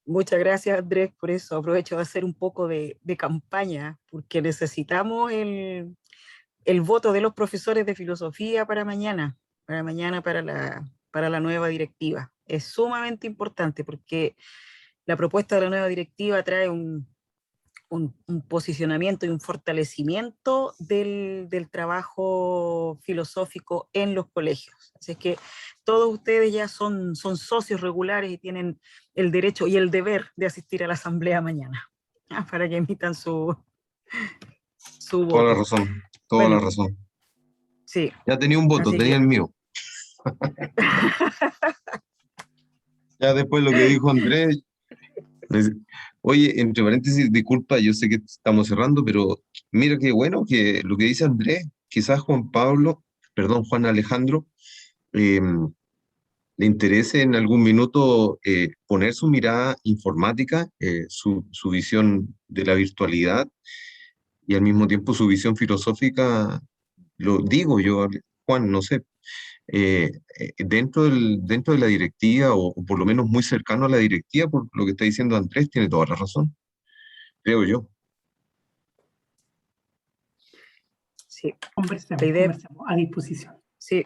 Muchas gracias, Andrés, por eso. Aprovecho de hacer un poco de campaña, porque necesitamos el voto de los profesores de filosofía para mañana, para la nueva directiva. Es sumamente importante porque la propuesta de la nueva directiva trae un posicionamiento y un fortalecimiento del trabajo filosófico en los colegios. Así es que todos ustedes ya son socios regulares y tienen el derecho y el deber de asistir a la asamblea mañana, para que emitan su Toda la voto. razón, toda Bueno, la razón. sí. Ya tenía un voto, Así tenía que el mío. Ya después lo que dijo Andrés. Oye, entre paréntesis, disculpa, yo sé que estamos cerrando, pero mira qué bueno que lo que dice Andrés, quizás Juan Alejandro, eh, le interese en algún minuto poner su mirada informática, su visión de la virtualidad y al mismo tiempo su visión filosófica, lo digo yo, Juan, no sé, dentro de la directiva o por lo menos muy cercano a la directiva, por lo que está diciendo Andrés, tiene toda la razón, creo yo. sí, Conversemos, la idea, conversemos, a disposición. sí,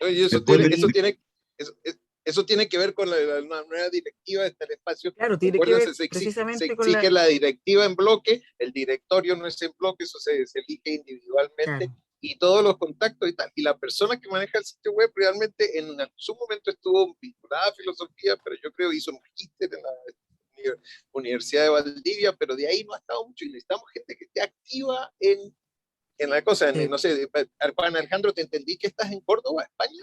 Y eso Después tiene, le- eso tiene que ver con la nueva directiva del espacio. claro, tiene que ver Acuérdense, se precisamente con exige la directiva en bloque, el directorio no es en bloque, eso se elige individualmente, claro, y todos los contactos y tal. Y la persona que maneja el sitio web realmente en su momento estuvo vinculada a filosofía, pero yo creo hizo un magíster en la Universidad de Valdivia, pero de ahí no ha estado mucho y necesitamos gente que esté activa en la cosa. sí. No sé, Juan Alejandro, te entendí que estás en Córdoba, España.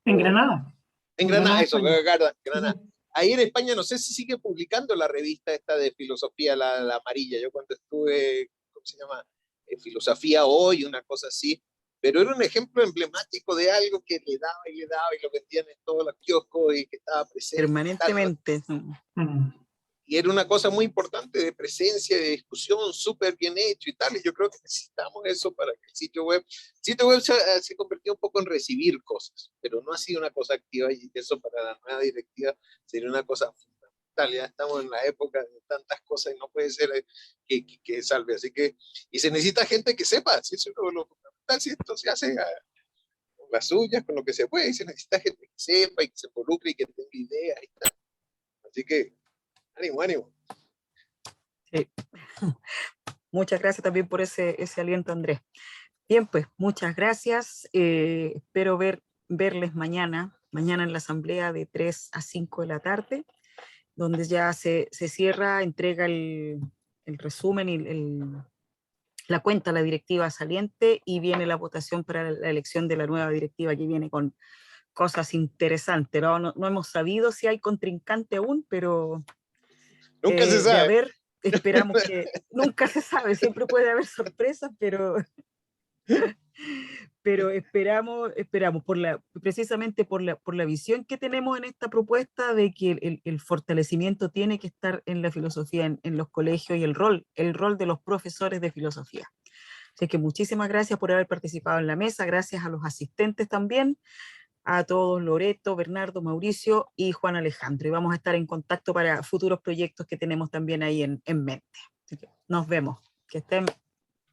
En Granada. En Granada, eso, España. Granada. Ahí en España no sé si sigue publicando la revista esta de filosofía, la amarilla. Yo cuando estuve, ¿cómo se llama? Filosofía Hoy, una cosa así. Pero era un ejemplo emblemático de algo que le daba y lo vendían en todos los kioscos y que estaba presente. Permanentemente. Y era una cosa muy importante de presencia, de discusión, súper bien hecho y tal. Y yo creo que necesitamos eso para que el sitio web se convirtió un poco en recibir cosas, pero no ha sido una cosa activa y eso para la nueva directiva sería una cosa fundamental. Ya estamos en la época de tantas cosas y no puede ser que salve. Así que, y se necesita gente que sepa, si eso es lo fundamental, si esto se hace con las suyas, con lo que se puede, y se necesita gente que sepa y que se involucre y que tenga ideas y tal. Así que, ánimo, ánimo. Sí. Muchas gracias también por ese aliento, Andrés. Bien, pues muchas gracias. Espero verles mañana en la asamblea de 3 a 5 de la tarde, donde ya se cierra, entrega el resumen y la cuenta a la directiva saliente y viene la votación para la elección de la nueva directiva que viene con cosas interesantes. No hemos sabido si hay contrincante aún, pero Nunca se de sabe. haber, esperamos que nunca se sabe, siempre puede haber sorpresas, pero esperamos precisamente por la visión que tenemos en esta propuesta de que el fortalecimiento tiene que estar en la filosofía, en los colegios y el rol de los profesores de filosofía. Así que muchísimas gracias por haber participado en la mesa, gracias a los asistentes también, a todos, Loreto, Bernardo, Mauricio y Juan Alejandro. Y vamos a estar en contacto para futuros proyectos que tenemos también ahí en mente. Así que nos vemos. Que estén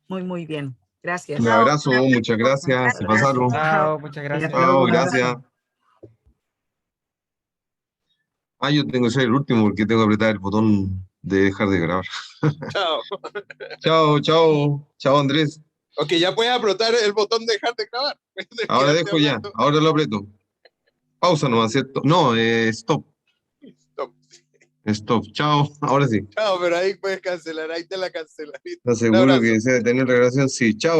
muy, muy bien. Gracias. Un abrazo, muchas gracias, se pasaron. Chao, muchas gracias. Hasta luego, Chao, un abrazo. gracias. Yo tengo que ser el último porque tengo que apretar el botón de dejar de grabar. Chao. Chao, chao, chao Andrés. Ok, ya puedes apretar el botón de dejar de grabar. Ahora Quedarte dejo ya, hablando. ahora lo aprieto. Pausa nomás, ¿cierto? No, stop. Stop. Stop, chao, ahora sí. Chao, pero ahí puedes cancelar, ahí te la cancelas. ¿Estás Un seguro abrazo. que desea detener la grabación? Sí, chao.